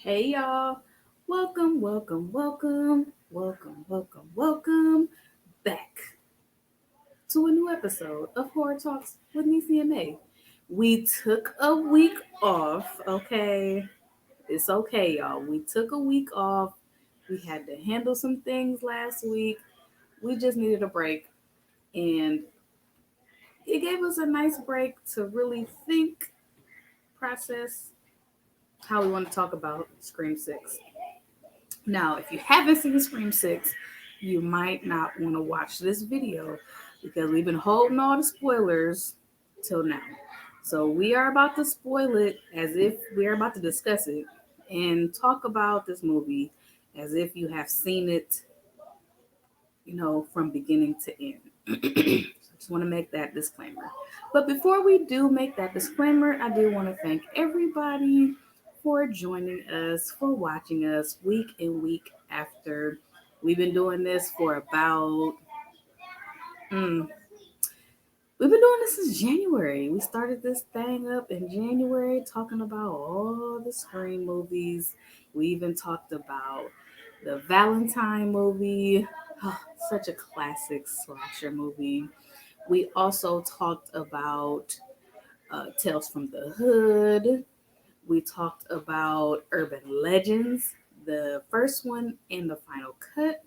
Hey y'all, welcome back to a new episode of Horror Talks with Nisi and May. We took a week off, okay? It's okay, y'all. We took a week off. We had to handle some things last week. We just needed a break, and it gave us a nice break to really think, process how we want to talk about Scream 6. Now, if you haven't seen Scream 6, you might not want to watch this video because we've been holding all the spoilers till now. So we are about to spoil it as if we are about to discuss it and talk about this movie as if you have seen it, from beginning to end. So I just want to make that disclaimer. But before we do make that disclaimer, I do want to thank everybody for joining us, for watching us week in, week after. We've been doing this for about, mm, we've been doing this since January. We started this thing up in January talking about all the Scream movies. We even talked about the Valentine movie. Oh, such a classic slasher movie. We also talked about Tales from the Hood. We talked about Urban Legends, the first one and the final cut.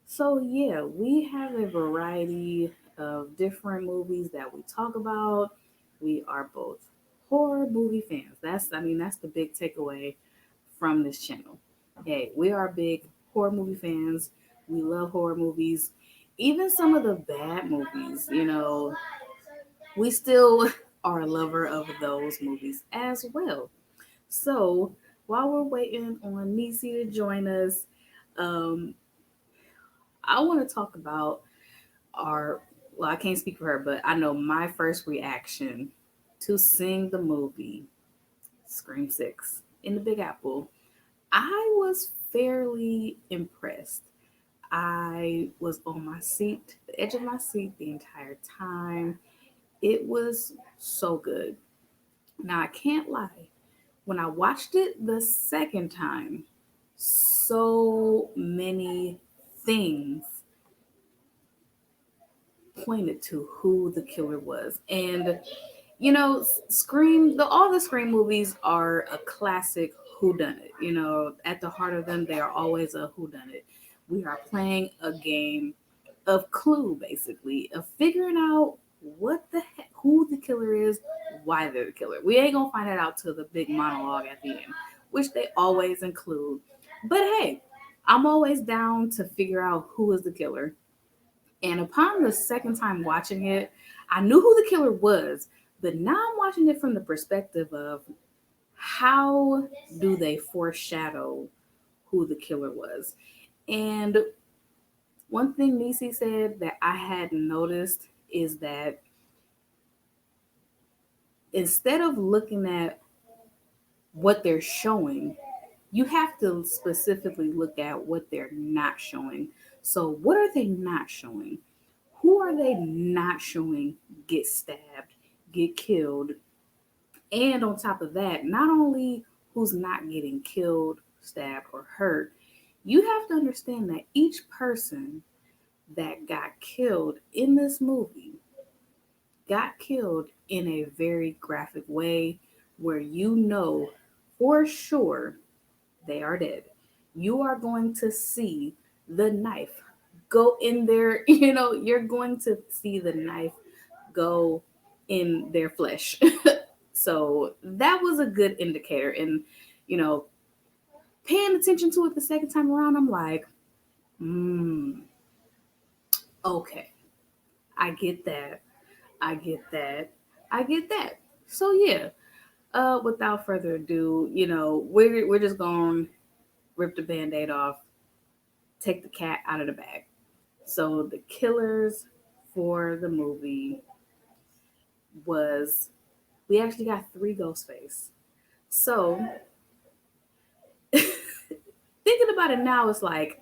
So, yeah, we have a variety of different movies that we talk about. We are both horror movie fans. That's the big takeaway from this channel. Hey, we are big horror movie fans. We love horror movies. Even some of the bad movies, we still are a lover of those movies as well. So while we're waiting on Nisi to join us, um, I want to talk about our. Well, I can't speak for her, but I know my first reaction to seeing the movie Scream 6 in the Big Apple. I was fairly impressed. I was on my seat, the edge of my seat the entire time. It was so good. Now, I can't lie. When I watched it the second time, so many things pointed to who the killer was. And Scream, all the Scream movies are a classic whodunit. At the heart of them, they are always a whodunit. We are playing a game of clue, basically, of figuring out what the heck, who the killer is, why they're the killer. We ain't gonna find that out till the big monologue at the end, which they always include. But hey, I'm always down to figure out who is the killer. And upon the second time watching it, I knew who the killer was, but now I'm watching it from the perspective of how do they foreshadow who the killer was. And one thing Nisi said that I hadn't noticed is that instead of looking at what they're showing, you have to specifically look at what they're not showing. So, what are they not showing? Who are they not showing get stabbed, get killed? And on top of that, not only who's not getting killed, stabbed, or hurt, you have to understand that each person that got killed in this movie got killed in a very graphic way where you know for sure they are dead. You are going to see the knife go in there, you're going to see the knife go in their flesh. So that was a good indicator. And, you know, paying attention to it the second time around, I'm like, mm, okay, I get that. I get that. I get that. So yeah, without further ado, we're just going to rip the band-aid off, take the cat out of the bag. So the killers for the movie was we actually got three Ghostface. So thinking about it now, it's like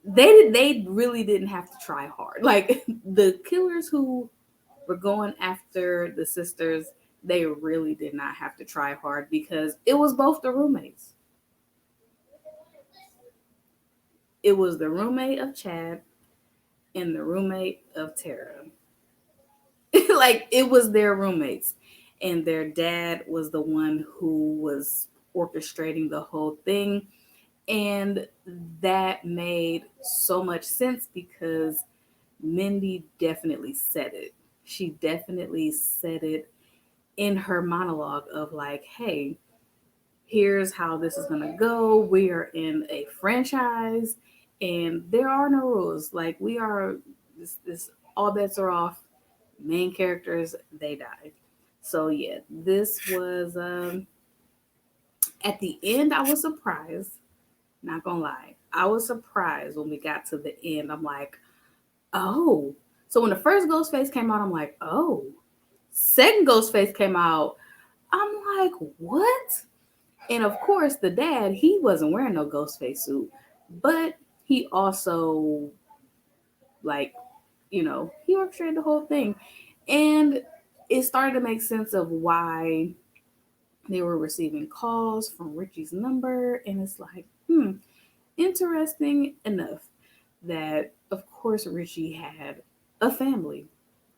they really didn't have to try hard. Like the killers who were going after the sisters, they really did not have to try hard because it was both the roommates. It was the roommate of Chad and the roommate of Tara. Like it was their roommates. And their dad was the one who was orchestrating the whole thing. And that made so much sense because Mindy definitely said it. She definitely said it in her monologue of like, hey, here's how this is going to go. We are in a franchise and there are no rules. Like we are this all bets are off. Main characters, they died. So yeah, this was at the end I was surprised. Not gonna lie. I was surprised when we got to the end. I'm like, oh. So when the first Ghostface came out, I'm like, oh. Second Ghostface came out, I'm like, what? And of course, the dad, he wasn't wearing no Ghostface suit, but he also, like, he orchestrated the whole thing. And it started to make sense of why they were receiving calls from Richie's number. And it's like, interesting enough that, of course, Richie had a family.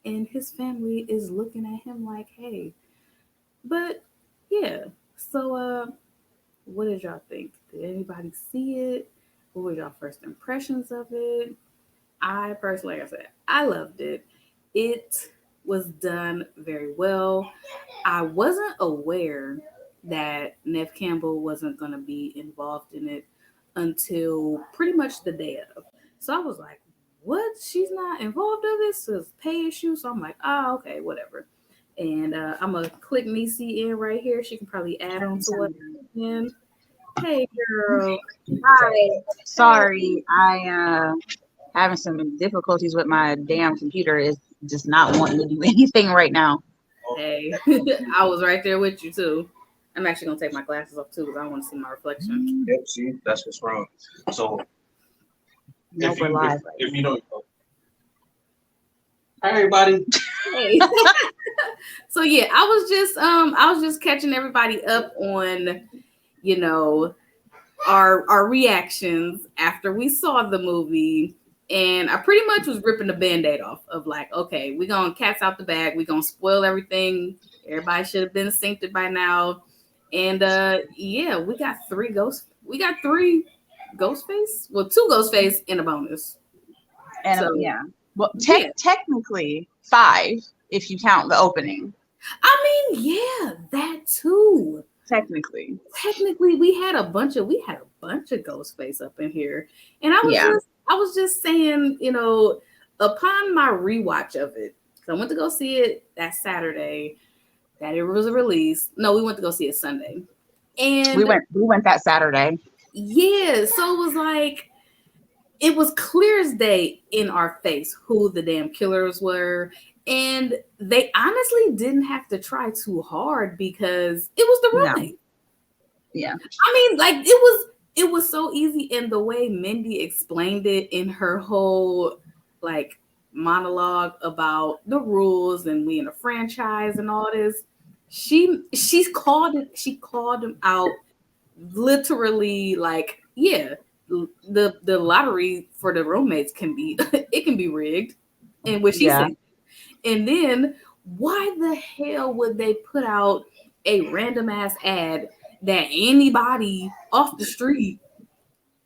And his family is looking at him like, hey, but yeah. So, what did y'all think? Did anybody see it? What were y'all first impressions of it? I personally, like I said, I loved it. It was done very well. I wasn't aware that Nev Campbell wasn't going to be involved in it until pretty much the day of. So I was like, what? She's not involved in this? It's a pay issue. So I'm like, oh, okay, whatever. And I'm going to click Nisi in right here. She can probably add on to what in. Hey, girl. Hi. Sorry, I having some difficulties with my damn computer. Is just not wanting to do anything right now. Hey, I was right there with you too. I'm actually gonna take my glasses off too because I want to see my reflection. Yep, see, that's what's wrong. So No, we're live. if you don't, hi everybody. Hey. So yeah, I was just catching everybody up on, you know, our reactions after we saw the movie. And I pretty much was ripping the band-aid off of like, okay, we're gonna cats out the bag, we're gonna spoil everything. Everybody should have been synced by now. And yeah, we got three Ghostface. Well, two Ghostface and a bonus. And So yeah, well, yeah. technically 5 if you count the opening. I mean, yeah, that too. Technically, We had a bunch of Ghostface up in here. And yeah. I was just saying, upon my rewatch of it, because I went to go see it that Saturday that it was released. No, we went to go see it Sunday. And We went that Saturday. yeah, so it was like it was clear as day in our face who the damn killers were. And they honestly didn't have to try too hard because it was the No. roommate. Yeah. I mean, like it was so easy, and the way Mindy explained it in her whole like monologue about the rules and we in a franchise and all this. She called him out literally like, yeah, the lottery for the roommates can be it can be rigged, and what she Yeah. said. And then why the hell would they put out a random ass ad that anybody off the street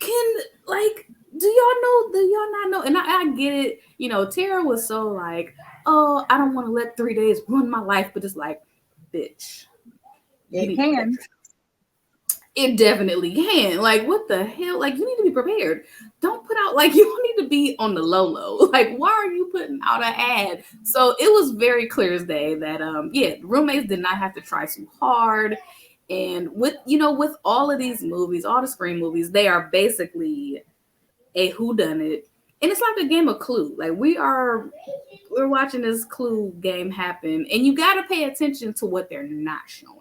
can like? Do y'all know? Do y'all not know? And I get it. Tara was so like, oh, I don't want to let 3 days ruin my life, but it's like, bitch, It can. it definitely can. Like, what the hell? Like, you need to be prepared. Don't put out like you don't need to be on the low. Like, why are you putting out an ad? So it was very clear as day that yeah, roommates did not have to try too hard. And with all of these movies, all the Scream movies, they are basically a whodunit. And it's like a game of Clue. Like we're watching this Clue game happen, and you gotta pay attention to what they're not showing.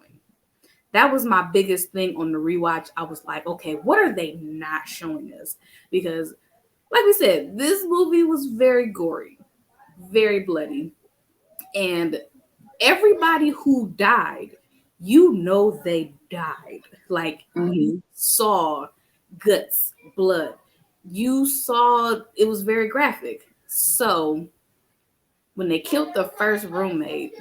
That was my biggest thing on the rewatch. I was like, okay, what are they not showing us? Because, like we said, this movie was very gory, very bloody. And everybody who died, they died. Like you saw guts, blood. You saw it was very graphic. So when they killed the first roommate,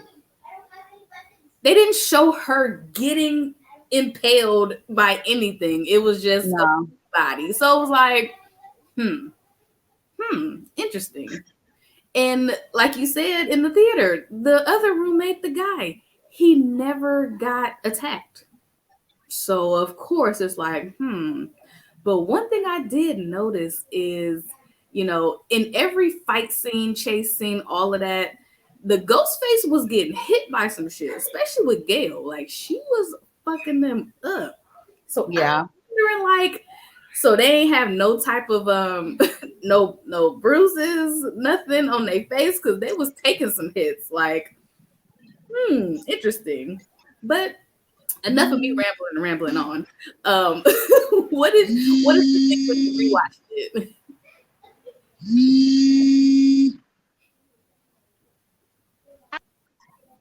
they didn't show her getting impaled by anything. It was just a body. So it was like, interesting. And like you said in the theater, the other roommate, the guy, he never got attacked. So of course it's like, But one thing I did notice is, in every fight scene, chase scene, all of that, the Ghostface was getting hit by some shit, especially with Gail. Like she was fucking them up. So I'm wondering, like, so they ain't have no type of no bruises, nothing on their face because they was taking some hits. Like, interesting. But enough of me rambling on. What is the thing when you rewatched it?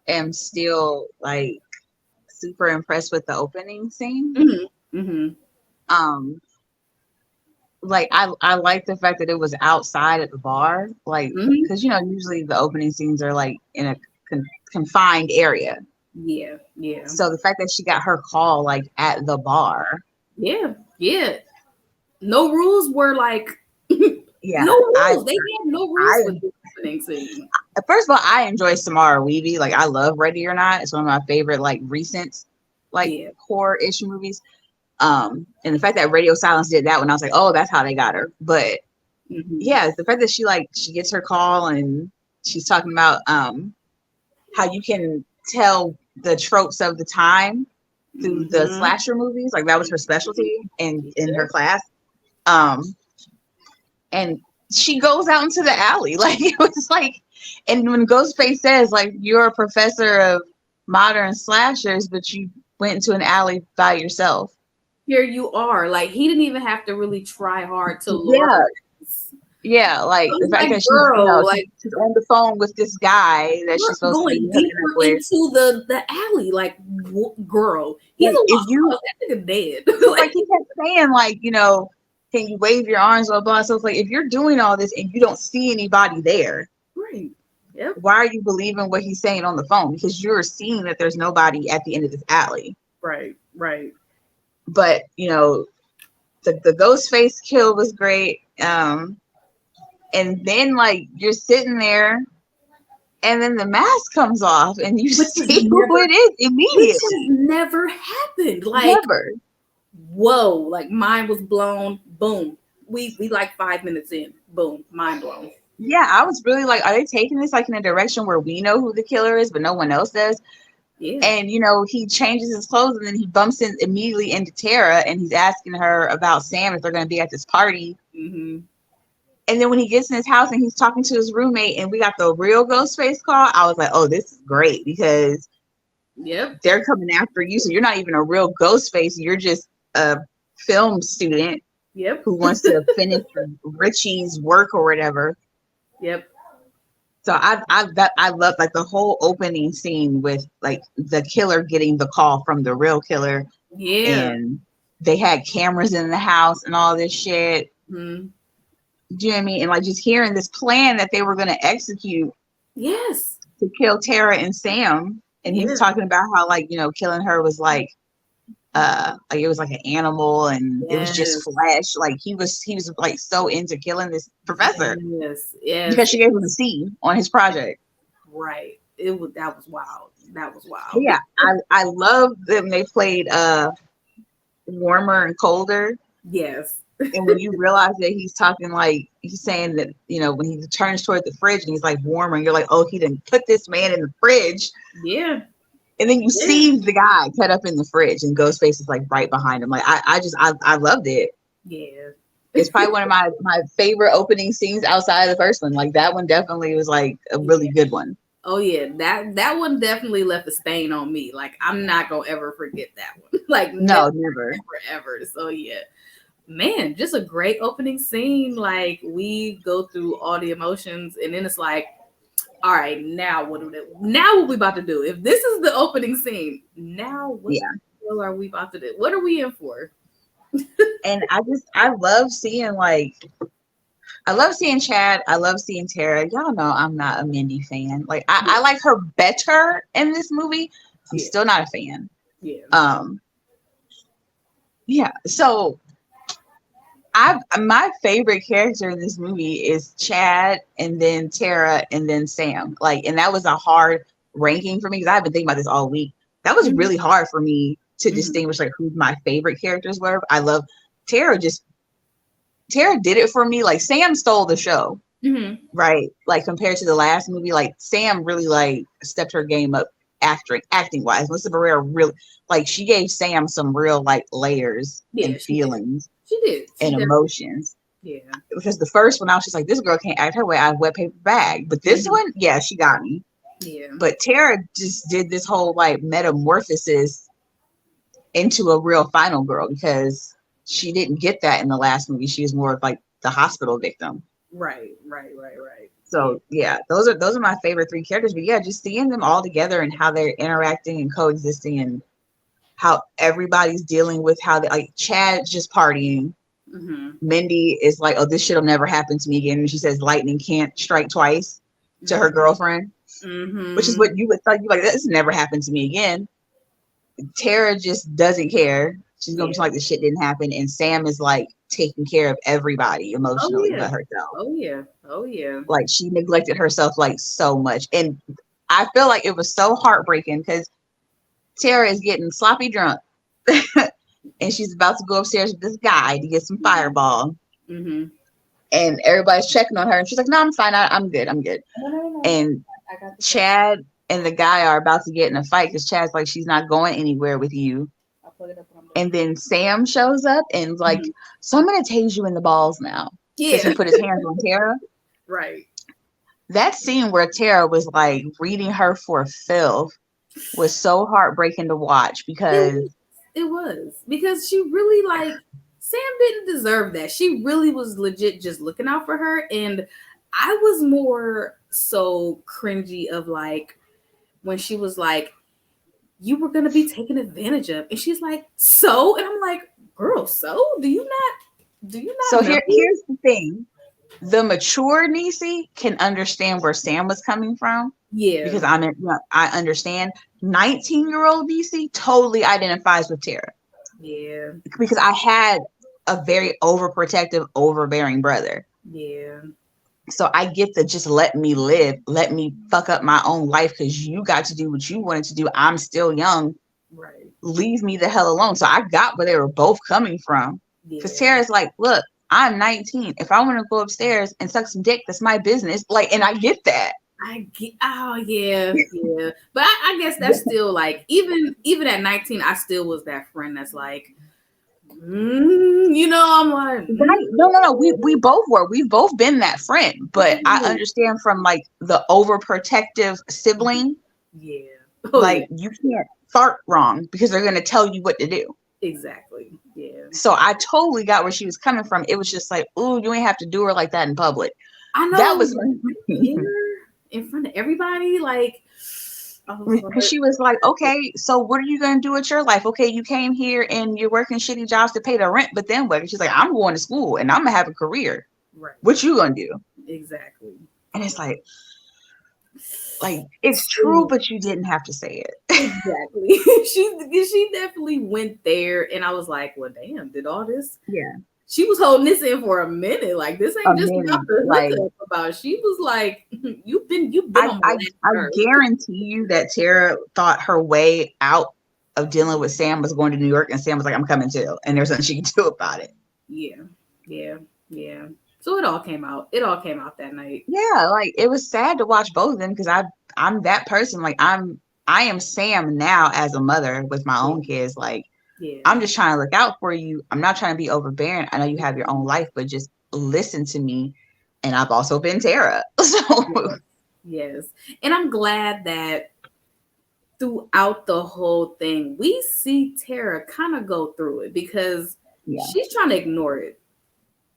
Am still like super impressed with the opening scene. Like I like the fact that it was outside at the bar, like because usually the opening scenes are like in a confined area. Yeah. So the fact that she got her call like at the bar. Yeah. No rules were like. No rules. They had no rules with the opening scene. First of all, I enjoy Samara Weavy. Like I love Ready or Not. It's one of my favorite like recent horror-ish movies. And the fact that Radio Silence did that one, I was like, oh, that's how they got her. But the fact that she gets her call and she's talking about how you can tell the tropes of the time through the slasher movies. Like that was her specialty in her class. And she goes out into the alley. Like it was like, and when Ghostface says like you're a professor of modern slashers, but you went into an alley by yourself. Here you are. Like he didn't even have to really try hard to lure. Yeah, like the fact that she's on the phone with this guy that she's supposed to be hooking up with into the alley. Like, girl, he's a that nigga dead. Like he kept saying, like, can you wave your arms, blah blah. So it's like if you're doing all this and you don't see anybody there, right? Yep. Why are you believing what he's saying on the phone? Because you're seeing that there's nobody at the end of this alley. Right. But the Ghostface kill was great. And then like you're sitting there and then the mask comes off and you see who it is immediately. Which has never happened. Like never. Whoa, like mine was blown. Boom. We like 5 minutes in. Boom. Mind blown. Yeah, I was really like, are they taking this like in a direction where we know who the killer is, but no one else does? Yeah. And he changes his clothes and then he bumps in immediately into Tara and he's asking her about Sam if they're going to be at this party. And then when he gets in his house and he's talking to his roommate and we got the real Ghostface call, I was like, oh, this is great because they're coming after you. So you're not even a real Ghostface. You're just a film student who wants to finish Richie's work or whatever. So I love like the whole opening scene with like the killer getting the call from the real killer. And they had cameras in the house and all this shit. Do you know what I mean? And like just hearing this plan that they were going to execute. Yes. To kill Tara and Sam. And he was talking about how like, killing her was like it was like an animal and it was just flesh. Like he was like so into killing this professor. Yes. Because she gave him a C on his project. Right. That was wild. Yeah. I love them. They played Warmer and Colder. Yes. And when you realize that he's talking like he's saying that when he turns toward the fridge and he's like warmer and you're like, oh, he didn't put this man in the fridge. Yeah. And then you see the guy cut up in the fridge and Ghostface is like right behind him. Like I loved it. Yeah. It's probably one of my favorite opening scenes outside of the first one. Like that one definitely was like a really good one. Oh yeah, that one definitely left a stain on me. Like I'm not gonna ever forget that one. Like never. Ever. So yeah. Man, just a great opening scene. Like we go through all the emotions and then it's like all right, now what we about to do? If this is the opening scene, now what the hell are we about to do? What are we in for? And I love seeing Chad. I love seeing Tara. Y'all know I'm not a Mindy fan. Like I like her better in this movie. I'm still not a fan. Yeah. Yeah. So my favorite character in this movie is Chad, and then Tara, and then Sam. Like, and that was a hard ranking for me because I've been thinking about this all week. That was really hard for me to distinguish like who my favorite characters were. I love Tara. Tara did it for me. Like Sam stole the show, right? Like compared to the last movie, like Sam really like stepped her game up acting wise. Melissa Barrera really like she gave Sam some real like layers and feelings. She did. And emotions. Yeah. Because the first one I was just like, this girl can't act her way out of a wet paper bag. But this one, yeah, she got me. Yeah. But Tara just did this whole like metamorphosis into a real final girl because she didn't get that in the last movie. She was more of like the hospital victim. Right. So yeah, those are my favorite three characters. But yeah, just seeing them all together and how they're interacting and coexisting and how everybody's dealing with how they like Chad's just partying. Mindy is like, oh, this shit'll never happen to me again. And she says lightning can't strike twice to her girlfriend, which is what you would think. Like, this never happened to me again. Tara just doesn't care. She's gonna be like this shit didn't happen. And Sam is like taking care of everybody emotionally but herself. Oh yeah. Like she neglected herself like so much. And I feel like it was so heartbreaking because Tara is getting sloppy drunk and she's about to go upstairs with this guy to get some Fireball. And everybody's checking on her and she's like, no, I'm fine. I'm good. No. And Chad and the guy are about to get in a fight because Chad's like, she's not going anywhere with you. And then Sam shows up and like, so I'm going to tase you in the balls now. Because he put his hands on Tara. Right. That scene where Tara was like reading her for filth was so heartbreaking to watch because it was because she really like Sam didn't deserve that. She really was legit just looking out for her, and I was more so cringy of like when she was like, you were gonna be taken advantage of, and she's like, so, and I'm like, girl, so do you not so here's the thing. The mature Niecy can understand where Sam was coming from. Yeah. Because I understand. 19-year-old Niecy totally identifies with Tara. Yeah. Because I had a very overprotective, overbearing brother. Yeah. So I get the just let me live, let me fuck up my own life because you got to do what you wanted to do. I'm still young. Right. Leave me the hell alone. So I got where they were both coming from. Because Tara's like, look, I'm 19. If I want to go upstairs and suck some dick, that's my business. Like, and I get that. Oh yeah. But I guess that's still like even at 19, I still was that friend that's like, I'm like, no. We both were. We've both been that friend. But I understand from like the overprotective sibling. Yeah. Like you can't fart wrong because they're gonna tell you what to do. Exactly. Yeah. So I totally got where she was coming from. It was just like, ooh, you ain't have to do her like that in public. I know. That was in front of everybody, like, because she was like, okay, so what are you gonna do with your life? Okay, you came here and you're working shitty jobs to pay the rent, but then what? And she's like, I'm going to school and I'm gonna have a career. Right. What you gonna do? Exactly. And it's like it's true, but you didn't have to say it. Exactly. she definitely went there, and I was like, well, damn, did all this? Yeah. She was holding this in for a minute. Like this ain't just about the hookup about. She was like, you've been. I guarantee you that Tara thought her way out of dealing with Sam was going to New York, and Sam was like, I'm coming too, and there's nothing she can do about it. Yeah. So it all came out. It all came out that night. Yeah, like it was sad to watch both of them because I'm that person. Like I am Sam now as a mother with my own kids. Like I'm just trying to look out for you. I'm not trying to be overbearing. I know you have your own life, but just listen to me. And I've also been Tara. So yes. And I'm glad that throughout the whole thing, we see Tara kind of go through it because she's trying to ignore it.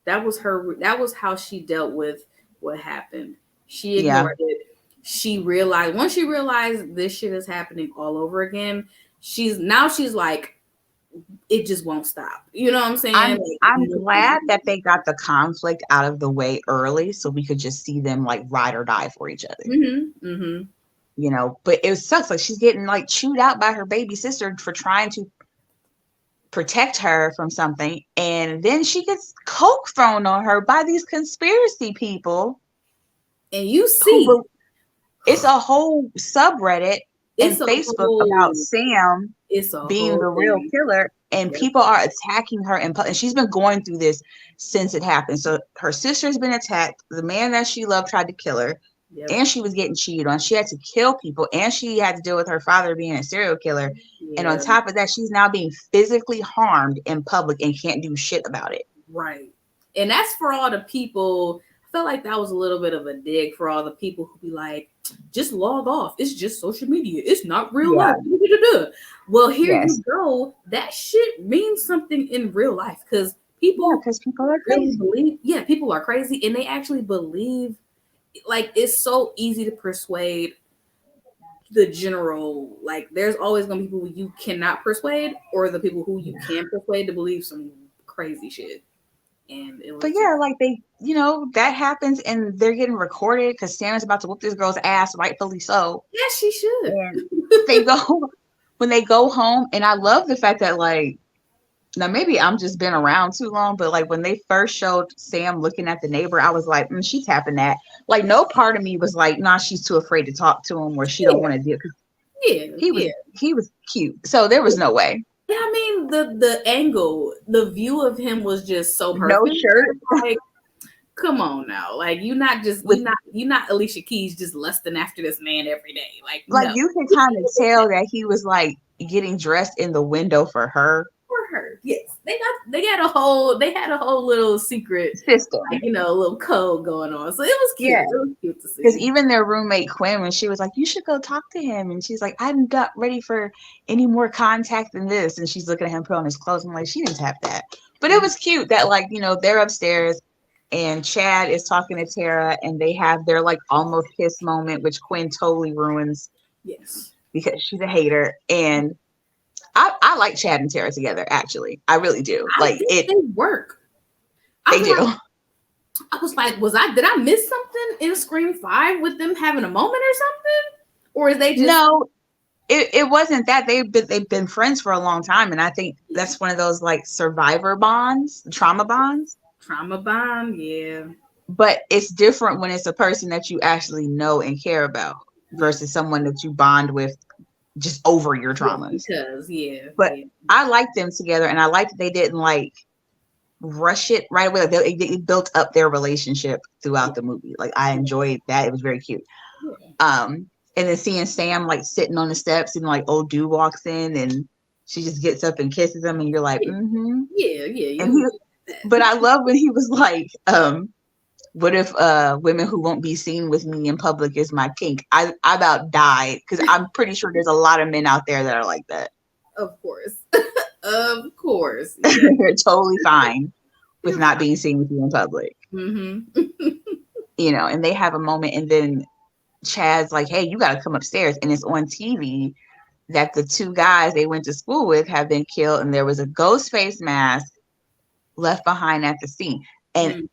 That was how she dealt with what happened. She ignored it. once she realized this shit is happening all over again, she's like, it just won't stop. You know what I'm saying? I'm glad that they got the conflict out of the way early so we could just see them like ride or die for each other. Mm-hmm, mm-hmm. You know, but it sucks. Like she's getting like chewed out by her baby sister for trying to protect her from something, and then she gets coke thrown on her by these conspiracy people. And you see, it's a whole subreddit and Facebook about Sam being the real killer, and people are attacking her, and she's been going through this since it happened. So her sister's been attacked. The man that she loved tried to kill her, and she was getting cheated on. She had to kill people, and she had to deal with her father being a serial killer. And on top of that, she's now being physically harmed in public and can't do shit about it. Right. And that's for all the people. I felt like that was a little bit of a dig for all the people who be like, just log off. It's just social media. It's not real life. Well, here you go. That shit means something in real life because people are crazy. People are crazy, and they actually believe. Like, it's so easy to persuade the general. Like, there's always gonna be people you cannot persuade, or the people who you can persuade to believe some crazy shit. And it was like they, that happens, and they're getting recorded because Sam's about to whoop this girl's ass, rightfully so. Yes, she should. And when they go home, and I love the fact that, like, now maybe I'm just been around too long, but like when they first showed Sam looking at the neighbor, I was like, she's tapping that. Like, no part of me was like, nah, she's too afraid to talk to him, or she don't want to do it. He was cute, so there was no way. Yeah, I mean the angle, the view of him was just so perfect. No shirt. Like, come on now. Like, you're not Alicia Keys just lusting after this man every day. Like no. You can kind of tell that he was like getting dressed in the window for her. For her, yes. They had a whole little secret system, like, a little code going on. So it was cute. Yeah. It was cute to see. Because even their roommate Quinn, when she was like, "You should go talk to him," and she's like, "I'm not ready for any more contact than this," and she's looking at him put on his clothes. I'm like, she didn't have that, but it was cute that, like, they're upstairs and Chad is talking to Tara, and they have their like almost kiss moment, which Quinn totally ruins. Yes, because she's a hater. And I like Chad and Tara together, actually. I really do. They work. They do. I was like, did I miss something in Scream 5 with them having a moment or something? Or is they just... No, it wasn't that. They've been friends for a long time. And I think that's one of those like survivor bonds, trauma bonds. Trauma bond, yeah. But it's different when it's a person that you actually know and care about versus someone that you bond with just over your traumas. But I like them together, and I like that they didn't like rush it right away. They built up their relationship throughout the movie. Like, I enjoyed that. It was very cute. And then seeing Sam like sitting on the steps, and like old dude walks in and she just gets up and kisses him, and you're like, but I love when he was like, what if women who won't be seen with me in public is my kink? I about died, because I'm pretty sure there's a lot of men out there that are like that. Of course. Of course. Yeah. They're totally fine with not being seen with you in public. Mm-hmm. And they have a moment, and then Chad's like, hey, you got to come upstairs. And it's on TV that the two guys they went to school with have been killed, and there was a ghost face mask left behind at the scene. And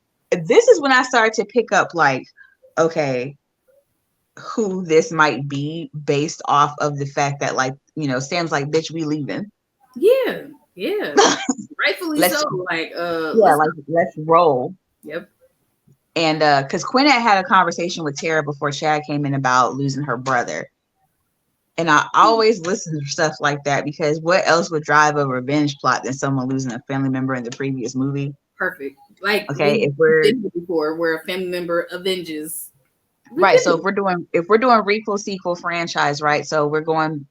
this is when I started to pick up, like, okay, who this might be based off of the fact that, like, Sam's like, bitch, we leaving. Yeah. Rightfully so. Like, let's roll. Yep. And because Quinn had a conversation with Tara before Chad came in about losing her brother. And I always listen to stuff like that, because what else would drive a revenge plot than someone losing a family member in the previous movie? Perfect. Like, okay, if we're before where a family member avenges. Right. So if we're doing requel sequel franchise, right? So we're going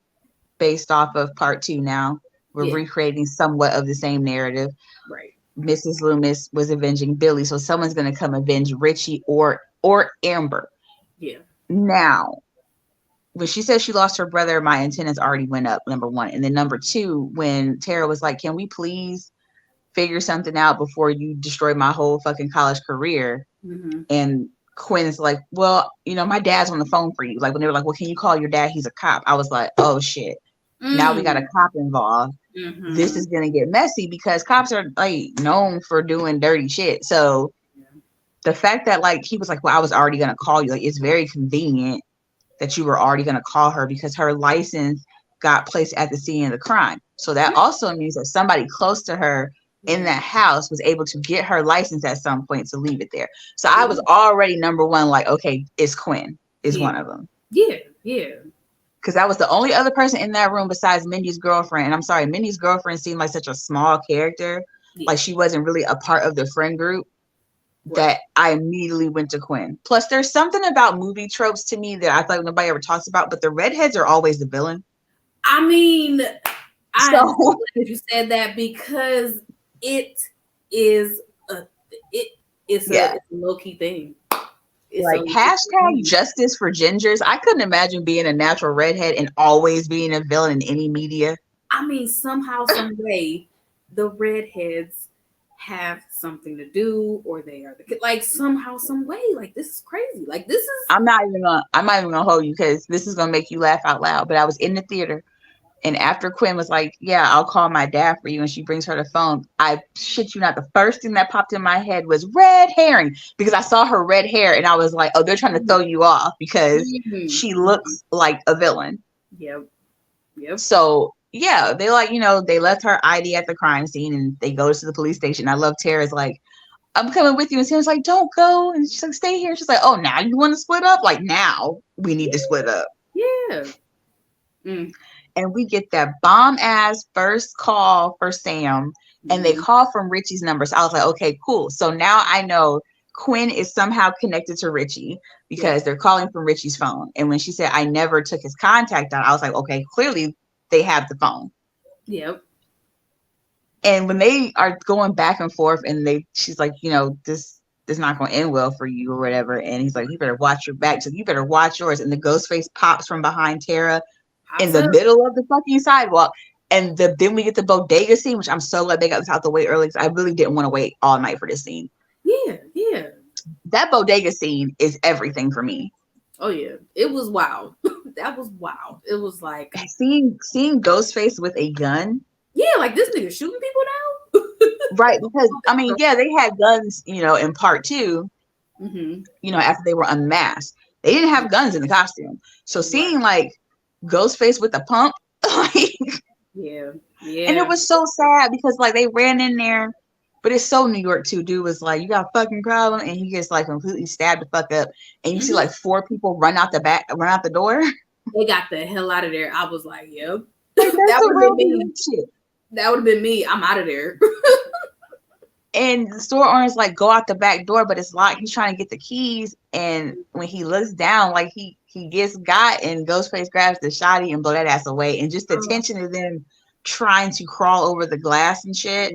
based off of part 2 now. We're recreating somewhat of the same narrative. Right. Mrs. Loomis was avenging Billy, so someone's gonna come avenge Richie or Amber. Yeah. Now, when she says she lost her brother, my antennas already went up, number 1. And then number 2, when Tara was like, can we please figure something out before you destroy my whole fucking college career? Mm-hmm. And Quinn's like, well, my dad's on the phone for you. Like when they were like, well, can you call your dad? He's a cop. I was like, oh shit. Now we got a cop involved. Mm-hmm. This is gonna get messy because cops are like known for doing dirty shit. So the fact that like he was like, well, I was already gonna call you. Like it's very convenient that you were already gonna call her because her license got placed at the scene of the crime. So that also means that somebody close to her in that house was able to get her license at some point to leave it there. So I was already number one, like, okay, it's Quinn is one of them. Yeah. Because that was the only other person in that room besides Mindy's girlfriend. And I'm sorry, Mindy's girlfriend seemed like such a small character. Yeah. Like she wasn't really a part of the friend group that I immediately went to Quinn. Plus, there's something about movie tropes to me that I thought nobody ever talks about, but the redheads are always the villain. I mean, I'm glad you said that because it is a low-key thing. It's like hashtag justice for gingers. I couldn't imagine being a natural redhead and always being a villain in any media. I mean, somehow, some way, the redheads have something to do, or they are like somehow, some way. Like this is crazy. Like this is. I'm not even gonna hold you because this is gonna make you laugh out loud. But I was in the theater. And after Quinn was like, yeah, I'll call my dad for you. And she brings her the phone. I shit you not. The first thing that popped in my head was red herring because I saw her red hair and I was like, oh, they're trying to throw you off because she looks like a villain. Yep. So, yeah, they like, they left her ID at the crime scene and they go to the police station. I love Tara's like, I'm coming with you. And Tara's like, don't go. And she's like, stay here. She's like, oh, now you want to split up? Like, now we need to split up. Yeah. And we get that bomb ass first call for Sam and they call from Richie's number. So I was like, okay, cool. So now I know Quinn is somehow connected to Richie because they're calling from Richie's phone. And when she said, I never took his contact out, I was like, okay, clearly they have the phone. Yep. And when they are going back and forth and she's like, this is not going to end well for you or whatever. And he's like, you better watch your back. So you better watch yours. And the ghost face pops from behind Tara in the middle of the fucking sidewalk. And then we get the bodega scene, which I'm so glad they got this out the way early because I really didn't want to wait all night for this scene. Yeah. That bodega scene is everything for me. Oh yeah. It was wild. That was wild. It was like seeing Ghostface with a gun. Yeah, like this nigga shooting people now. Right, because I mean, yeah, they had guns, in part 2. After they were unmasked. They didn't have guns in the costume. So seeing like Ghostface with a pump, like yeah. And it was so sad because like they ran in there, but it's so New York too. Dude was like, you got a fucking problem, and he gets like completely stabbed the fuck up. And you see like 4 people run out the door. They got the hell out of there. I was like, yep. Like, that would have been me. Shit. That would have been me. I'm out of there. And the store owner's like, go out the back door, but it's locked. He's trying to get the keys. And when he looks down, like he gets got, and Ghostface grabs the shotty and blow that ass away. And just the tension of them trying to crawl over the glass and shit.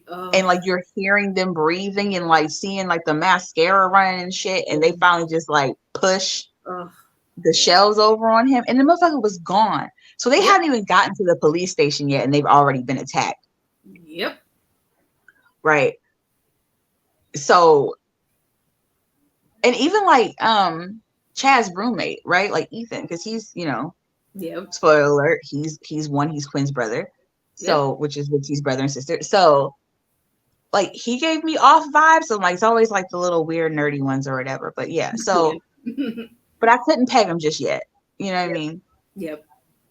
And like you're hearing them breathing and like seeing like the mascara running and shit. And they finally just like push the shelves over on him. And the motherfucker was gone. So they hadn't even gotten to the police station yet, and they've already been attacked. Yep. Right. So, and even like Chad's roommate, right? Like Ethan, because he's, spoiler alert, he's Quinn's brother. So, which is Richie's brother and sister. So, like he gave me off vibes. So like it's always like the little weird nerdy ones or whatever. But yeah, so but I couldn't peg him just yet. You know what I mean? Yep.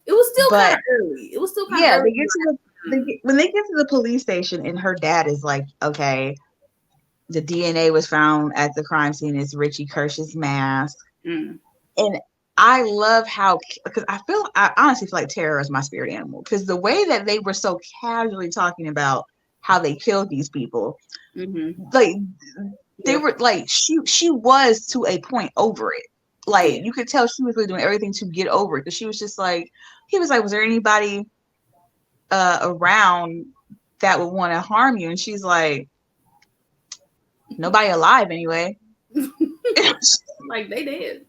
It was still kind of early. It was still kind of early. When they get to the police station and her dad is like, okay, the DNA was found at the crime scene. It's Richie Kirsch's mask. And I love how, because I honestly feel like Tara is my spirit animal, because the way that they were so casually talking about how they killed these people, like they were like, she was to a point over it. Like you could tell she was really doing everything to get over it, because she was just like, he was like, was there anybody around that would want to harm you? And she's like, nobody alive anyway. Like they did.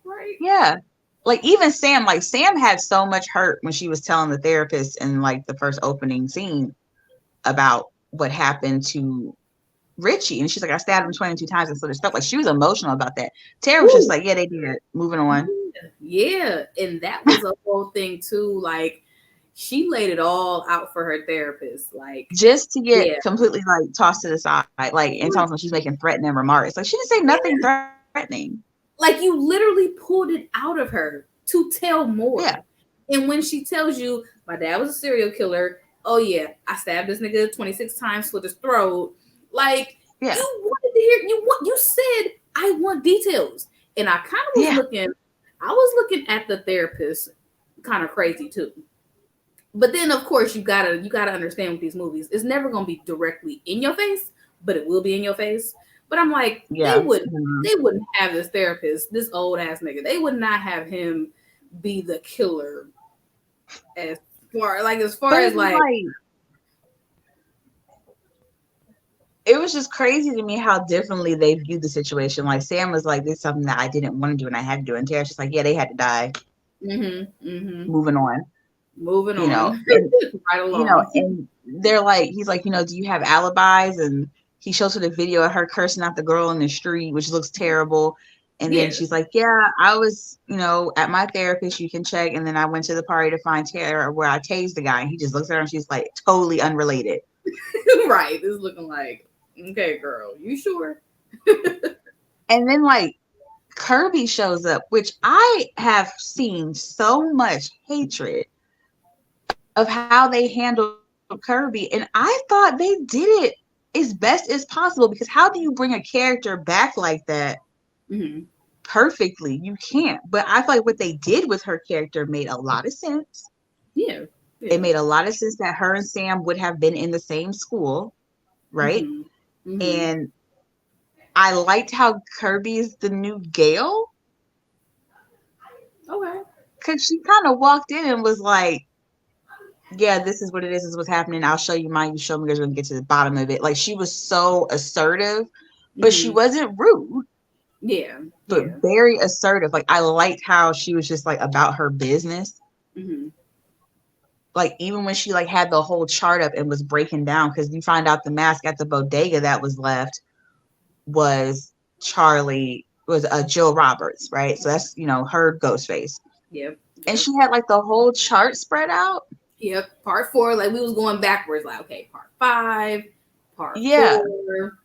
Right. Yeah. Like even Sam had so much hurt when she was telling the therapist in like the first opening scene about what happened to Richie, and she's like, I stabbed him 22 times and sort of stuff. Like, she was emotional about that. Tara was Woo. just like, yeah, they did it. Moving on. Yeah, and that was a whole thing too. Like, she laid it all out for her therapist, like, just to get yeah. completely like tossed to the side, like, and talking when she's making threatening remarks. Like, she didn't say nothing threatening. Like, you literally pulled it out of her to tell more. Yeah. And when she tells you, my dad was a serial killer. Oh yeah, I stabbed this nigga 26 times for his throat. Like, Yeah. you wanted to hear, you said, I want details. And I kind of was looking at the therapist kind of crazy too. But then of course you gotta understand with these movies, it's never gonna be directly in your face, but it will be in your face. But I'm like, they wouldn't have this therapist, this old ass nigga. They would not have him be the killer as far as like it was just crazy to me how differently they viewed the situation. Like, Sam was like, this is something that I didn't want to do and I had to do. And Tara's just like, yeah, they had to die. Moving on. You know, and, right along. You know, and they're like, he's like, you know, do you have alibis? And he shows her the video of her cursing out the girl in the street, which looks terrible. And then she's like, yeah, I was, you know, at my therapist, you can check. And then I went to the party to find Tara where I tased the guy. And he just looks at her and she's like, totally unrelated. Right. It's looking like, okay, girl, you sure? And then like Kirby shows up, which I have seen so much hatred of how they handled Kirby. And I thought they did it as best as possible, because how do you bring a character back like that perfectly? You can't. But I feel like what they did with her character made a lot of sense. Yeah. It made a lot of sense that her and Sam would have been in the same school, right? And I liked how Kirby is the new Gale. Okay. Because she kind of walked in and was like, yeah, this is what it is. This is what's happening. I'll show you mine. You show me. We're going to get to the bottom of it. Like, she was so assertive, but she wasn't rude. Yeah. But very assertive. Like, I liked how she was just like about her business. Like, even when she like had the whole chart up and was breaking down, because you find out the mask at the bodega that was left was Jill Roberts, right? So that's, you know, her Ghostface. Yep. And she had like the whole chart spread out. Yep. Part 4, like we was going backwards. Like, okay, part 5, part 4. Yep.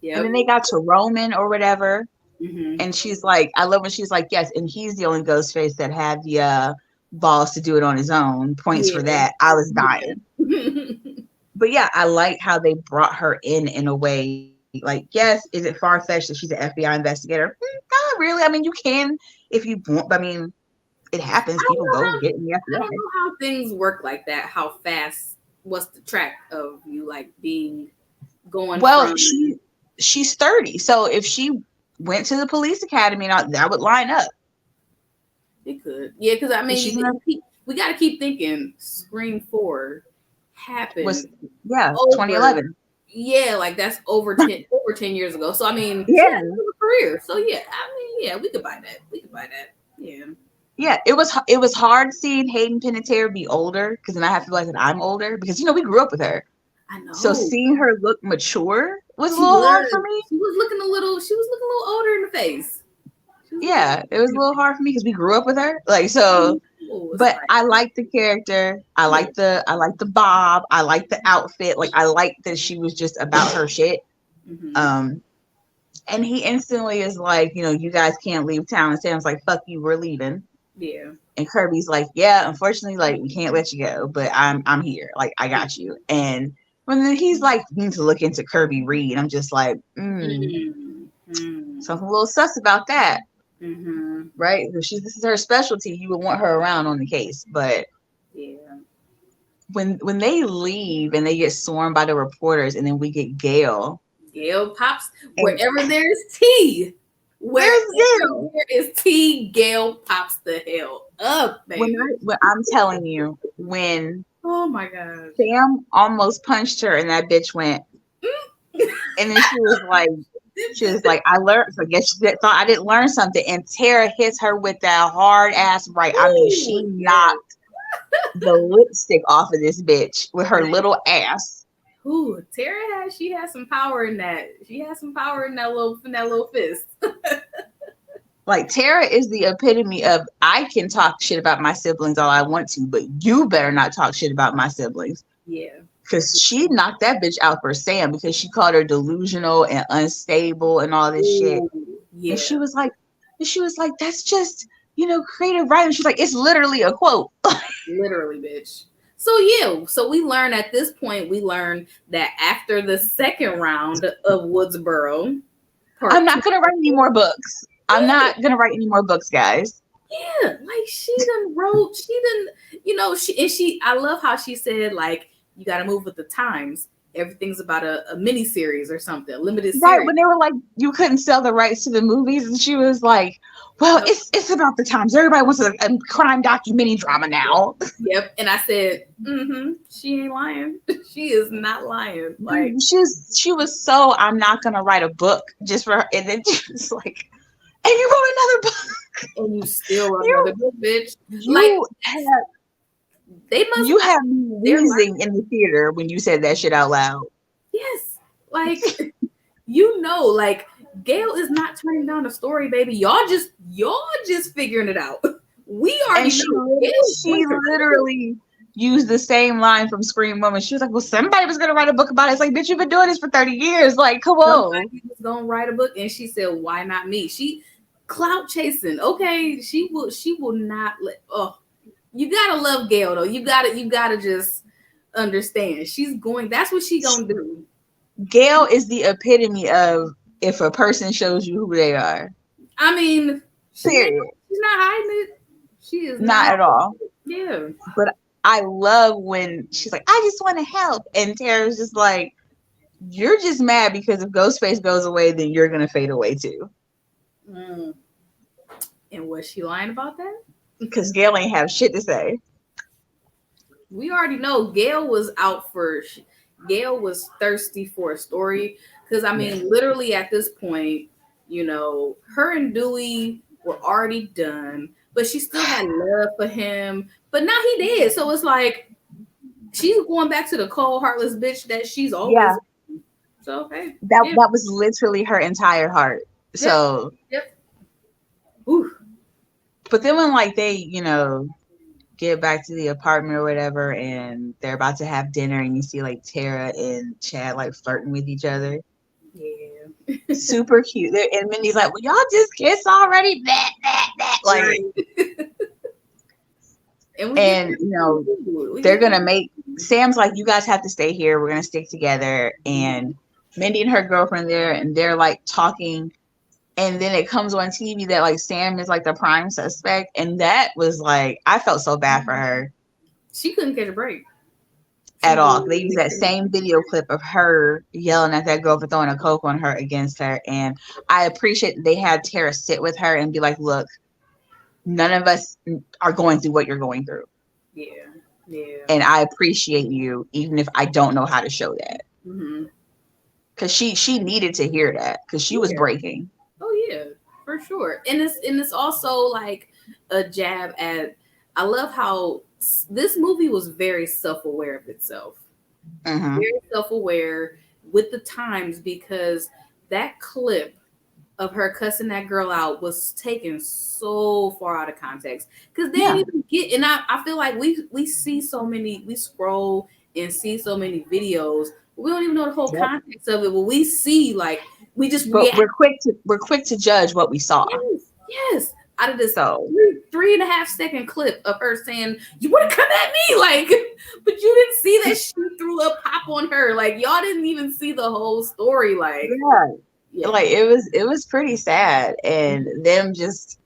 And then they got to Roman or whatever. And she's like, I love when she's like, yes, and he's the only Ghostface that had the balls to do it on his own. Points for that. I was dying. But yeah, I like how they brought her in a way. Like, yes, is it far-fetched that she's an FBI investigator? Not really. I mean, you can if you want, but I mean, it happens. People go get in the FBI. I don't know how things work like that. How fast? What's the track of you like going? Well, she's 30, so if she went to the police academy, that would line up. It could, yeah, because I mean, we got to keep thinking. Scream 4 happened. 2011. Yeah, like that's over 10 years ago. So I mean, a career. So yeah, I mean, yeah, we could buy that. Yeah. Yeah, it was hard seeing Hayden Panettiere be older, because then I have to feel like I'm older, because you know we grew up with her. I know. So seeing her look mature was a little hard for me. She was looking a little older in the face. Yeah, it was a little hard for me because we grew up with her. Like, so. But I like the character. I like the bob. I like the outfit. Like, I like that she was just about her shit. And he instantly is like, you know, you guys can't leave town. And Sam's like, fuck you, we're leaving. Yeah. And Kirby's like, yeah, unfortunately, like, we can't let you go, but I'm here. Like, I got you. And when he's like, you need to look into Kirby Reed, I'm just like, something a little sus about that. Right? If this is her specialty, you would want her around on the case. But when they leave and they get swarmed by the reporters, and then we get Gale pops wherever there's tea. Wherever there is tea, Gale pops the hell up, baby. When I'm telling you, when oh my god, Sam almost punched her and that bitch went, and then she was like, I learned. I guess she thought I didn't learn something. And Tara hits her with that hard ass right. I mean, she knocked the lipstick off of this bitch with her little ass. Ooh, she has some power in that. She has some power in that little fist. Like Tara is the epitome of I can talk shit about my siblings all I want to, but you better not talk shit about my siblings. Yeah. Because she knocked that bitch out for Sam because she called her delusional and unstable and all this shit. Yeah. And she was like, that's just, creative writing. She's like, it's literally a quote. Literally, bitch. So we learn at this point, that after the second round of Woodsboro, I'm not going to write any more books. I'm not going to write any more books, guys. Yeah, like she I love how she said, like, you got to move with the times. Everything's about a mini series or something, a limited series. Right, when they were like, you couldn't sell the rights to the movies, and she was like, well, no. It's about the times. Everybody wants a crime documentary drama now. Yep, and I said, she ain't lying. She is not lying. Like, she was so, I'm not going to write a book just for her. And then she was like, and you wrote another book. And you still wrote another book, bitch. You have me losing in the theater when you said that shit out loud. Yes. Like, like, Gail is not turning down the story, baby. Y'all just figuring it out. We already know. She literally used the same line from Scream Woman. She was like, well, somebody was going to write a book about it. It's like, bitch, you've been doing this for 30 years. Like, come on. Somebody was going to write a book. And she said, why not me? She clout chasing. Okay. She will not let, you got to love Gail though. You got to just understand. That's what she going to do. Gail is the epitome of if a person shows you who they are. I mean, period. She's not hiding it. She is not at all. Yeah. But I love when she's like, I just want to help. And Tara's just like, you're just mad because if Ghostface goes away, then you're going to fade away too. And was she lying about that? Because Gail ain't have shit to say. We already know Gail was thirsty for a story. Because, I mean, literally at this point, her and Dewey were already done. But she still had love for him. But now he did. So it's like she's going back to the cold, heartless bitch that she's always. Yeah. So okay. That was literally her entire heart. Yep. So. Yep. Ooh. But then when they, get back to the apartment or whatever, and they're about to have dinner, and you see Tara and Chad flirting with each other. Yeah. Super cute. And Mindy's like, well, y'all just kiss already? They're going to make, Sam's like, you guys have to stay here. We're going to stick together. And Mindy and her girlfriend there, and they're talking. And then it comes on TV that Sam is the prime suspect. And that was I felt so bad for her. She couldn't catch a break. At all. They use that same video clip of her yelling at that girl for throwing a Coke on her against her. And I appreciate that they had Tara sit with her and be like, look, none of us are going through what you're going through. Yeah. Yeah. And I appreciate you, even if I don't know how to show that. Because she needed to hear that because she was breaking. Oh, yeah, for sure. And it's also a jab at, I love how this movie was very self-aware of itself. Very self-aware with the times, because that clip of her cussing that girl out was taken so far out of context. Because they didn't even get, and I feel like we see so many, we scroll and see so many videos, we don't even know the whole context of it. But we see we just react. We're quick to judge what we saw. Yes. Out of this 3.5 second clip of her saying, you want to come at me? But you didn't see that she threw a pop on her. Y'all didn't even see the whole story. It was pretty sad. And them just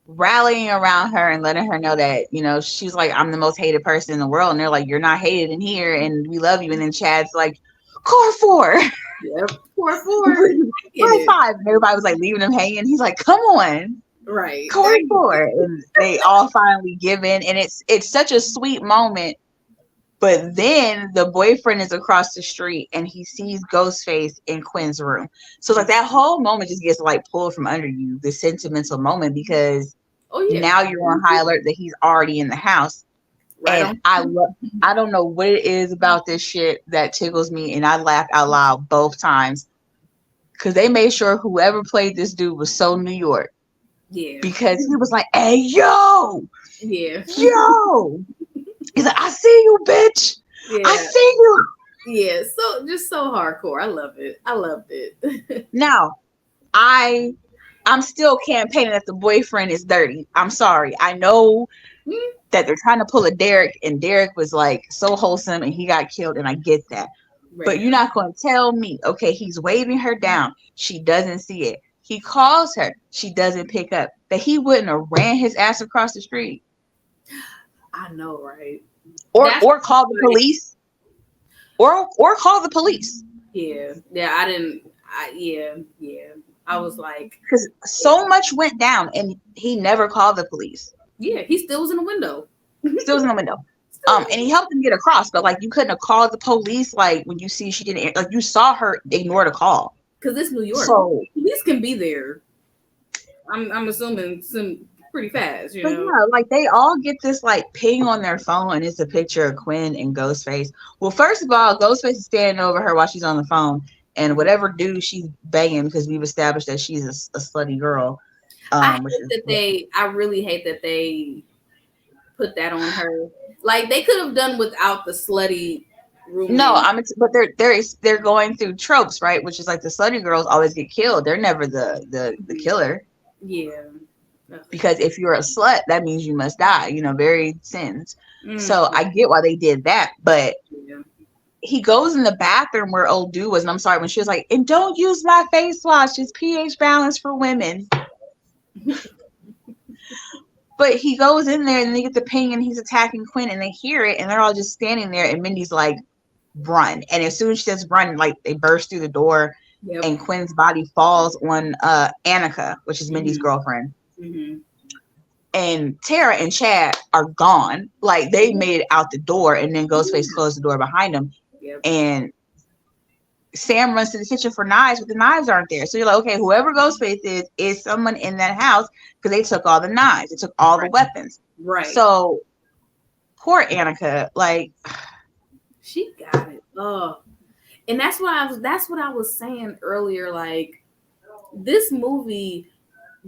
rallying around her and letting her know that, she's like, I'm the most hated person in the world. And they're like, you're not hated in here. And we love you. And then Chad's like, core 4. Yep. Core 4. Core 5. And everybody was leaving him hanging. He's like, come on. Right. Core 4. And they all finally give in. And it's such a sweet moment. But then the boyfriend is across the street and he sees Ghostface in Quinn's room. So that whole moment just gets pulled from under you, the sentimental moment, because now you're on high alert that he's already in the house. Right And I don't know what it is about this shit that tickles me, and I laughed out loud both times because they made sure whoever played this dude was so New York, Yeah. because he was like, "Hey, yo, Yeah. yo," he's like, "I see you, bitch. I Yeah. see you." Yeah. So just so hardcore. I love it. I loved it. Now, I'm still campaigning that the boyfriend is dirty. I'm sorry. I know that they're trying to pull a Derek, and Derek was like so wholesome and he got killed, and I get that. But Right. you're not going to tell me, okay, he's waving her down. She doesn't see it. He calls her. She doesn't pick up. That he wouldn't have ran his ass across the street. I know, right? Or call the police. Or call the police. Yeah. Yeah. I was like, Because so much went down and he never called the police. yeah, he still was in the window. Still was in the window. And he helped him get across, but like you couldn't have called the police like when you see she didn't, like you saw her ignore the call. Because it's New York. So police can be there. I'm assuming some pretty fast, you but know. yeah, like they all get this like ping on their phone, and it's a picture of Quinn and Ghostface. Well, first of all, Ghostface is standing over her while she's on the phone, and whatever dude she's banging, because we've established that she's a slutty girl. I really hate that they put that on her. Like they could have done without the slutty roommate. No, but they're going through tropes, right? Which is like the slutty girls always get killed. They're never the killer. Yeah. Because if you're a slut, that means you must die. You know, very sins. So I get why they did that, but he goes in the bathroom where old dude was, and I'm sorry when she was like, "And don't use my face wash. It's pH balance for women." But he goes in there and they get the ping and he's attacking Quinn and they hear it and they're all just standing there and Mindy's like, run. And as soon as she says run, like they burst through the door and Quinn's body falls on Annika, which is Mindy's girlfriend. And Tara and Chad are gone. Like they made it out the door and then Ghostface closed the door behind them. And Sam runs to the kitchen for knives, but the knives aren't there. So you're like, okay, whoever Ghostface is someone in that house because they took all the knives. They took all the weapons. Right. So poor Annika, like she got it. Oh. And that's what I was saying earlier. Like this movie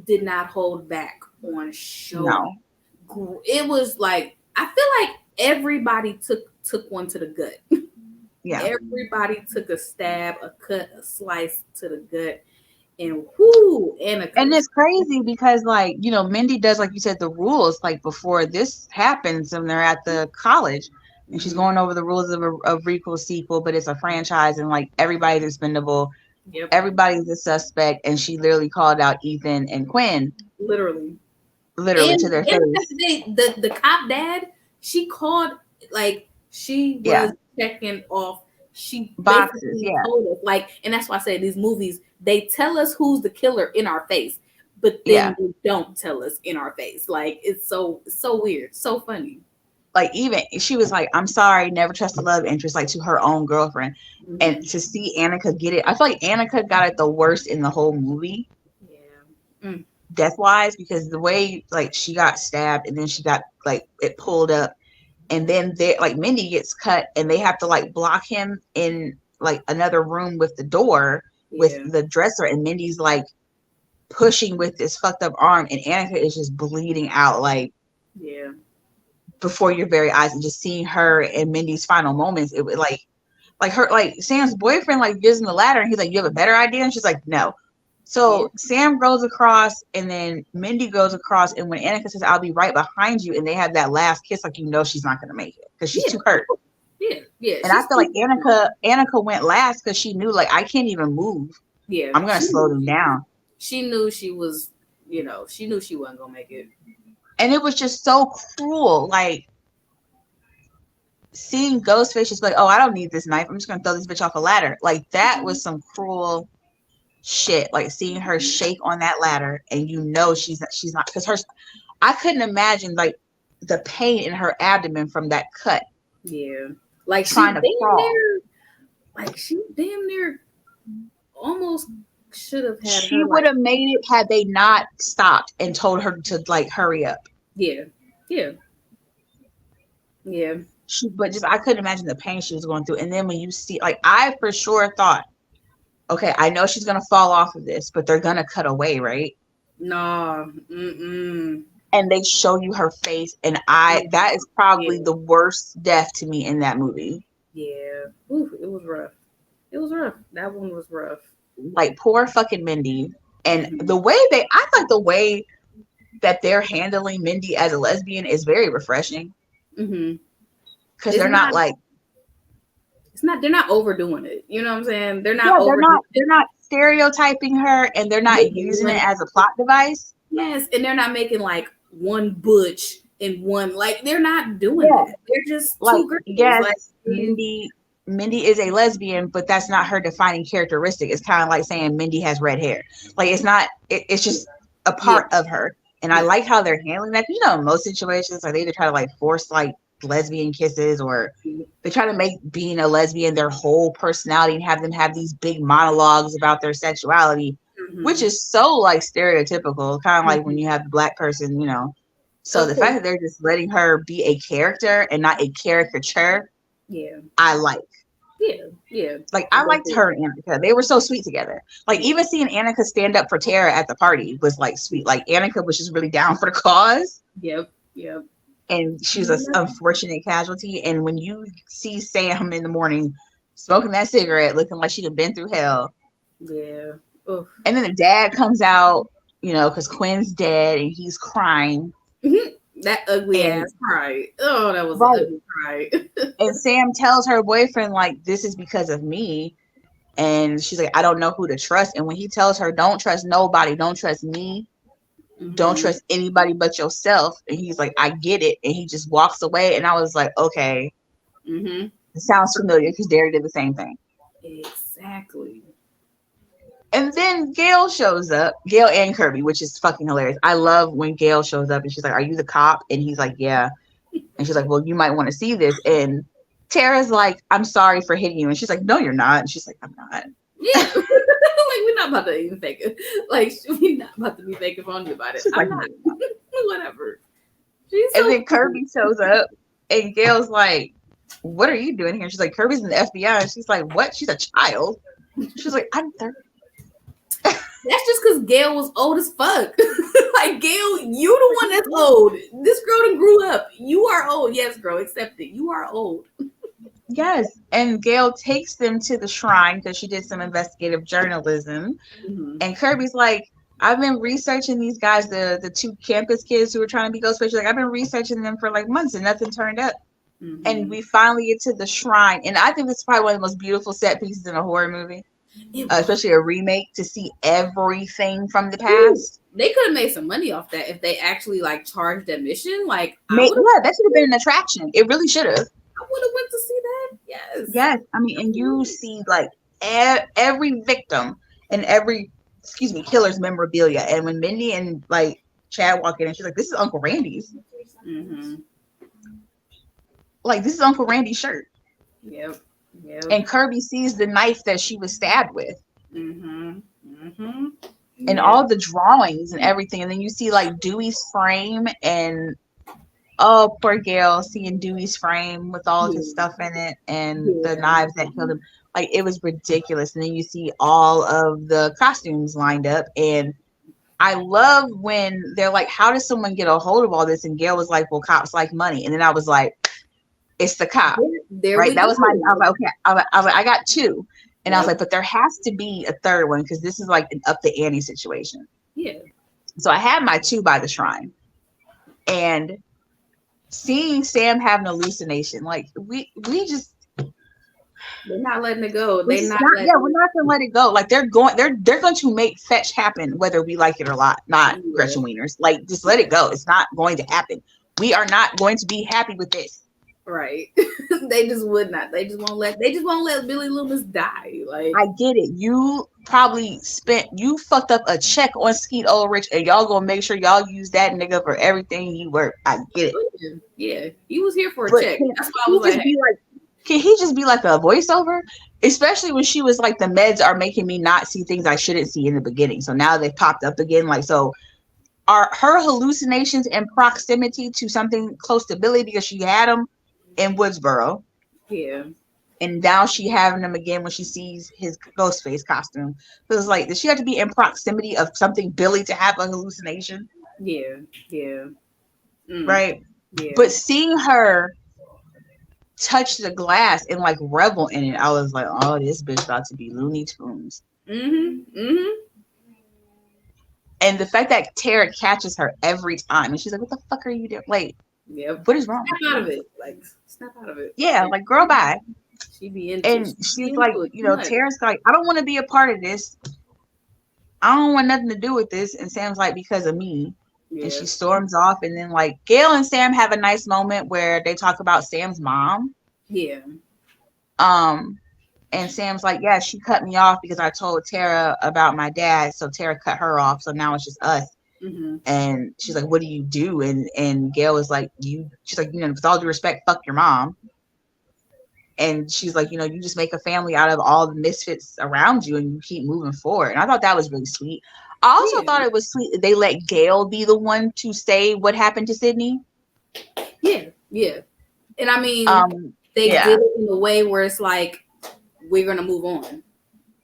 did not hold back on show. No. It was like I feel like everybody took one to the gut. Yeah. Everybody took a stab, a cut, a slice to the gut. And and it's crazy because like, you know, Mindy does, like you said, the rules like before this happens and they're at the college and she's going over the rules of a requel sequel, but it's a franchise and like everybody's expendable. Yep. Everybody's a suspect. And she literally called out Ethan and Quinn. Literally and, to their face. The cop dad, she called, like she was checking off. She boxes, told us, like, and that's why I say these movies, they tell us who's the killer in our face, but then they don't tell us in our face. Like it's so weird, so funny. Like even she was like, "I'm sorry, never trust a love interest," like to her own girlfriend, and to see Annika get it, I feel like Annika got it the worst in the whole movie. Yeah, death wise, because the way like she got stabbed and then she got like it pulled up. And then they like Mindy gets cut and they have to like block him in like another room with the door with the dresser. And Mindy's like pushing with this fucked up arm and Annika is just bleeding out like before your very eyes. And just seeing her in Mindy's final moments, it was like her, like Sam's boyfriend like gives him the ladder and he's like, "You have a better idea?" And she's like, "No." So Sam goes across and then Mindy goes across. And when Annika says, "I'll be right behind you," and they have that last kiss, like, you know, she's not going to make it because she's too hurt. Yeah. And I feel like Annika went last because she knew, like, I can't even move. Yeah. I'm going to slow them down. She knew she was, she knew she wasn't going to make it. And it was just so cruel. Like, seeing Ghostface just like, "Oh, I don't need this knife. I'm just going to throw this bitch off a ladder." Like, that was some cruel shit. Like seeing her shake on that ladder and you know she's not, because I couldn't imagine like the pain in her abdomen from that cut. Yeah, like trying to crawl. She damn near almost should have had. She would have made it had they not stopped and told her to like hurry up. Yeah. Yeah. But just I couldn't imagine the pain she was going through. And then when you see, like, I for sure thought, okay, I know she's gonna fall off of this, but they're gonna cut away, right? No. Mm-mm. And they show you her face, and that is probably the worst death to me in that movie. Yeah. Ooh, it was rough. It was rough. That one was rough. Like, poor fucking Mindy. And the way the way that they're handling Mindy as a lesbian is very refreshing. Because they're not like, they're not overdoing it. You know what I'm saying? They're not they're not stereotyping her, and they're not using it as a plot device. Yes, and they're not making like one butch and one, like, they're not doing that. They're just like, two girls. yes, like, Mindy is a lesbian, but that's not her defining characteristic. It's kind of like saying Mindy has red hair. Like, it's not, it's just a part of her. And I like how they're handling that. You know, in most situations, like, they either try to like force like lesbian kisses, or they try to make being a lesbian their whole personality and have them have these big monologues about their sexuality, which is so like stereotypical, kind of like when you have the black person, you know. So the fact that they're just letting her be a character and not a caricature, I like. Yeah. Like, I liked her and Annika. They were so sweet together. Like, even seeing Annika stand up for Tara at the party was like sweet. Like, Annika was just really down for the cause. Yep. And she was an unfortunate casualty. And when you see Sam in the morning smoking that cigarette, looking like she'd have been through hell. Yeah. Oof. And then the dad comes out, you know, because Quinn's dead and he's crying. That ugly ass cry. Oh, that was an ugly cry. And Sam tells her boyfriend, like, this is because of me. And she's like, I don't know who to trust. And when he tells her, don't trust nobody, don't trust me, don't trust anybody but yourself. And he's like, I get it. And he just walks away. And I was like, okay. It sounds familiar because Derry did the same thing. Exactly. And then Gail shows up, Gail and Kirby, which is fucking hilarious. I love when Gail shows up and she's like, are you the cop? And he's like, yeah. And she's like, well, you might want to see this. And Tara's like, I'm sorry for hitting you. And she's like, no, you're not. And she's like, I'm not. Yeah. Like, we're not about to even fake it. Like, we're not about to be making fun of you about it. I'm not. Whatever. And then Kirby shows up and Gail's like, what are you doing here? She's like, Kirby's in the FBI. And she's like, what? She's a child. She's like, I'm 30. That's just because Gail was old as fuck. Like, Gail, you the one that's old. This girl done grew up. You are old. Yes, girl, accept it. You are old. Yes. And Gail takes them to the shrine because she did some investigative journalism. And Kirby's like, I've been researching these guys, the two campus kids who were trying to be Ghostbusters. Like, I've been researching them for like months and nothing turned up. And we finally get to the shrine. And I think this is probably one of the most beautiful set pieces in a horror movie. Especially a remake, to see everything from the past. They could have made some money off that if they actually like charged admission. Like, that should have been an attraction. It really should have. I would have went to see that. Yes. I mean, and you see like every victim and every killer's memorabilia. And when Mindy and like Chad walk in, and she's like, "This is Uncle Randy's." Like, this is Uncle Randy's shirt. Yep. And Kirby sees the knife that she was stabbed with. And all the drawings and everything. And then you see like Dewey's frame, and oh, poor Gail, seeing Dewey's frame with all of his stuff in it and the knives that killed him. Like, it was ridiculous. And then you see all of the costumes lined up. And I love when they're like, how does someone get a hold of all this? And Gail was like, well, cops like money. And then I was like, it's the cop, right? That was I was like, okay. I was like, I got two. And I was like, but there has to be a third one because this is like an up the ante situation. Yeah. So I had my two by the shrine. And seeing Sam have an hallucination, like we just, they're not letting it go. We're not gonna let it go. Like, they're going to make fetch happen whether we like it or not. Gretchen Wieners. Like, just let it go. It's not going to happen. We are not going to be happy with this. Right. They just would not. They just won't let Billy Loomis die. Like, I get it. You probably fucked up a check on Skeet Ulrich, and y'all gonna make sure y'all use that nigga for everything he worked. I get it. Yeah. He was here for a check. That's why I was like, can he just be like a voiceover? Especially when she was like, the meds are making me not see things I shouldn't see in the beginning. So now they've popped up again. Like, so are her hallucinations in proximity to something close to Billy because she had them? in Woodsboro. Yeah. And now she having them again when she sees his Ghostface costume. So it's like, does she have to be in proximity of something Billy to have a hallucination? Yeah. Yeah. Right? Yeah. But seeing her touch the glass and like revel in it, I was like, oh, this bitch about to be Looney Tunes. And the fact that Tara catches her every time, and she's like, what the fuck are you doing? Like, what is wrong? Snap out of it. Like, snap out of it. Yeah, like, girl, bye. She be into And she's like, you know, Tara's like, I don't want to be a part of this. I don't want nothing to do with this. And Sam's like, because of me. Yeah. And she storms off. And then like Gail and Sam have a nice moment where they talk about Sam's mom. Yeah. And Sam's like, yeah, she cut me off because I told Tara about my dad. So Tara cut her off. So now it's just us. And she's like, what do you do? And Gail is like, she's like, you know, with all due respect, fuck your mom. And she's like, you know, you just make a family out of all the misfits around you and you keep moving forward. And I thought that was really sweet. I also thought it was sweet that they let Gail be the one to say what happened to Sydney. Yeah, yeah. And I mean, they did it in a way where it's like, we're going to move on.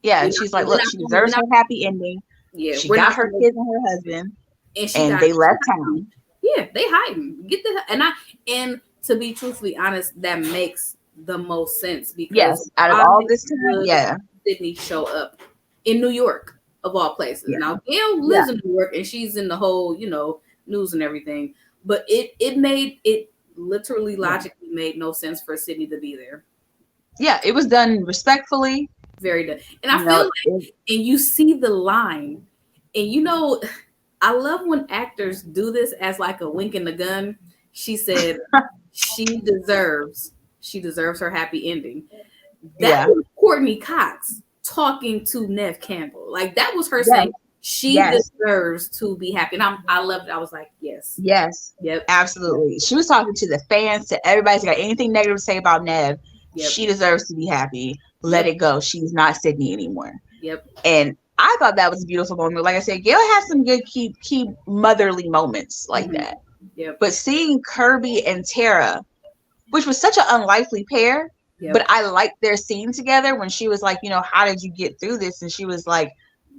Yeah, and she's like, look, she deserves her happy ending. Yeah, she got her kids and her husband. And they left town. Yeah, they hiding. And to be truthfully honest, that makes the most sense because out of all this time, Sydney show up in New York of all places. Now Gail lives in New York and she's in the whole, you know, news and everything. But it literally logically made no sense for Sydney to be there. Yeah, it was done respectfully. Very done. And I feel like, and you see the line, and you know, I love when actors do this as like a wink in the gun. She said she deserves her happy ending. That was Courtney Cox talking to Neve Campbell. Like that was her saying she deserves to be happy. And I loved it. I was like, yes. Yep. Absolutely. She was talking to the fans, to everybody who's got anything negative to say about Neve. Yep. She deserves to be happy. Let it go. She's not Sydney anymore. Yep. And I thought that was a beautiful moment. Like I said, Gail has some good key motherly moments like that. Yep. But seeing Kirby and Tara, which was such an unlikely pair, but I liked their scene together when she was like, you know, how did you get through this? And she was like,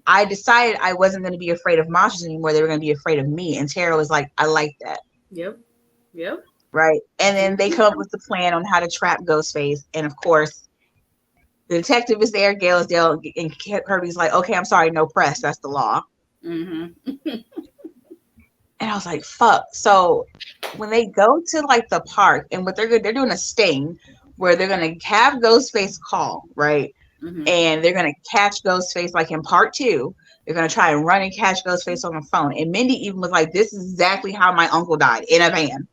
I decided I wasn't going to be afraid of monsters anymore. They were going to be afraid of me. And Tara was like, I like that. Yep. Right. And then they come up with the plan on how to trap Ghostface. And of course, the detective is there, Gail is there, and Kirby's like, okay, I'm sorry, no press. That's the law. And I was like, fuck. So when they go to like the park and what they're doing a sting where they're going to have Ghostface call, right? And they're going to catch Ghostface like in part 2. They're going to try and run and catch Ghostface on the phone. And Mindy even was like, this is exactly how my uncle died, in a van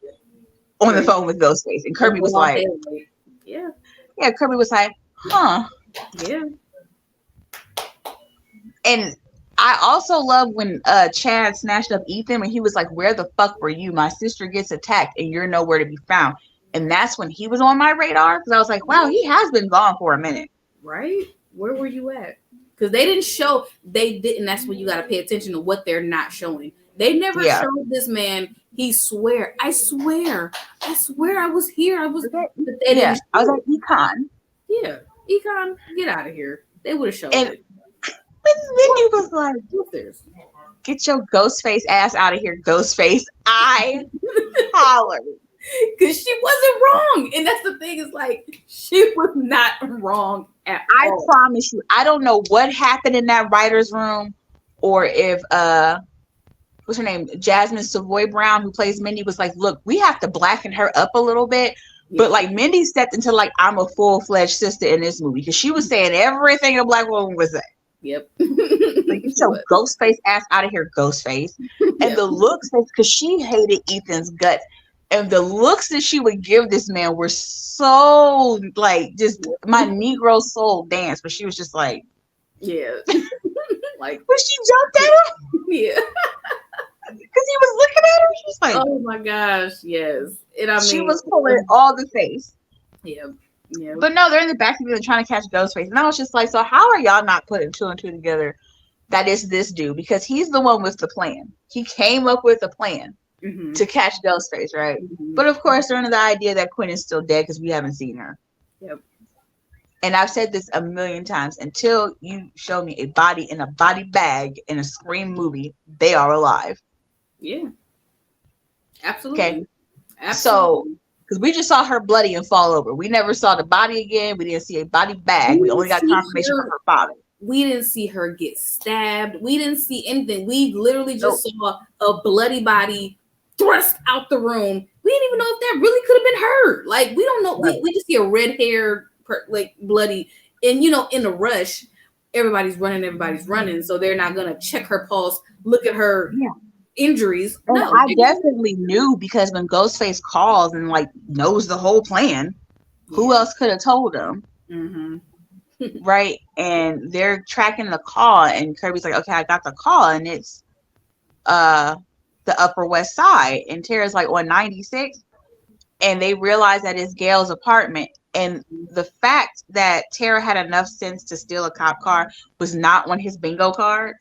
on the phone with Ghostface. And Kirby was like, yeah, Kirby was like, huh. Yeah. And I also love when Chad snatched up Ethan when he was like, where the fuck were you? My sister gets attacked and you're nowhere to be found. And that's when he was on my radar because I was like, wow, he has been gone for a minute. Right? Where were you at? Because they didn't. That's when you got to pay attention to what they're not showing. They never showed this man. I swear I was here. I was like, Econ. Yeah. Econ, get out of here. They would have shown it. Mindy was like, get your Ghostface ass out of here, Ghostface. I hollered. Because she wasn't wrong. And that's the thing, is like, she was not wrong at all. I promise you, I don't know what happened in that writer's room or if what's her name? Jasmine Savoy Brown, who plays Mindy, was like, look, we have to blacken her up a little bit. But like Mindy stepped into like, I'm a full-fledged sister in this movie because she was saying everything a black woman was saying. Yep. Like, get your Ghostface ass out of here, Ghostface. And the looks, because she hated Ethan's gut, and the looks that she would give this man were so like, just my Negro soul dance. But she was just like, like when she jumped at him, because he was looking at her, she was like, oh my gosh, yes. And I mean, she was pulling all the face. Yeah. But no, they're in the back of it trying to catch Ghostface. And I was just like, so how are y'all not putting 2 and 2 together? That is this dude, because he's the one with the plan. He came up with the plan. to catch Ghostface, right? Mhm. But of course, they're under the idea that Quinn is still dead because we haven't seen her. Yep. And I've said this a million times. Until you show me a body in a body bag in a Scream movie, they are alive. Yeah. Absolutely. Okay. Absolutely. So, because we just saw her bloody and fall over. We never saw the body again. We didn't see a body bag. We only got confirmation from her father. We didn't see her get stabbed. We didn't see anything. We literally just saw a bloody body thrust out the room. We didn't even know if that really could have been her. Like, we don't know. Right. We just see a red hair, like bloody. And, you know, in the rush, everybody's running. So they're not going to check her pulse, look at her injuries. And no, I definitely knew, because when Ghostface calls and like knows the whole plan, who else could have told him? Mm-hmm. Right? And they're tracking the call, and Kirby's like, okay, I got the call, and it's the Upper West Side, and Tara's like on 96, and they realize that it's Gail's apartment. And the fact that Tara had enough sense to steal a cop car was not on his bingo card.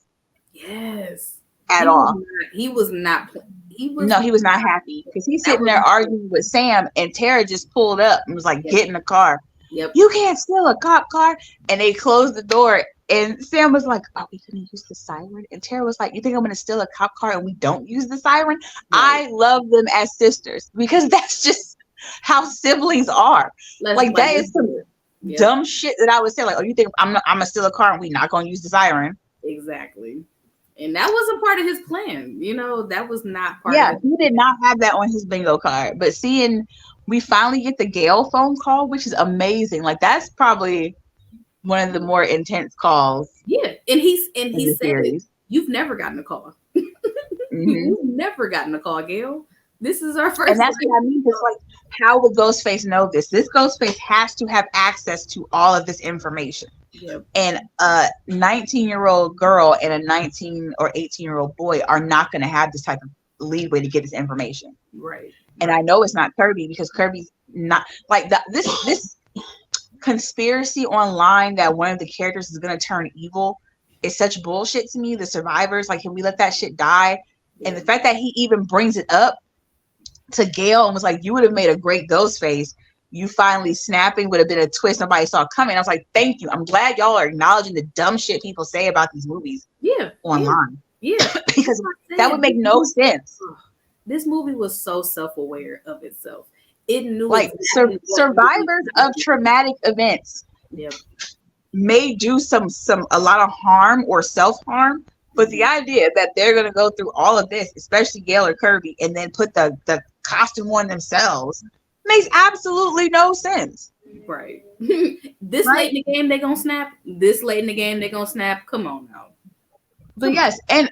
Yes. At all. He was not happy, because he's sitting there arguing with Sam, and Tara just pulled up and was like, get in the car. Yep. You can't steal a cop car. And they closed the door, and Sam was like, are we gonna use the siren? And Tara was like, you think I'm gonna steal a cop car and we don't use the siren? Right. I love them as sisters, because that's just how siblings are. Like that is some dumb shit that I would say, like, oh, you think I'm gonna steal a car and we not gonna use the siren? Exactly. And that wasn't part of his plan. You know, that was not part of it. He did not have that on his bingo card. But seeing we finally get the Gail phone call, which is amazing. Like, that's probably one of the more intense calls. Yeah. And he said, you've never gotten a call. Mm-hmm. You've never gotten a call, Gail. This is our first. And that's what I mean. It's like, how would Ghostface know this? This Ghostface has to have access to all of this information. Yep. And a 19-year-old girl and a 19 or 18-year-old boy are not going to have this type of leeway to get this information. Right. And I know it's not Kirby, because Kirby's not like that. This conspiracy online that one of the characters is going to turn evil is such bullshit to me. The survivors, like, can we let that shit die? Yeah. And the fact that he even brings it up to Gail and was like, you would have made a great Ghostface. You finally snapping would have been a twist nobody saw coming. I was like, thank you. I'm glad y'all are acknowledging the dumb shit people say about these movies. Online. Yeah. Because that would make no sense. This movie was so self-aware of itself. It knew, like, survivors of traumatic events may do a lot of harm or self-harm, but the idea that they're going to go through all of this, especially Gail or Kirby, and then put the costume on themselves makes absolutely no sense. Right. This late in the game, they're going to snap. This late in the game, they're going to snap. Come on now. But yes, and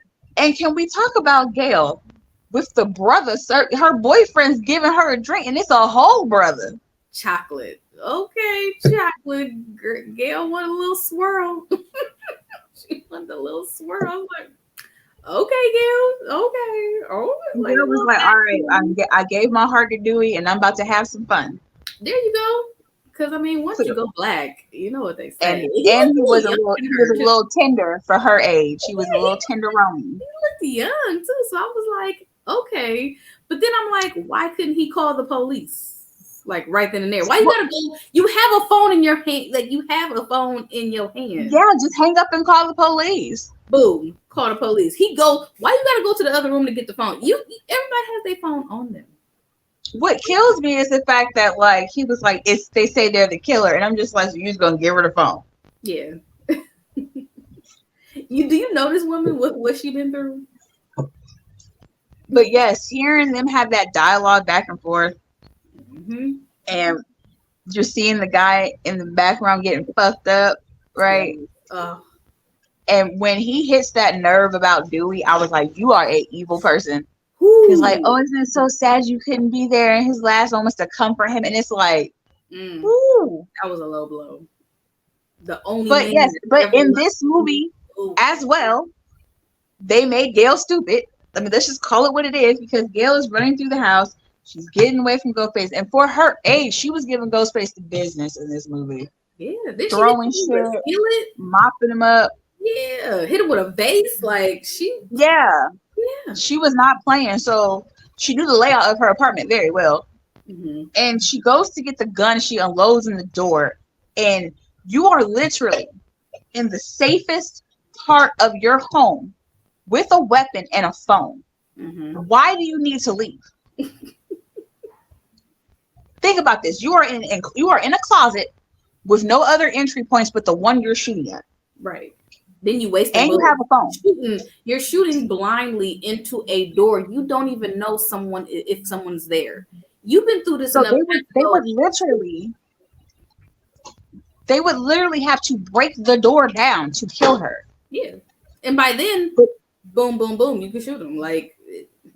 can we talk about Gail with the brother? Her boyfriend's giving her a drink, and it's a whole brother. Chocolate. Okay, chocolate. Gail wanted a little swirl. She wanted a little swirl. I'm like, okay, Gail. Okay. Oh, Gail was like, all right, I gave my heart to Dewey, and I'm about to have some fun. There you go. Because, I mean, once you go black, you know what they say. And he was a little tender for her age. He was a little tenderoni. He looked young, too. So I was like, okay. But then I'm like, why couldn't he call the police? Like, right then and there. Why you gotta go? You have a phone in your hand. Like, you have a phone in your hand. Yeah, just hang up and call the police. Boom. Call the police. Why you gotta go to the other room to get the phone? Everybody has their phone on them. What kills me is the fact that, like, he was like, they say they're the killer, and I'm just like, so you're just gonna give her the phone. Yeah. Do you know this woman? What she been through? But yes, hearing them have that dialogue back and forth, and just seeing the guy in the background getting fucked up, right? And when he hits that nerve about Dewey, I was like, you are an evil person. He's like, oh, isn't it so sad you couldn't be there? And his last one was to comfort him. And it's like, ooh. That was a low blow. But in this movie as well, they made Gail stupid. I mean, let's just call it what it is, because Gail is running through the house. She's getting away from Ghostface. And for her age, she was giving Ghostface the business in this movie. Yeah. Throwing shit, mopping him up. Yeah. Hit him with a vase. Like, Yeah. She was not playing. So She knew the layout of her apartment very well. Mm-hmm. And she goes to get the gun. She unloads in the door. And you are literally in the safest part of your home with a weapon and a phone. Mm-hmm. Why do you need to leave? Think about this. You are in a closet with no other entry points but the one you're shooting at. Right. Then you waste. And you have a phone. You're shooting blindly into a door. You don't even know if someone's there. You've been through this. So they would literally have to break the door down to kill her. Yeah. And by then, boom, boom, boom, you can shoot them.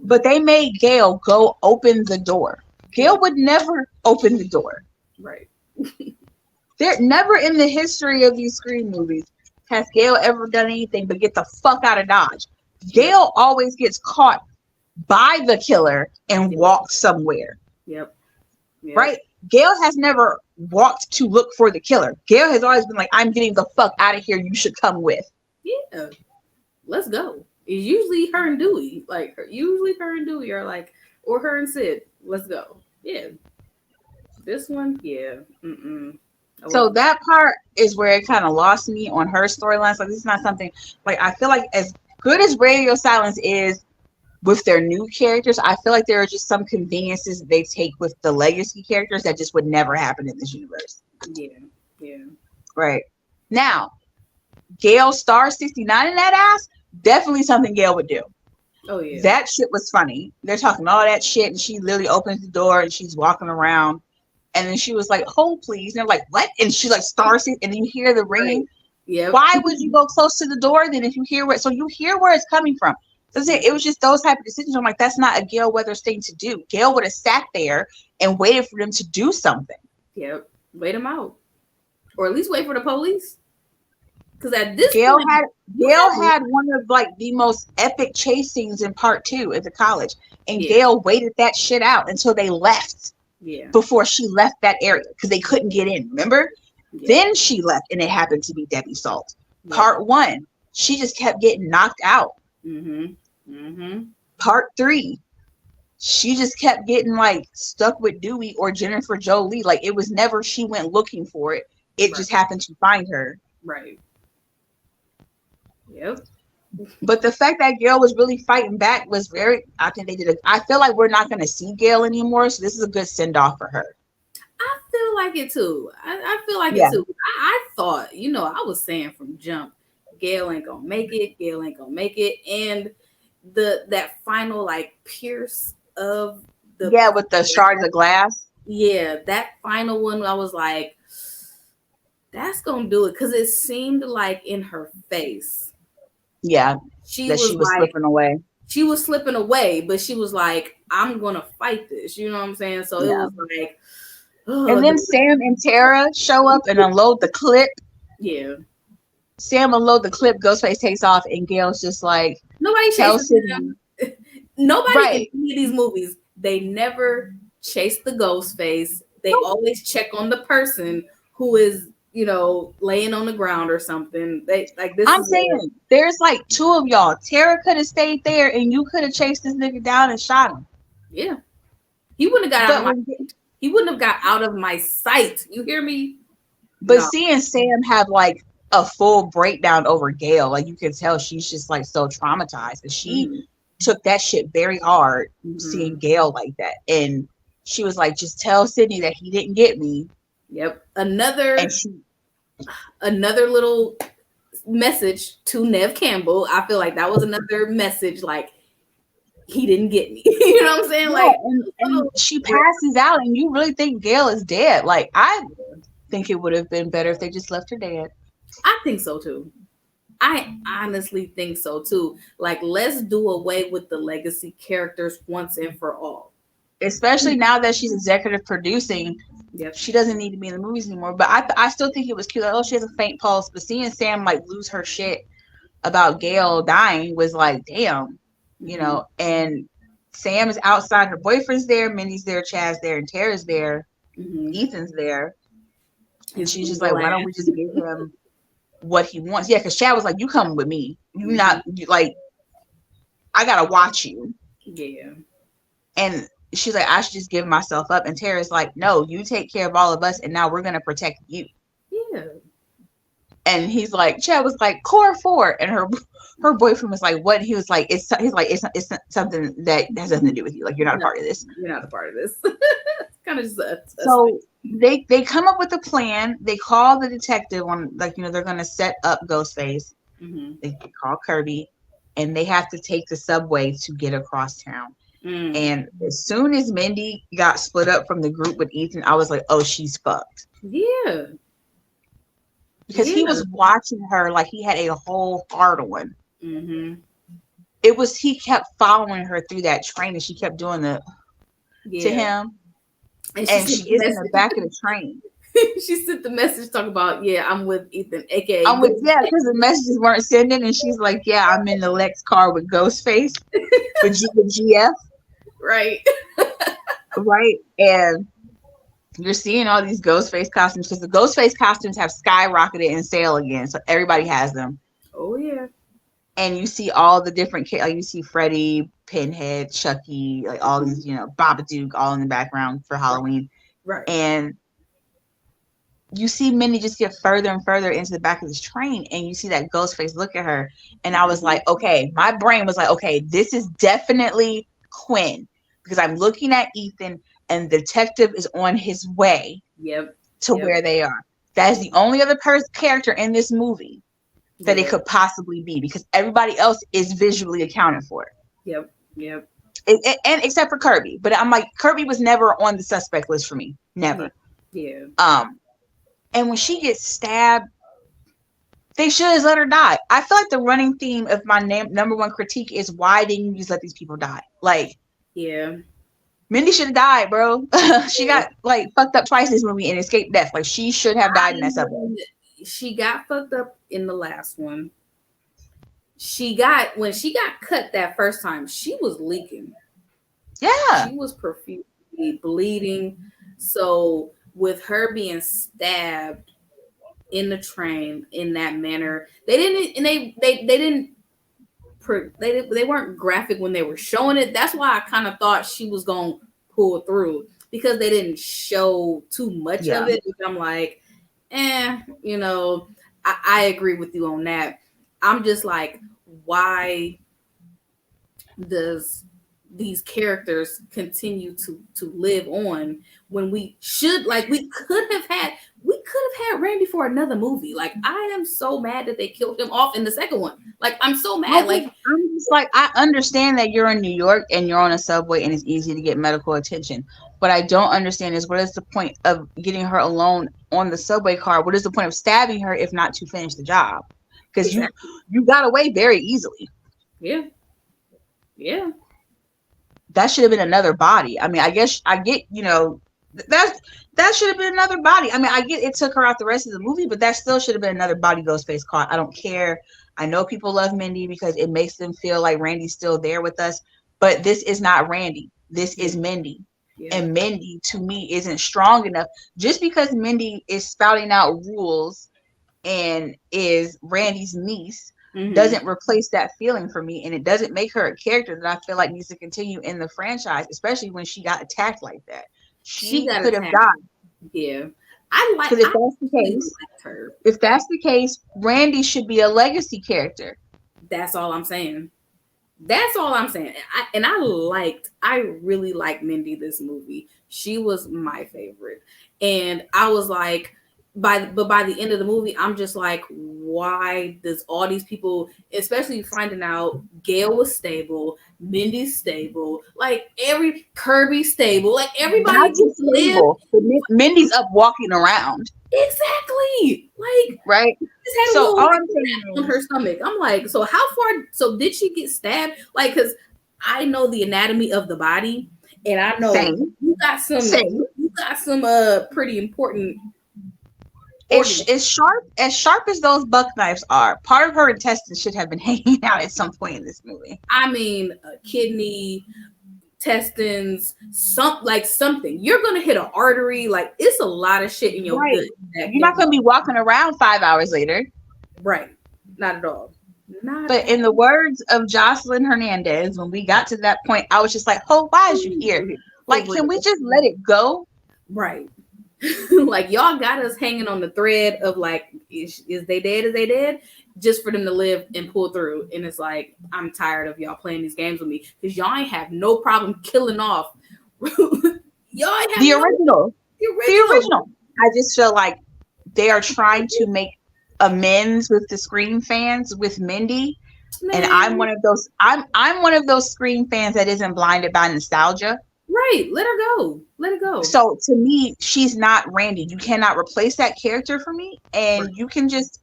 But they made Gail go open the door. Gail would never open the door. Right. They're never in the history of these Scream movies has Gail ever done anything but get the fuck out of Dodge. Gail always gets caught by the killer and walks somewhere. Yep. Right? Gail has never walked to look for the killer. Gail has always been like, I'm getting the fuck out of here. You should come with. Yeah. Let's go. It's usually her and Dewey. Usually her and Dewey are like, or her and Sid. Let's go. Yeah. This one, yeah. Mm-mm. So that part is where it kind of lost me on her storylines. Like, this is not something, like, I feel like as good as Radio Silence is with their new characters, I feel like there are just some conveniences that they take with the legacy characters that just would never happen in this universe. Yeah. Yeah. Right. Now, Gail star 69 in that ass, definitely something Gail would do. Oh, yeah. That shit was funny. They're talking all that shit, and she literally opens the door and she's walking around. And then she was like, hold, please. And they're like, what? And she like starts it, and then you hear the ringing. Right. Yeah. Why would you go close to the door then if you hear so you hear where it's coming from? So it was just those type of decisions. I'm like, that's not a Gail Weathers thing to do. Gail would have sat there and waited for them to do something. Yep. Wait them out. Or at least wait for the police. Because at this Gail point, had one of like the most epic chase scenes in part 2 at the college. And Gail waited that shit out until they left. Yeah. Before she left that area because they couldn't get in, remember? Yeah. Then she left and it happened to be Debbie Salt. Yeah. Part 1, she just kept getting knocked out. Mm-hmm. Mm-hmm. Part 3, she just kept getting like stuck with Dewey or Jennifer Jolie. Like it was never she went looking for it. It just happened to find her. Right. Yep. But the fact that Gail was really fighting back was I think they did I feel like we're not going to see Gail anymore. So this is a good send off for her. I feel like it too. I feel like it too. I thought, I was saying from jump, Gail ain't going to make it. Gail ain't going to make it. And that final like pierce of the. Yeah, with the shards of glass. Yeah, that final one, I was like, that's going to do it. Because it seemed like in her face. Yeah, she was like, slipping away. She was slipping away, but she was like, I'm going to fight this. You know what I'm saying? So it was like. And then Sam and Tara show up and unload the clip. Yeah. Sam unload the clip, Ghostface takes off, and Gail's just like. Nobody chases them. Nobody in any of these movies, they never chase the Ghostface. They always check on the person who is, laying on the ground or something. They like this. I'm saying there's like 2 of y'all. Tara could have stayed there, and you could have chased this nigga down and shot him. Yeah, he wouldn't have got he wouldn't have got out of my sight. You hear me? But seeing Sam have like a full breakdown over Gail, like you can tell she's just like so traumatized, and she took that shit very hard. Seeing Gail like that, and she was like, "Just tell Sydney that he didn't get me." Yep. Another little message to Nev Campbell. I feel like that was another message, like he didn't get me. You know what I'm saying? Like, and she passes out, and you really think Gail is dead. Like, I think it would have been better if they just left her dead. I think so too. I honestly think so too. Like, let's do away with the legacy characters once and for all. Especially now that she's executive producing. Yep. She doesn't need to be in the movies anymore. But I still think it was cute. Like, she has a faint pulse. But seeing Sam like lose her shit about Gail dying was like, damn, And Sam is outside. Her boyfriend's there. Minnie's there. Chad's there. And Tara's there. Ethan's there. And she's just like, why don't we just give him what he wants? Yeah, because Chad was like, you coming with me. You not like, I gotta watch you. Yeah. And she's like, I should just give myself up. And Tara's like, no, you take care of all of us, and now we're gonna protect you. Yeah. And he's like, Chad was like, Core 4, and her boyfriend was like, what? He was like, it's something that has nothing to do with you. Like, you're not a part of this. You're not a part of this. It's kind of just so they come up with a plan. They call the detective on, like, you know, they're gonna set up Ghostface. Mm-hmm. They call Kirby, and they have to take the subway to get across town. Mm. And as soon as Mindy got split up from the group with Ethan, I was like, oh, she's fucked. Yeah. Because he was watching her like he had a whole heart on. Mm-hmm. He kept following her through that train, and she kept doing to him. And she is in the back of the train. She sent the message talking about, yeah, I'm with Ethan, aka I'm with, yeah, because the messages weren't sending, and she's like, yeah, I'm in the Lex car with Ghostface, with GF. Right. Right. And you're seeing all these Ghostface costumes, because the Ghostface costumes have skyrocketed in sale again, so everybody has them. Oh yeah. And you see all the different, like, you see Freddy, Pinhead, Chucky, like all these, you know, Babadook, all in the background for Halloween. Right. And you see Mindy just get further and further into the back of this train, and you see that Ghostface look at her, and I was like, okay, my brain was like, okay, this is definitely Quinn, because I'm looking at Ethan, and the detective is on his way to where they are. That is the only other character in this movie that it could possibly be, because everybody else is visually accounted for. Yep. And except for Kirby, but I'm like, Kirby was never on the suspect list for me, never. Yeah. And when she gets stabbed, they should have let her die. I feel like the running theme of my number one critique is, why didn't you just let these people die? Like, yeah, Mindy should have died, bro. She got like fucked up twice in this movie and escaped death. Like, she should have died in that subway. She got fucked up in the last one. When she got cut that first time, she was leaking. Yeah. She was profusely bleeding. So with her being stabbed in the train in that manner, they weren't graphic when they were showing it. That's why I kind of thought she was gonna pull through, because they didn't show too much of it. Which I'm like, you know, I agree with you on that. I'm just like, why does these characters continue to live on when we should, like, we could have had Randy for another movie? Like, I am so mad that they killed him off in the second one. Like, I'm so mad. Like, I'm just like, I understand that you're in New York and you're on a subway and it's easy to get medical attention. What I don't understand is, what is the point of getting her alone on the subway car? What is the point of stabbing her if not to finish the job? Because you got away very easily. Yeah. That should have been another body. I mean, I get, you know, that should have been another body. I mean, I get it took her out the rest of the movie, but that still should have been another body Ghostface caught. I don't care. I know people love Mindy because it makes them feel like Randy's still there with us, but this is not Randy. This is Mindy. Yeah. And Mindy, to me, isn't strong enough. Just because Mindy is spouting out rules and is Randy's niece, doesn't replace that feeling for me, and it doesn't make her a character that I feel like needs to continue in the franchise, especially when she got attacked like that. She could have died. Yeah, because if that's the case, Randy should be a legacy character. That's all I'm saying. I really liked Mindy this movie. She was my favorite, and I was like, by the end of the movie, I'm just like, why does all these people, especially finding out Gail was stable, Mindy's stable, like Kirby stable, like everybody just stable. Mindy's up walking around. Exactly. Like, right. Just had a little on her stomach. I'm like, so how far? So did she get stabbed? Like, because I know the anatomy of the body, and I know you got some pretty important. As sharp as those buck knives are, part of her intestines should have been hanging out at some point in this movie. I mean, a kidney, intestines, something. You're gonna hit an artery. Like, it's a lot of shit in your gut. You're not gonna be walking around 5 hours later. Right. Not at all. Not But in the words of Jocelyn Hernandez, when we got to that point, I was just like, "Oh, why is you here? Like, can we just let it go?" right. Like y'all got us hanging on the thread of like, is they dead? Is they dead? Just for them to live and pull through. And it's like, I'm tired of y'all playing these games with me because y'all ain't have no problem killing off. Y'all ain't have The original. The original. I just feel like they are trying to make amends with the Scream fans with Mindy. Man. And I'm one of those. I'm one of those Scream fans that isn't blinded by nostalgia. Right. Let her go. Let it go. So to me, she's not Randy. You cannot replace that character for me. And you can just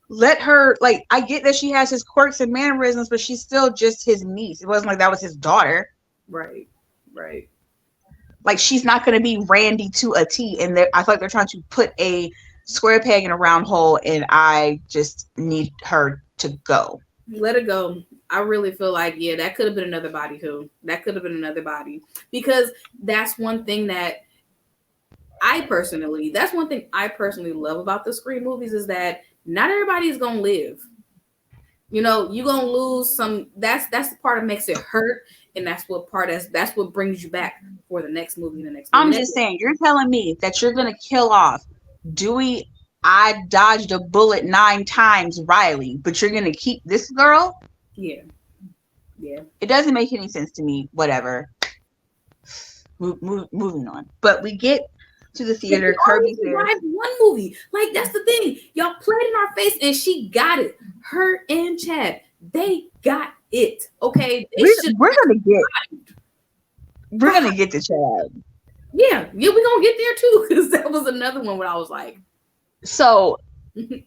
let her, like, I get that she has his quirks and mannerisms, but she's still just his niece. It wasn't like that was his daughter. Right. Right. Like, she's not going to be Randy to a T. And I feel like they're trying to put a square peg in a round hole. And I just need her to go. Let it go. I really feel like, yeah, that could have been another body too. That could have been another body. Because that's one thing that I personally love about the Scream movies is that not everybody is gonna live. You know, you're gonna lose some. That's the part that makes it hurt, and that's what brings you back for the next movie. I'm just saying, you're telling me that you're gonna kill off Dewey. I dodged a bullet 9 times, Riley, but you're gonna keep this girl? Yeah. It doesn't make any sense to me. Whatever. Moving on. But we get to the theater. Kirby's there. One movie, like that's the thing. Y'all played in our face, and she got it. Her and Chad, they got it. Okay, we're gonna get to Chad. Yeah, we're gonna get there too, because that was another one where I was like, so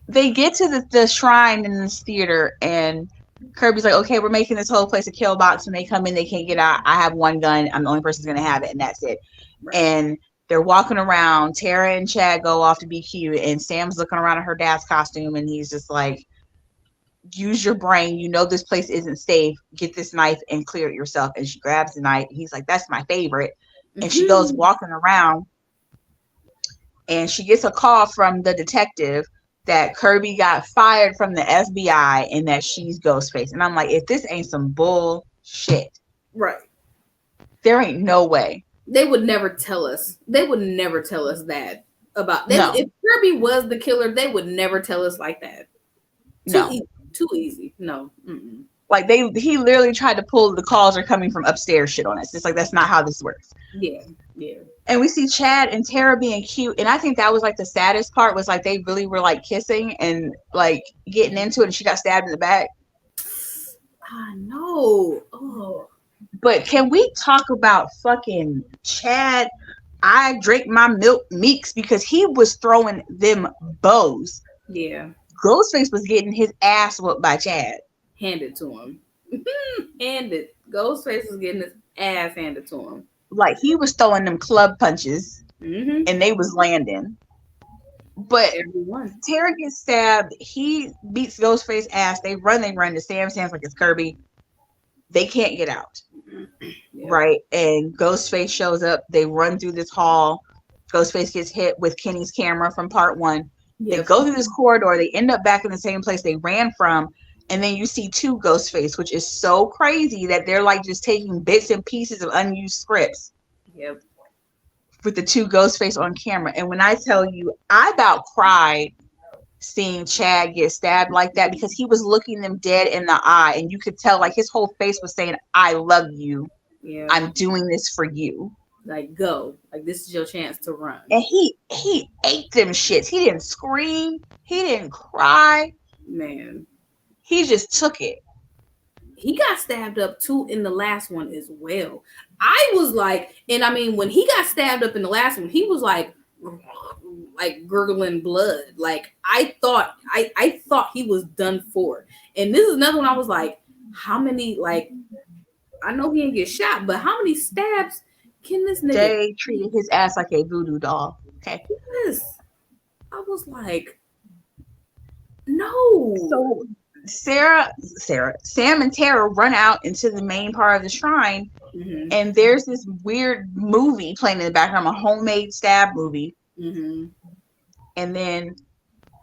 they get to the shrine in this theater, and Kirby's like, okay, we're making this whole place a kill box. When they come in, they can't get out. I have one gun. I'm the only person who's gonna have it, and that's it. Right. And they're walking around. Tara and Chad go off to be cute, and Sam's looking around at her dad's costume, and he's just like, use your brain. You know this place isn't safe. Get this knife and clear it yourself. And she grabs the knife. He's like, that's my favorite. And she goes walking around, and she gets a call from the detective that Kirby got fired from the FBI and that she's Ghostface. And I'm like, if this ain't some bullshit, right? There ain't no way. They would never tell us. They would never tell us that about. If Kirby was the killer, they would never tell us like that. Too easy. No. Mm-mm. Like he literally tried to pull the calls are coming from upstairs shit on us. It's like, that's not how this works. Yeah. And we see Chad and Tara being cute. And I think that was like the saddest part, was like they really were like kissing and like getting into it, and she got stabbed in the back. I know. Oh. But can we talk about fucking Chad? I drank my milk Meeks because he was throwing them bows. Yeah. Ghostface was getting his ass whooped by Chad. Handed to him. Ghostface was getting his ass handed to him. Like, he was throwing them club punches, and they was landing. But Tara gets stabbed. He beats Ghostface's ass. They run to Sam's like it's Kirby. They can't get out. Right? And Ghostface shows up. They run through this hall. Ghostface gets hit with Kenny's camera from part 1. They go through this corridor. They end up back in the same place they ran from. And then you see 2 Ghostface, which is so crazy that they're like just taking bits and pieces of unused scripts. Yep. With the 2 Ghostface on camera. And when I tell you, I about cried seeing Chad get stabbed like that, because he was looking them dead in the eye, and you could tell like his whole face was saying, I love you. Yeah. I'm doing this for you. Like, go. Like, this is your chance to run. And he ate them shits. He didn't scream. He didn't cry. Man. He just took it. He got stabbed up too in the last one as well. I was like, and I mean, when he got stabbed up in the last one, he was like gurgling blood. Like, I thought he was done for. And this is another one I was like, how many, like, I know he didn't get shot, but how many stabs can this nigga? They treated his ass like a voodoo doll. Okay. Yes. I was like, no. So Sam and Tara run out into the main part of the shrine, and there's this weird movie playing in the background, a homemade stab movie. And then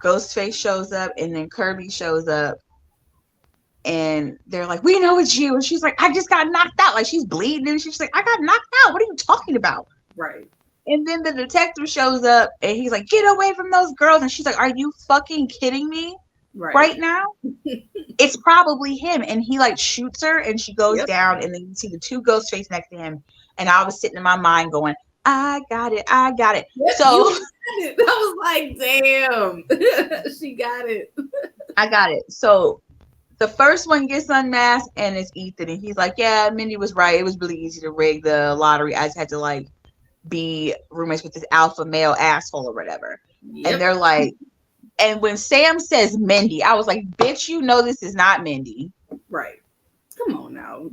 Ghostface shows up, and then Kirby shows up, and they're like, we know it's you. And she's like, I just got knocked out. Like, she's bleeding. And she's like, I got knocked out. What are you talking about? Right. And then the detective shows up and he's like, get away from those girls. And she's like, are you fucking kidding me right now? It's probably him. And he like shoots her and she goes down. And then you see the two ghosts face next to him. And I was sitting in my mind going, I got it. I got it. So I was like, damn, she got it. I got it. So the first one gets unmasked and it's Ethan. And he's like, yeah, Mindy was right. It was really easy to rig the lottery. I just had to like be roommates with this alpha male asshole or whatever. And they're like, and when Sam says Mindy, I was like, bitch, you know this is not Mindy. Right. Come on now.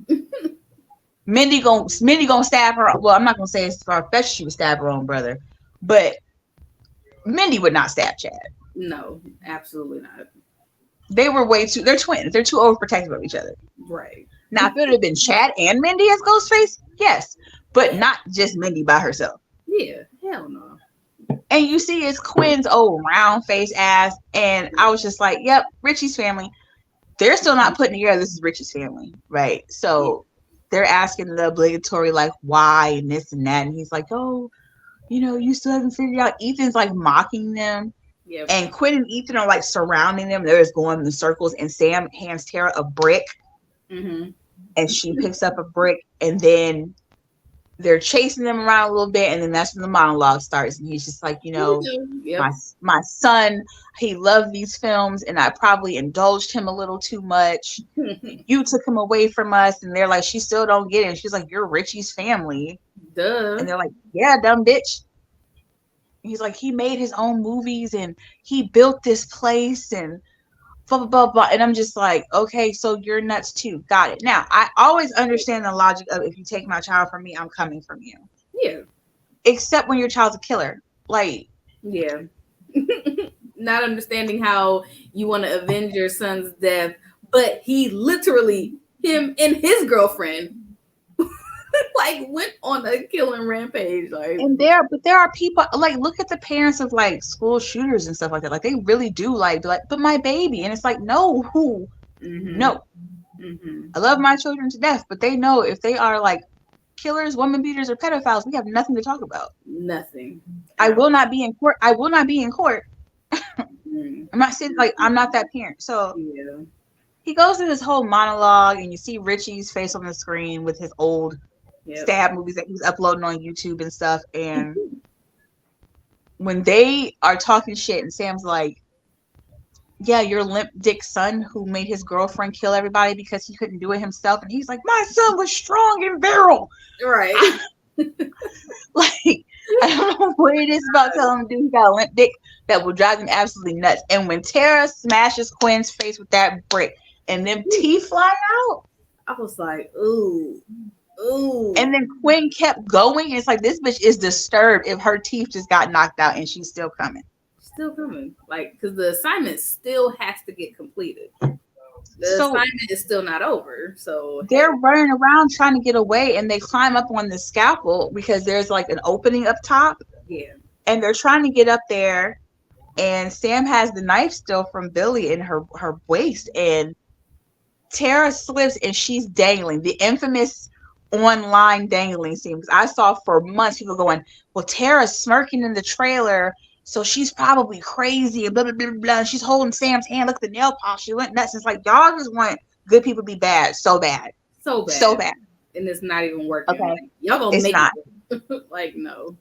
Mindy gonna stab her. Well, I'm not gonna say it's far-fetched she would stab her own brother, but Mindy would not stab Chad. No, absolutely not. They were they're twins. They're too overprotective of each other. Right. Now, if it would have been Chad and Mindy as Ghostface, yes, but not just Mindy by herself. Yeah, hell no. And you see it's Quinn's old round face ass, and I was just like, yep, Richie's family. They're still not putting together this is Richie's family, right? So they're asking the obligatory, like, why and this and that. And he's like, oh, you know, you still haven't figured out. Ethan's like mocking them. Yep. And Quinn and Ethan are like surrounding them. They're just going in circles. And Sam hands Tara a brick. Mm-hmm. And she picks up a brick. And then they're chasing them around a little bit. And then that's when the monologue starts. And he's just like, you know, my son, he loved these films. And I probably indulged him a little too much. You took him away from us. And they're like, she still don't get it. And she's like, you're Richie's family. Duh. And they're like, yeah, dumb bitch. He's like, he made his own movies and he built this place and blah, blah, blah, blah. And I'm just like, okay, so you're nuts too. Got it. Now, I always understand the logic of if you take my child from me, I'm coming from you. Yeah. Except when your child's a killer. Like. Yeah. Not understanding how you want to avenge your son's death, but he literally, him and his girlfriend, like went on a killing rampage. Like, and there are people like, look at the parents of like school shooters and stuff like that. Like they really do like, but my baby. And it's like, no, who? Mm-hmm. No. Mm-hmm. I love my children to death, but they know if they are like killers, woman beaters, or pedophiles, we have nothing to talk about. Nothing. I will not be in court. I will not be in court. I'm not saying like I'm not that parent. So he goes through this whole monologue, and you see Richie's face on the screen with his old stab movies that he's uploading on YouTube and stuff. And when they are talking shit, and Sam's like, yeah, your limp dick son who made his girlfriend kill everybody because he couldn't do it himself. And he's like, my son was strong and virile. Right. Like, I don't know what it is about telling him dude he got a limp dick that will drive him absolutely nuts. And when Tara smashes Quinn's face with that brick and them teeth fly out, I was like, ooh. Ooh. And then Quinn kept going. It's like, this bitch is disturbed if her teeth just got knocked out and she's still coming. Still coming. Like, because the assignment still has to get completed. The assignment is still not over. So they're running around trying to get away, and they climb up on the scaffold because there's like an opening up top. Yeah. And they're trying to get up there, and Sam has the knife still from Billy in her waist, and Tara slips and she's dangling. The infamous online dangling scene. I saw for months people going, well, Tara's smirking in the trailer, so she's probably crazy and blah, blah, blah, blah. And she's holding Sam's hand. Look at the nail polish. She went nuts. It's like, y'all just want good people to be bad so bad. So bad. So bad. And it's not even working. Okay. Like, y'all gonna it's make not. it. Like, no.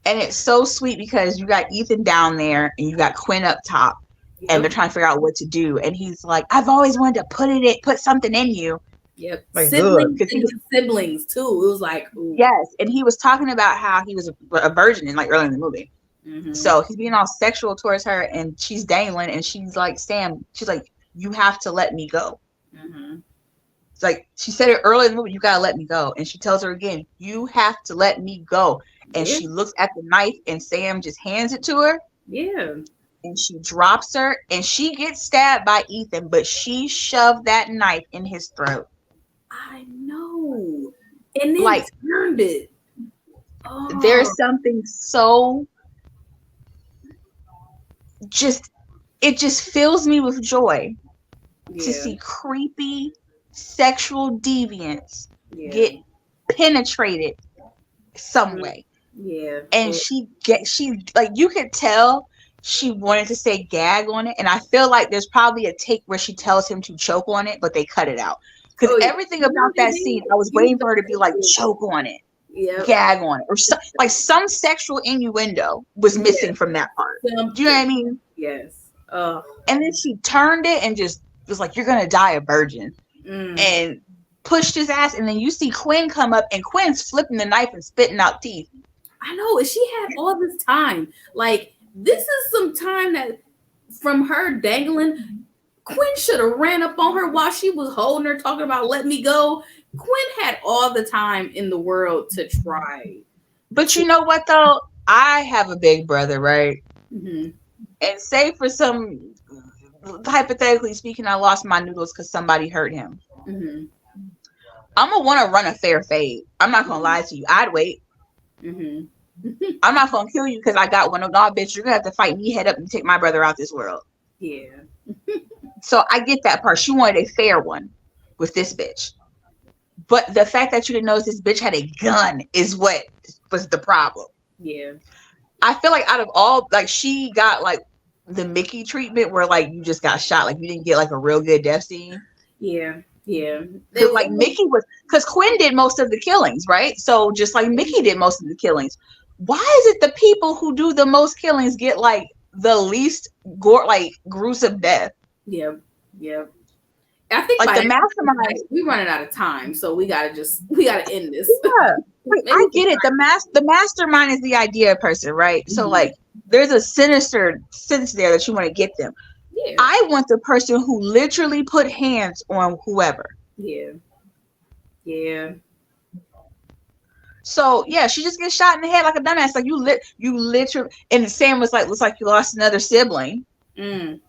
And it's so sweet because you got Ethan down there and you got Quinn up top. Yep. And they're trying to figure out what to do. And he's like, I've always wanted to put something in you. Yep. Like, siblings too. It was like, ooh. Yes. And he was talking about how he was a virgin in like early in the movie. Mm-hmm. So he's being all sexual towards her, and she's dangling, and she's like, Sam, she's like, you have to let me go. Mm-hmm. It's like, she said it early in the movie, you gotta let me go. And she tells her again, you have to let me go. And she looks at the knife, and Sam just hands it to her. Yeah. And she drops her, and she gets stabbed by Ethan, but she shoved that knife in his throat. I know. And then like, turned it. Oh. There's something so it just fills me with joy to see creepy sexual deviants get penetrated some way. Yeah. And she like, you could tell she wanted to say gag on it, and I feel like there's probably a take where she tells him to choke on it, but they cut it out. Because everything about that scene, I was waiting for her to be like, choke on it, gag on it, or like some sexual innuendo was missing from that part. Do you know what I mean? Yes. And then she turned it and just was like, "You're gonna die a virgin," and pushed his ass. And then you see Quinn come up, and Quinn's flipping the knife and spitting out teeth. I know, and she had all this time. Like, this is some time that from her dangling. Quinn should have ran up on her while she was holding her, talking about "let me go." Quinn had all the time in the world to try. But you know what, though? I have a big brother, right? Mm-hmm. And say for some, hypothetically speaking, I lost my noodles because somebody hurt him. Mm-hmm. I'm going to want to run a fair fade. I'm not going to lie to you. I'd wait. Mm-hmm. I'm not going to kill you because I got one. No, bitch, you're going to have to fight me head up and take my brother out this world. Yeah. So I get that part. She wanted a fair one with this bitch. But the fact that you didn't know this bitch had a gun is what was the problem. Yeah. I feel like out of all, like, she got like the Mickey treatment where like you just got shot. Like you didn't get like a real good death scene. Yeah. Yeah. Like Mickey was, because Quinn did most of the killings, right? So just like Mickey did most of the killings. Why is it the people who do the most killings get like the least gruesome death? Yeah. Yeah. I think like the mastermind, we're running out of time, so we gotta end this. Yeah, I get it. The mastermind is the idea person, right? Mm-hmm. So like, there's a sinister sense there that you want to get them. Yeah. I want the person who literally put hands on whoever. Yeah. Yeah. So yeah, she just gets shot in the head like a dumbass. Like you literally, and Sam was like, looks like you lost another sibling. And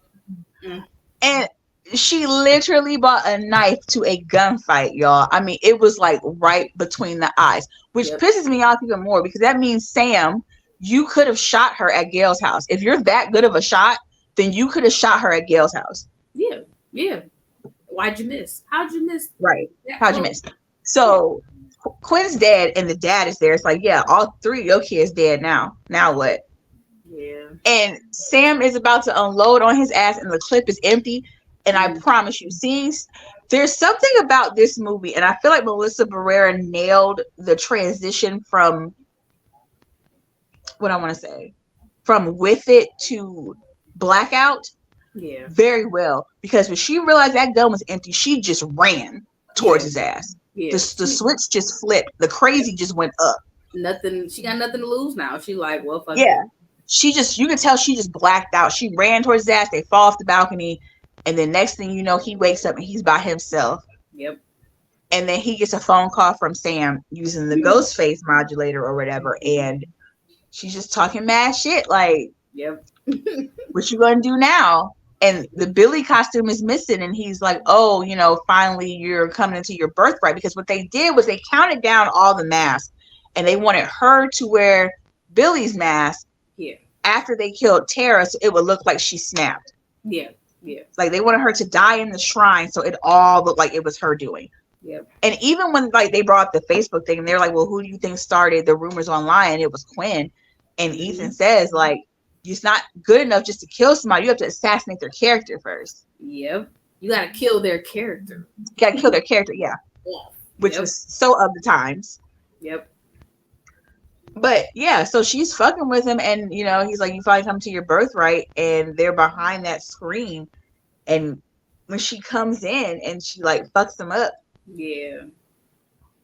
she literally brought a knife to a gunfight, y'all. I mean, it was like right between the eyes, which pisses me off even more because that means, Sam, you could have shot her at Gail's house. If you're that good of a shot, then you could have shot her at Gail's house. Yeah, yeah. Why'd you miss? How'd you miss? Right. How'd you miss? So Quinn's dead and the dad is there. It's like, yeah, all three of your kids dead now. Now what? Yeah. And Sam is about to unload on his ass and the clip is empty. And I promise you, there's something about this movie, and I feel like Melissa Barrera nailed the transition from from With It to Blackout very well. Because when she realized that gun was empty, she just ran towards his ass. Yeah. The switch just flipped. The crazy just went up. She got nothing to lose now. She like, well, fuck it. You could tell she just blacked out. She ran towards his ass. They fall off the balcony. And then next thing you know, he wakes up and he's by himself. Yep. And then he gets a phone call from Sam using the ghost face modulator or whatever. And she's just talking mad shit. Like, what you gonna do now? And the Billy costume is missing. And he's like, oh, finally you're coming into your birthright. Because what they did was they counted down all the masks. And they wanted her to wear Billy's mask after they killed Tara. So it would look like she snapped. Yeah. Yeah. Like they wanted her to die in the shrine, so it all looked like it was her doing. Yep. And even when like they brought up the Facebook thing, they're like, "Well, who do you think started the rumors online?" And it was Quinn. And Ethan says, like, it's not good enough just to kill somebody; you have to assassinate their character first. Yep. You got to kill their character. You got to kill their character, yeah. Which was so of the times. Yep. But yeah, so she's fucking with him, and he's like, you finally come to your birthright, and they're behind that screen. And when she comes in and she like fucks him up. Yeah.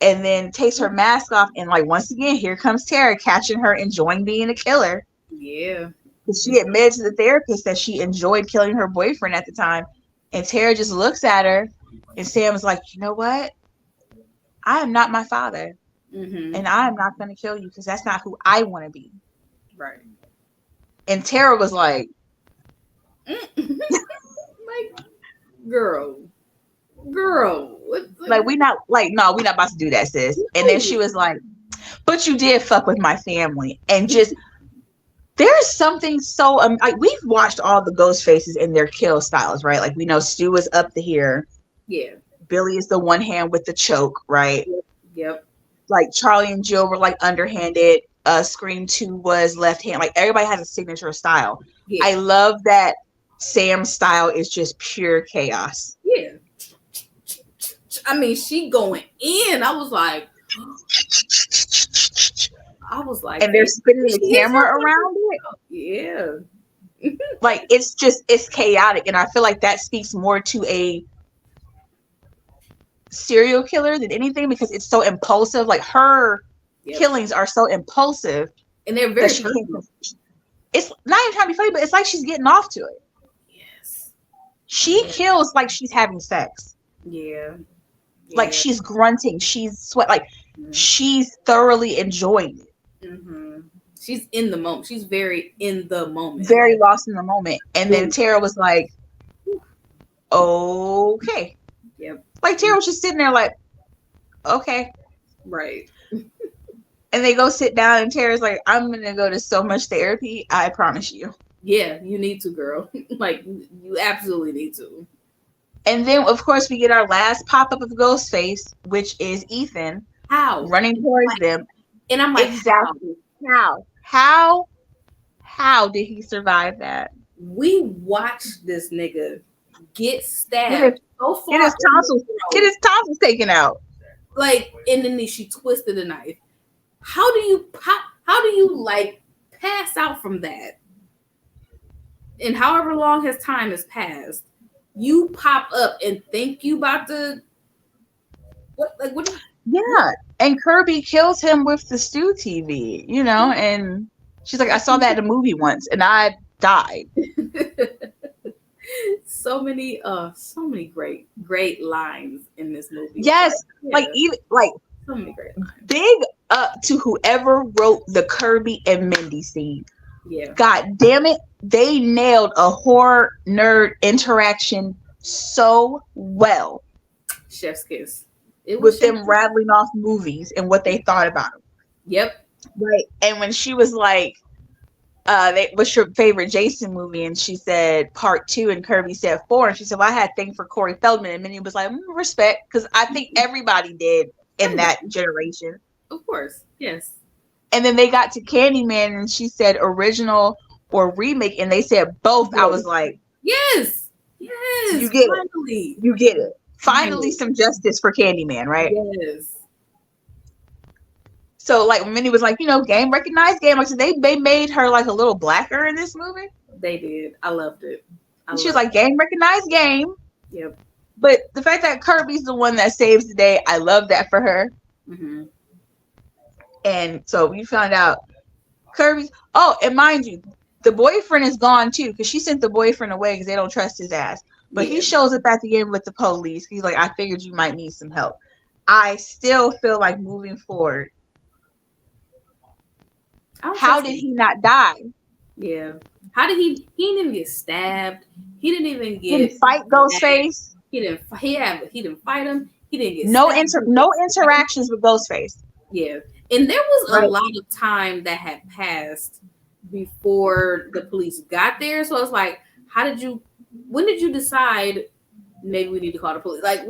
And then takes her mask off, and like once again, here comes Tara catching her enjoying being a killer. Yeah. Because she admitted to the therapist that she enjoyed killing her boyfriend at the time. And Tara just looks at her, and Sam's like, you know what? I am not my father. Mm-hmm. And I'm not going to kill you because that's not who I want to be. Right. And Tara was like, like, girl. Like, we not about to do that, sis. And then she was like, but you did fuck with my family. And just there's something so like we've watched all the ghost faces in their kill styles, right? Like we know Stu is up to here. Yeah. Billy is the one hand with the choke, right? Yep. Like Charlie and Jill were like underhanded. Scream 2 was left hand. Like everybody has a signature style. Yeah. I love that Sam's style is just pure chaos. Yeah. I mean, she going in. I was like, and they're spinning the camera around it. Yeah. Like it's chaotic, and I feel like that speaks more to a serial killer than anything because it's so impulsive. Like her killings are so impulsive, and they're very. It's not even trying to be funny, but it's like she's getting off to it. Yes. She kills like she's having sex. Yeah. Like she's grunting, she's sweat, like she's thoroughly enjoying it. Mm-hmm. She's in the moment. She's very in the moment. Very lost in the moment. And then Tara was like, okay. Yep. Like Tara was just sitting there like, okay. Right. And they go sit down and Tara's like, I'm going to go to so much therapy. I promise you. Yeah, you need to, girl. Like, you absolutely need to. And then, of course, we get our last pop-up of Ghostface, which is Ethan. How? Running towards them. And I'm like, exactly. How did he survive that? We watched this nigga get stabbed so far. Get his tonsils taken out. Like, and then she twisted the knife. How do you like pass out from that? And however long time has passed, you pop up and think you about to what? Yeah, and Kirby kills him with the Stu TV, you know, and she's like, I saw that in a movie once, and I died. so many great lines in this movie. Yes, like even like so many great lines. Big up to whoever wrote the Kirby and Mindy scene. Yeah. God damn it. They nailed a horror nerd interaction so well. Chef's kiss. With them rattling off movies and what they thought about them. Yep. Right. And when she was like, what's your favorite Jason movie? And she said part 2 and Kirby said 4. And she said, well, I had a thing for Corey Feldman. And Minnie was like, respect. Because I think everybody did in that generation. Of course. Yes. And then they got to Candyman and she said original or remake. And they said both. Yes. I was like, yes. Yes. You get it. You get it. Finally some justice for Candyman, right? Yes. So like when Minnie was like, game recognized game. Like so they made her like a little blacker in this movie. They did. I loved it. She was like, game recognized game. Yep. But the fact that Kirby's the one that saves the day, I love that for her. Mm-hmm. And so we found out Kirby's. Oh, and mind you, the boyfriend is gone too because she sent the boyfriend away because they don't trust his ass. But he shows up at the end with the police. He's like, I figured you might need some help. I still feel like moving forward. How did he not die? Yeah. How did he didn't even get stabbed. He didn't even get. He didn't fight Ghostface. He didn't fight him. He didn't get no interactions with Ghostface. Yeah. And there was a lot of time that had passed before the police got there. So it's like, when did you decide maybe we need to call the police? Like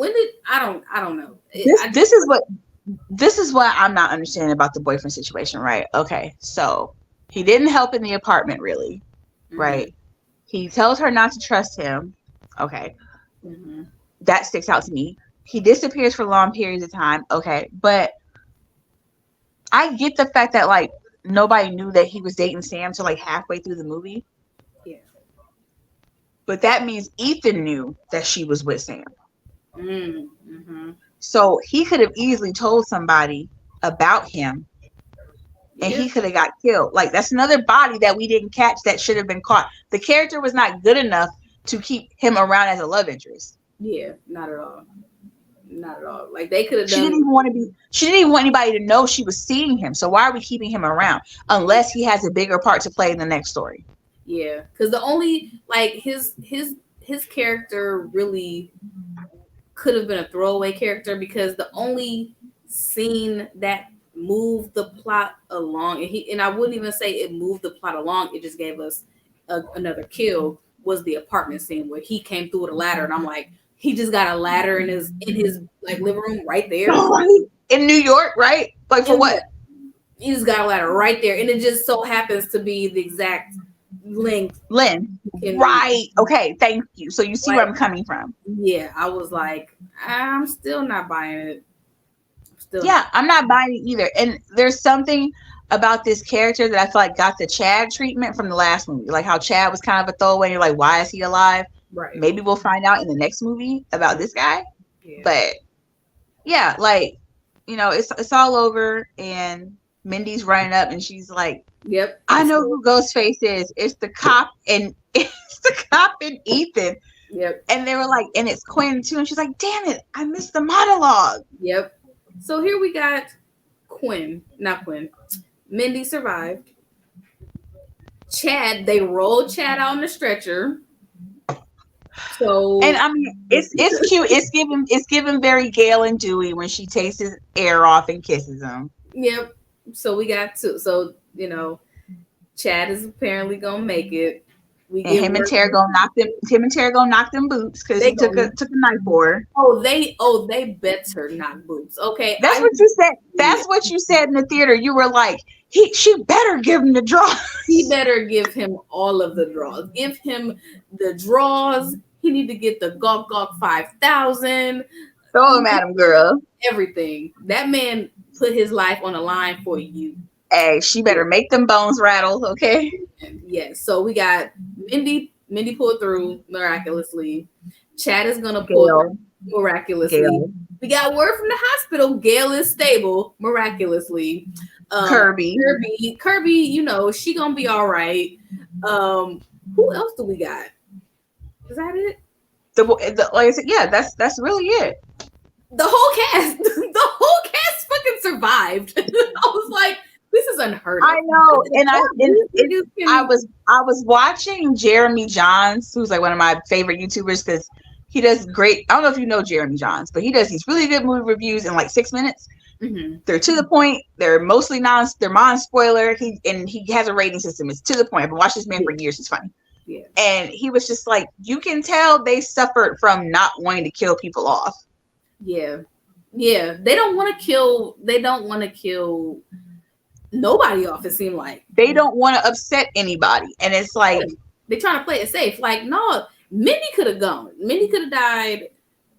I don't know. This is what I'm not understanding about the boyfriend situation, right? Okay. So he didn't help in the apartment really. Mm-hmm. Right. He tells her not to trust him. Okay. Mm-hmm. That sticks out to me. He disappears for long periods of time. Okay. But I get the fact that like nobody knew that he was dating Sam till like halfway through the movie. Yeah. But that means Ethan knew that she was with Sam. Mm-hmm. So he could have easily told somebody about him and he could have got killed. Like that's another body that we didn't catch that should have been caught. The character was not good enough to keep him around as a love interest. Yeah, not at all. Not at all. Like they could have done. She didn't even want anybody to know she was seeing him. So why are we keeping him around unless he has a bigger part to play in the next story? Yeah, because the only like his character really could have been a throwaway character because the only scene that moved the plot along, and I wouldn't even say it moved the plot along. It just gave us another kill. Was the apartment scene where he came through with a ladder, and I'm like, he just got a ladder in his like living room right there in New York, right? Like for what? He just got a ladder right there, and it just so happens to be the exact length. Lynn, right? Okay, thank you. So you see where I'm coming from. Yeah, I was like, I'm still not buying it. I'm not buying it either. And there's something about this character that I feel like got the Chad treatment from the last movie. Like how Chad was kind of a throwaway. You're like, why is he alive? Right. Maybe we'll find out in the next movie about this guy. Yeah. But yeah, like, you know, it's all over, and Mindy's running up and she's like, yep, I know who Ghostface is. It's the cop and Ethan. Yep. And they were like, and it's Quinn too. And she's like, damn it, I missed the monologue. Yep. So here we got not Quinn. Mindy survived. Chad, they rolled Chad out on the stretcher. So, and I mean, it's cute. It's given very Gale and Dewey when she takes his air off and kisses him. Yep. So we got two. So, you know, Chad is apparently gonna make it. Him and Tara gonna knock them boots because he took a knife for her. They better knock boots. Okay. That's what you said. That's what you said in the theater. You were like, she better give him the draws. He better give him all of the draws. Give him the draws. He need to get the Gawk Gawk 5000. Throw him at him, girl. Everything. That man put his life on the line for you. Hey, she better make them bones rattle, okay? Yes. So we got Mindy pulled through miraculously. Chad is gonna pull through miraculously. Gale. We got word from the hospital. Gale is stable miraculously. Kirby, you know, she gonna be all right. Who else do we got? Is that it? Like I said, yeah, that's really it. The whole cast fucking survived. I was like, this is unheard of. I know, and I was watching Jeremy Johns, who's like one of my favorite YouTubers because he does great. I don't know if you know Jeremy Johns, but he does these really good movie reviews in like 6 minutes. Mm-hmm. They're to the point. They're mostly non-spoiler. He has a rating system. It's to the point. I've been watching this man for years. He's funny. Yeah. And he was just like, you can tell they suffered from not wanting to kill people off. Yeah. Yeah. They don't want to kill nobody off, it seemed like. They don't want to upset anybody. And it's like they're trying to play it safe. Like, no, Mindy could have gone. Mindy could have died.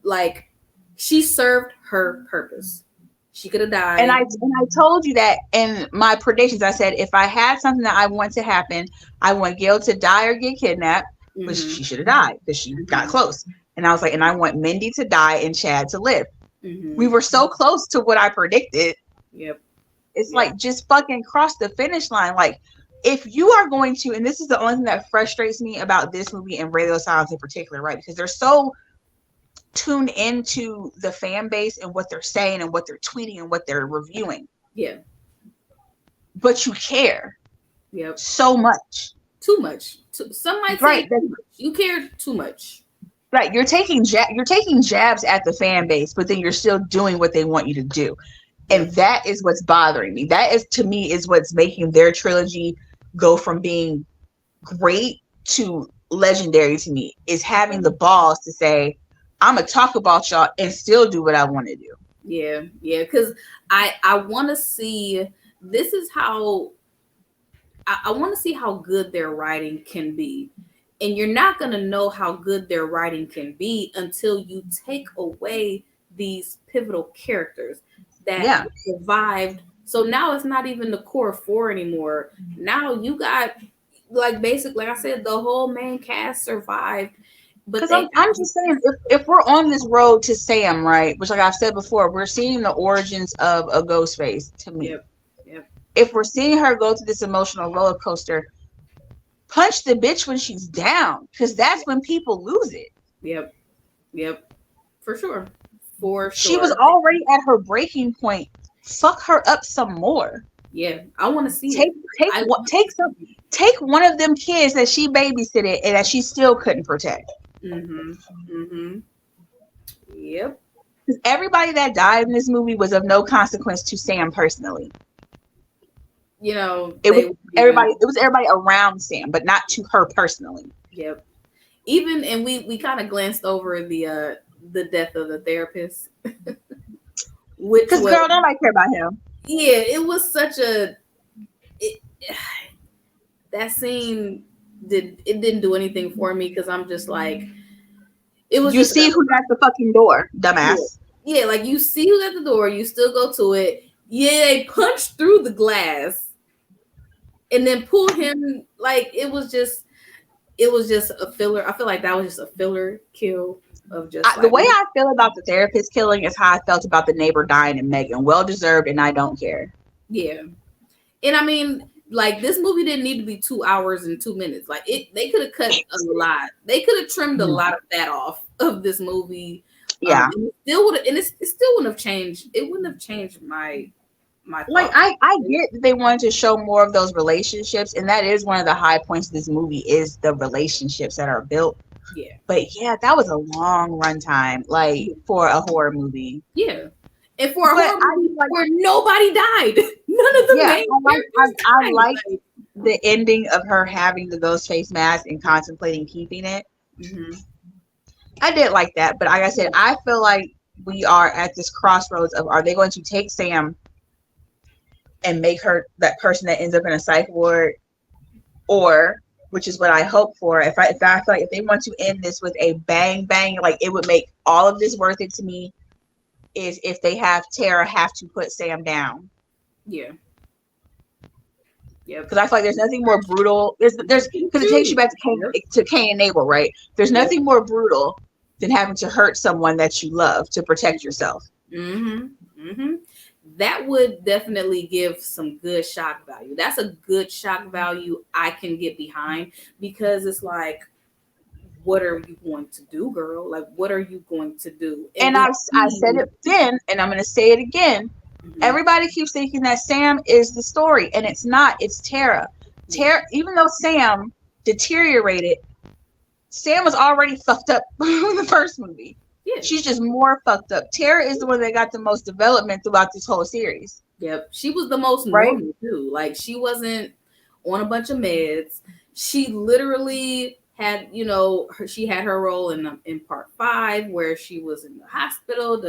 Like, she served her purpose. She could have died. And I told you that in my predictions. I said, if I had something that I want to happen, I want Gale to die or get kidnapped, which she should have died because she got close. And I was like, and I want Mindy to die and Chad to live. Mm-hmm. We were so close to what I predicted. Yep. It's like, just fucking cross the finish line. Like, if you are going to, and this is the only thing that frustrates me about this movie and Radio Silence in particular, right? Because they're so tuned into the fan base and what they're saying and what they're tweeting and what they're reviewing. Yeah. But you care. Yep. So much. Too much. Some might say you care too much. Right. You're taking jabs at the fan base, but then you're still doing what they want you to do. And that is what's bothering me. That is, to me, is what's making their trilogy go from being great to legendary to me, is having the balls to say, I'm going to talk about y'all and still do what I want to do. Yeah. Yeah. Because I want to see, this is how, I want to see how good their writing can be. And you're not going to know how good their writing can be until you take away these pivotal characters that survived. So now it's not even the core four anymore. Now you got, like, basically, like I said, the whole main cast survived. Because I'm just saying, if we're on this road to Sam, right, which, like I've said before, we're seeing the origins of a Ghostface to me. Yep. If we're seeing her go through this emotional roller coaster, punch the bitch when she's down, because that's when people lose it. Yep. For sure. She was already at her breaking point. Fuck her up some more. Yeah, I want to see. Take one of them kids that she babysitted and that she still couldn't protect. Mm-hmm. Yep. Because everybody that died in this movie was of no consequence to Sam personally. You know, It was everybody. It was everybody around Sam, but not to her personally. Yep. Even and we kind of glanced over the death of the therapist, which Because girl, nobody care about him. Yeah, it was such a. That scene didn't do anything for me because I'm just like, it was. You see who's at the fucking door, dumbass. Yeah, like you see who's at the door, you still go to it. Yeah, they punched through the glass, and then pull him. Like it was just a filler. I feel like that was just a filler kill of just the way I feel about the therapist killing is how I felt about the neighbor dying in Megan. Well deserved, and I don't care. Yeah, and I mean, like this movie didn't need to be 2 hours and 2 minutes. Like they could have cut a lot. They could have trimmed a lot of that off of this movie. Yeah, and it still wouldn't have changed. It wouldn't have changed my. Like I get that they wanted to show more of those relationships, and that is one of the high points of this movie is the relationships that are built. Yeah, but yeah, that was a long runtime, like for a horror movie. Yeah, and for a horror movie where nobody died, none of the main characters I like the ending of her having the ghost face mask and contemplating keeping it. Mm-hmm. I did like that, but like I said, I feel like we are at this crossroads of: are they going to take Sam and make her that person that ends up in a psych ward, or, which is what I hope for, if I feel like if they want to end this with a bang bang, like it would make all of this worth it to me, is if they have Tara have to put Sam down. Yeah. Yeah. Because I feel like there's nothing more brutal. There's because it takes you back to Cain and Abel, right? There's nothing more brutal than having to hurt someone that you love to protect yourself. Mm-hmm. Mm-hmm. That would definitely give some good shock value. That's a good shock value I can get behind, because it's like, what are you going to do, girl? Like, what are you going to do? And I said it then, and I'm going to say it again. Mm-hmm. Everybody keeps thinking that Sam is the story, and it's not. It's Tara. Tara, even though Sam deteriorated, Sam was already fucked up in the first movie. Yeah. She's just more fucked up. Tara is the one that got the most development throughout this whole series. Yep. She was the most normal too. Like, she wasn't on a bunch of meds. She literally had, she had her role in part 5 where she was in the hospital.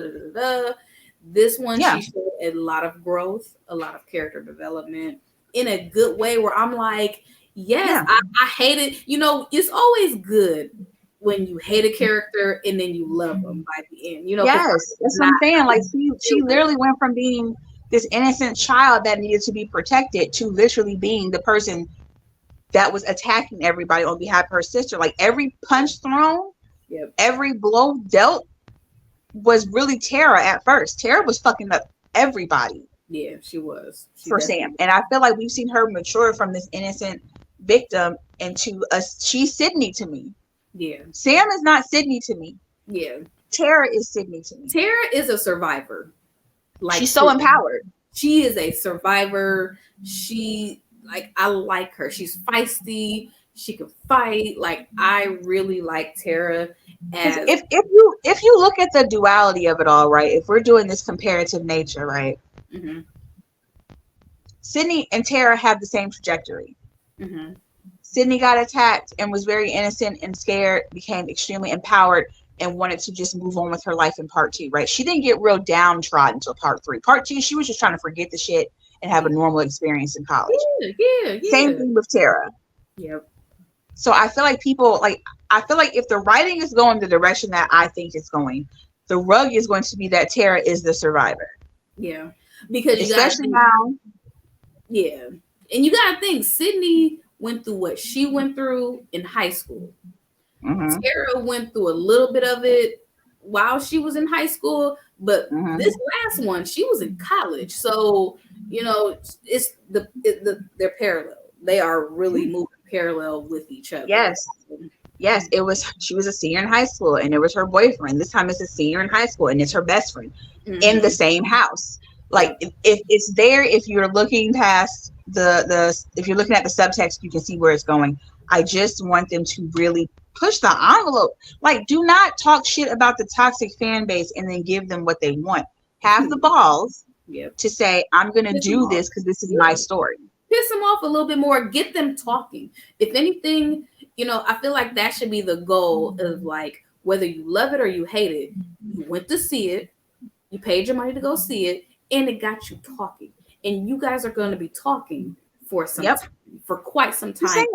This one, she showed a lot of growth, a lot of character development in a good way, where I'm like, yes, I hate it. It's always good when you hate a character and then you love them by the end. Yes, that's what I'm saying. Like, she literally went from being this innocent child that needed to be protected to literally being the person that was attacking everybody on behalf of her sister. Like, every punch thrown, every blow dealt was really Tara at first. Tara was fucking up everybody. Yeah, she was. For Sam. And I feel like we've seen her mature from this innocent victim into she's Sydney to me. Yeah. Sam is not Sydney to me. Yeah. Tara is Sydney to me. Tara is a survivor. Like, she's so empowered. She is a survivor. I like her. She's feisty. She can fight. Like, I really like Tara. And if you look at the duality of it all, right? If we're doing this comparative nature, right? Mm-hmm. Sydney and Tara have the same trajectory. Mm-hmm. Sydney got attacked and was very innocent and scared, became extremely empowered, and wanted to just move on with her life in part 2, right? She didn't get real downtrodden until part 3. Part 2, she was just trying to forget the shit and have a normal experience in college. Yeah. Same thing with Tara. Yep. So I feel like if the writing is going the direction that I think it's going, the rug is going to be that Tara is the survivor. Yeah. Because especially now. Yeah. And you gotta think, Sydney went through what she went through in high school. Mm-hmm. Tara went through a little bit of it while she was in high school, but this last one, she was in college. So, it's they're parallel. They are really moving parallel with each other. Yes. She was a senior in high school, and it was her boyfriend. This time it's a senior in high school, and it's her best friend in the same house. Like, if it's there, if you're looking past if you're looking at the subtext, you can see where it's going. I just want them to really push the envelope. Like, do not talk shit about the toxic fan base and then give them what they want. Have the balls to say, I'm going to do this because this is my story. Piss them off a little bit more. Get them talking. If anything, I feel like that should be the goal of, like, whether you love it or you hate it, you went to see it, you paid your money to go see it, and it got you talking. And you guys are going to be talking for some time, for quite some time.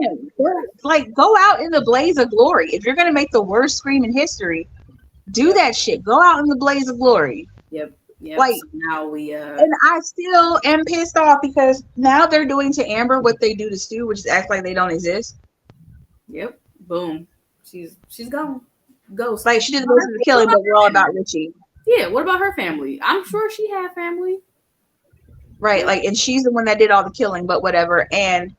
Like, go out in the blaze of glory. If you're going to make the worst Scream in history, do that shit. Go out in the blaze of glory. Yep. Like, so now we and I still am pissed off because now they're doing to Amber what they do to Stu, which is act like they don't exist. Yep. Boom. She's gone. Ghost. Like, she did most of the killing, but we're all about Richie. Yeah. What about her family? I'm sure she had family. Right. Like, and she's the one that did all the killing, but whatever. And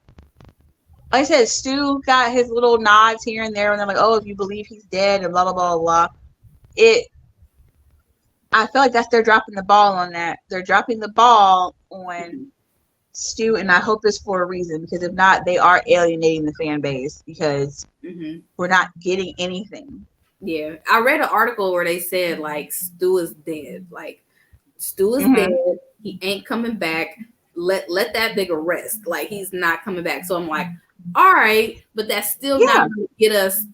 like I said, Stu got his little nods here and there, and they're like, "Oh, if you believe he's dead," and blah blah blah blah. I feel like they're dropping the ball on that. They're dropping the ball on Stu, and I hope it's for a reason, because if not, they are alienating the fan base because we're not getting anything. Yeah, I read an article where they said, like, Stu is dead. Like, Stu is dead. He ain't coming back. Let that nigga rest. Like, he's not coming back. So I'm like, all right, but that's still not going to get us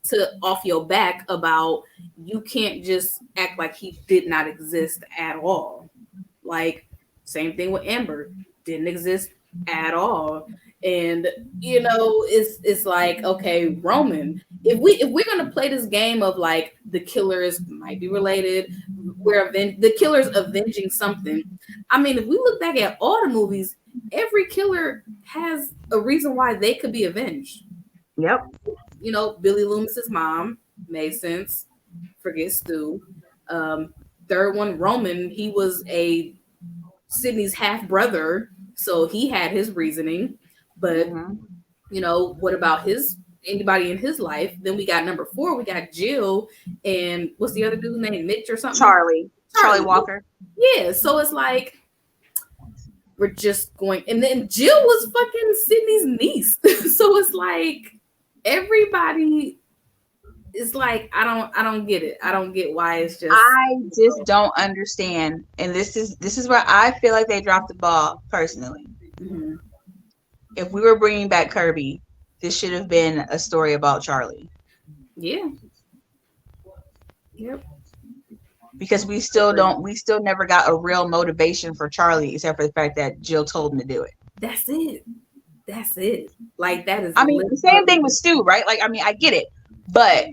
off your back about you can't just act like he did not exist at all. Like, same thing with Amber. Didn't exist at all. And it's like, okay, Roman, if we're gonna play this game of, like, the killers might be related, the killer's avenging something. I mean, if we look back at all the movies, every killer has a reason why they could be avenged. Yep. Billy Loomis's mom made sense. Forget Stu. Third one, Roman, he was Sydney's half brother, so he had his reasoning. But what about anybody in his life? Then we got number 4. We got Jill, and what's the other dude's name? Mitch or something? Charlie Walker. Yeah. So it's like we're just going, and then Jill was fucking Sydney's niece. So it's like everybody is like, I don't get it. I don't get why it's just. I just don't understand, and this is where I feel like they dropped the ball personally. If we were bringing back Kirby, this should have been a story about Charlie. Yeah. Yep. Because we still never got a real motivation for Charlie, except for the fact that Jill told him to do it. That's it. Like, that is. I mean, the same thing with Stu, right? Like, I mean, I get it, but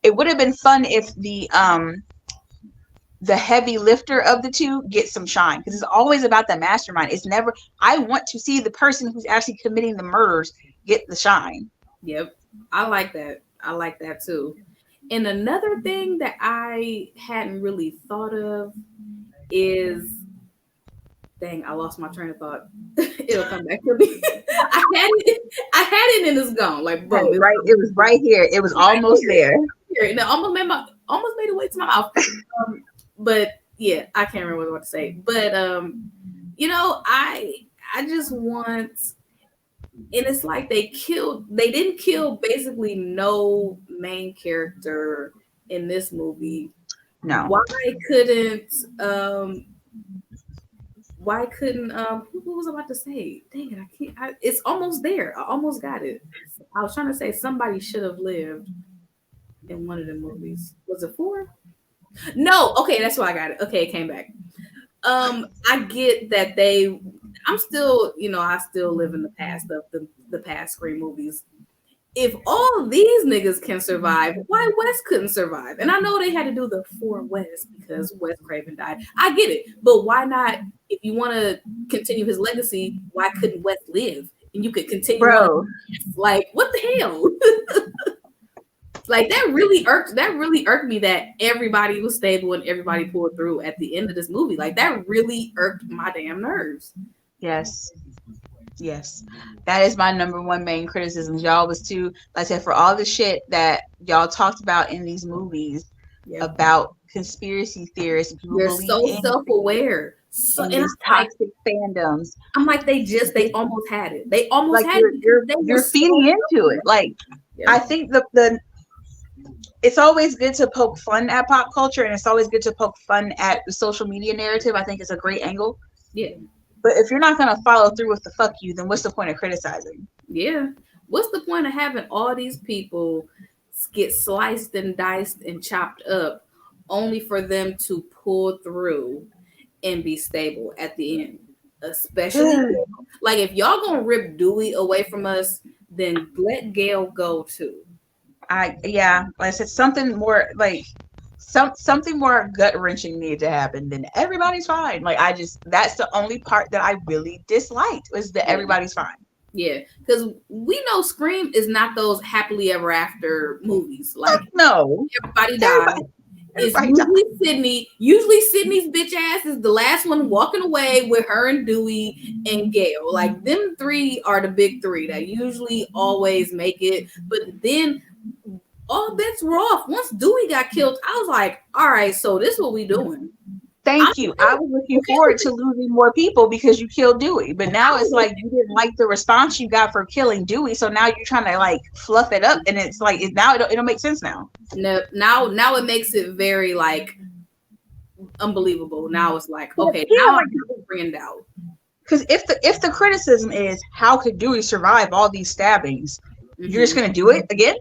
it would have been fun if the heavy lifter of the two gets some shine, because it's always about the mastermind. It's never. I want to see the person who's actually committing the murders get the shine. Yep, I like that. I like that too. And another thing that I hadn't really thought of is, dang, I lost my train of thought. It'll come back to me. I had it and it's gone. Like, bro, right. It was right here. It was almost there. And it almost made it way to my mouth. But yeah, I can't remember what to say. But I just want, and it's like they didn't kill basically no main character in this movie. No. Why couldn't who was I about to say? Dang it, I can't. It's almost there. I almost got it. I was trying to say somebody should have lived in one of the movies. Was it 4? No, okay, that's why I got it. Okay, it came back. I get that I'm still, I still live in the past of the past Scream movies. If all these niggas can survive, why Wes couldn't survive? And I know they had to do the 4 Wes because Wes Craven died. I get it, but why not? If you want to continue his legacy, why couldn't Wes live and you could continue? Bro, like, what the hell? Like, that really irked me that everybody was stable and everybody pulled through at the end of this movie. Like, that really irked my damn nerves. Yes. That is my number one main criticism. Y'all was too, like I said, for all the shit that y'all talked about in these movies about conspiracy theorists. They're so self-aware. So, and these toxic fandoms. I'm like, they almost had it. They almost like had you're feeding into it. Like, I think the it's always good to poke fun at pop culture, and it's always good to poke fun at the social media narrative. I think it's a great angle. Yeah. But if you're not gonna follow through with the fuck you, then what's the point of criticizing? Yeah. What's the point of having all these people get sliced and diced and chopped up only for them to pull through and be stable at the end? Especially like if y'all gonna rip Dewey away from us, then let Gail go too. Like I said, something more like something more gut wrenching needed to happen. Then everybody's fine. Like that's the only part that I really disliked was that everybody's fine. Yeah, because we know Scream is not those happily ever after movies. Like no, everybody died. It's usually Sydney. Usually Sydney's bitch ass is the last one walking away with her and Dewey and Gail. Like them three are the big three that usually always make it. But then all bets were off. Once Dewey got killed, I was like, all right, so this is what we doing. Thank you. I was looking forward to losing more people because you killed Dewey. But now it's like you didn't like the response you got for killing Dewey. So now you're trying to like fluff it up. And it's like it don't make sense now. No, now it makes it very like unbelievable. Now it's like, okay, now I'm bringing it out. Because if the criticism is how could Dewey survive all these stabbings, you're just gonna do it again?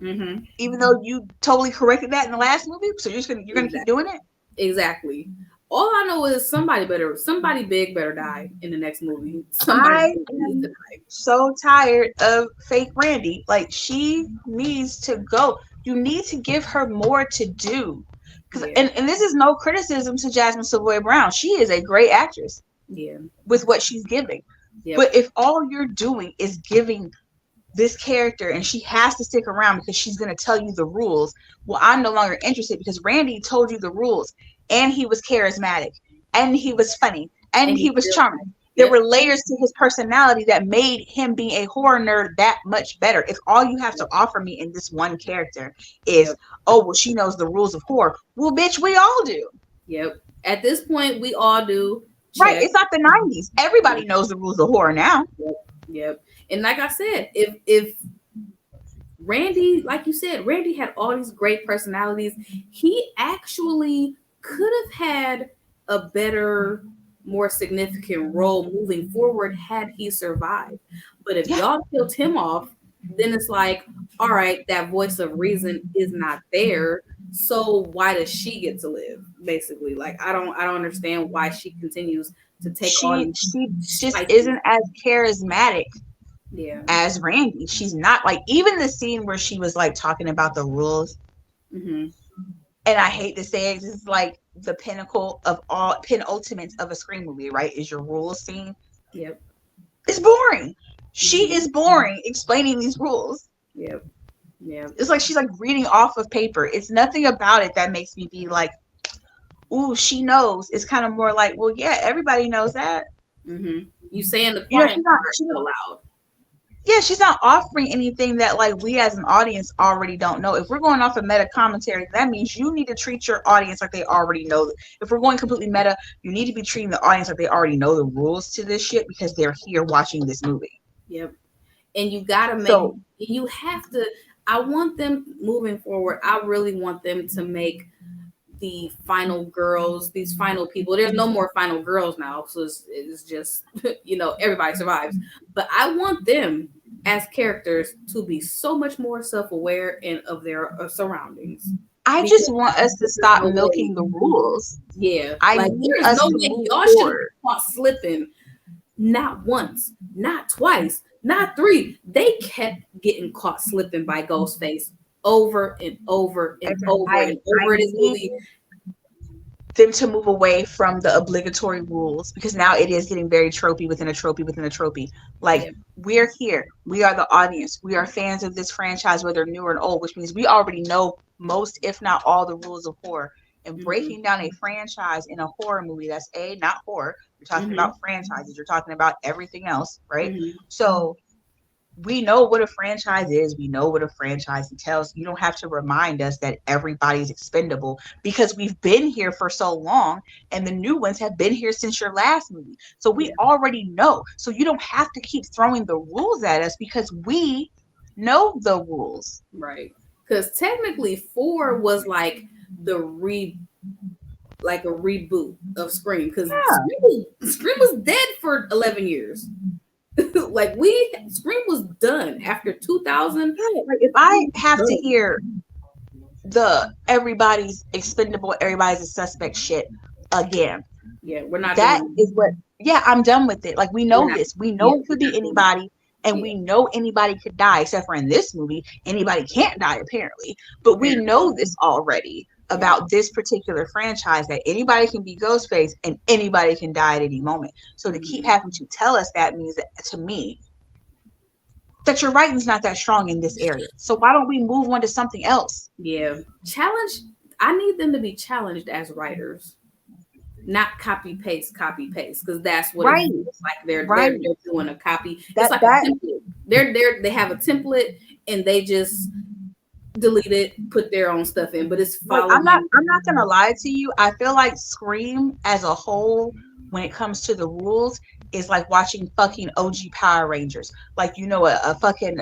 Mm-hmm. Even though you totally corrected that in the last movie, so you're gonna keep doing it? Exactly. All I know is somebody big better die in the next movie. I am so tired of fake Randy. Like she needs to go. You need to give her more to do. And this is no criticism to Jasmine Savoy Brown. She is a great actress. Yeah. With what she's giving. Yep. But if all you're doing is giving this character and she has to stick around because she's going to tell you the rules, well, I'm no longer interested because Randy told you the rules and he was charismatic and he was funny and he was charming. There were layers to his personality that made him being a horror nerd that much better. If all you have to offer me in this one character is, oh, well, she knows the rules of horror. Well, bitch, we all do. Yep. At this point, we all do. Right. It's not the 90s. Everybody knows the rules of horror now. Yep. And like I said, if Randy, like you said, Randy had all these great personalities, he actually could have had a better, more significant role moving forward had he survived. But if y'all killed him off, then it's like, all right, that voice of reason is not there. So why does she get to live? Basically, like I don't understand why she continues to take on. She just isn't as charismatic as Randy. She's not like even the scene where she was like talking about the rules. Mm-hmm. And I hate to say it, it's like the pinnacle of all penultimate of a Scream movie, right? Is your rules scene. Yep. It's boring. She is boring explaining these rules. Yep. Yeah. It's like she's like reading off of paper. It's nothing about it that makes me be like, ooh, she knows. It's kind of more like, well, yeah, everybody knows that. Mm-hmm. You saying the quiet she's not loud. Yeah, she's not offering anything that like we as an audience already don't know. If we're going off of meta commentary, that means you need to treat your audience like they already know. If we're going completely meta, you need to be treating the audience like they already know the rules to this shit because they're here watching this movie. Yep. And you gotta make you have to. I want them moving forward. I really want them to make the final girls, these final people. There's no more final girls now, so it's just everybody survives. But I want them as characters to be so much more self-aware and of their surroundings. I just want us to stop milking the rules. Yeah, like there's no way y'all should have caught slipping. Not once, not twice, not three. They kept getting caught slipping by Ghostface over and over and over and over in this movie. Them to move away from the obligatory rules because now it is getting very tropey within a tropey within a tropey. Like we're here, we are the audience, we are fans of this franchise, whether new or old, which means we already know most, if not all, the rules of horror. And breaking down a franchise in a horror movie that's not horror. You're talking about franchises. You're talking about everything else, right? So we know what a franchise is. We know what a franchise entails. You don't have to remind us that everybody's expendable because we've been here for so long and the new ones have been here since your last movie. So we already know. So you don't have to keep throwing the rules at us because we know the rules. Right. Because technically 4 was like the like a reboot of Scream. Because Scream was dead for 11 years. Like Scream was done after 2000. Yeah, like if I have to hear the everybody's expendable, everybody's a suspect shit again. Yeah, we're not. That is what. Yeah, I'm done with it. Like we know this. We know it could be anybody, and we know anybody could die. Except for in this movie, anybody can't die apparently. But we know this already about this particular franchise that anybody can be Ghostface and anybody can die at any moment. So to keep having to tell us that means that to me that your writing's not that strong in this area. So why don't we move on to something else? Yeah, I need them to be challenged as writers. Not copy paste, because that's what it is. Like they're doing a copy. It's like a template. They have a template and they just delete it, put their own stuff in. But it's following. I'm not gonna lie to you. I feel like Scream as a whole, when it comes to the rules, is like watching fucking OG Power Rangers. Like a fucking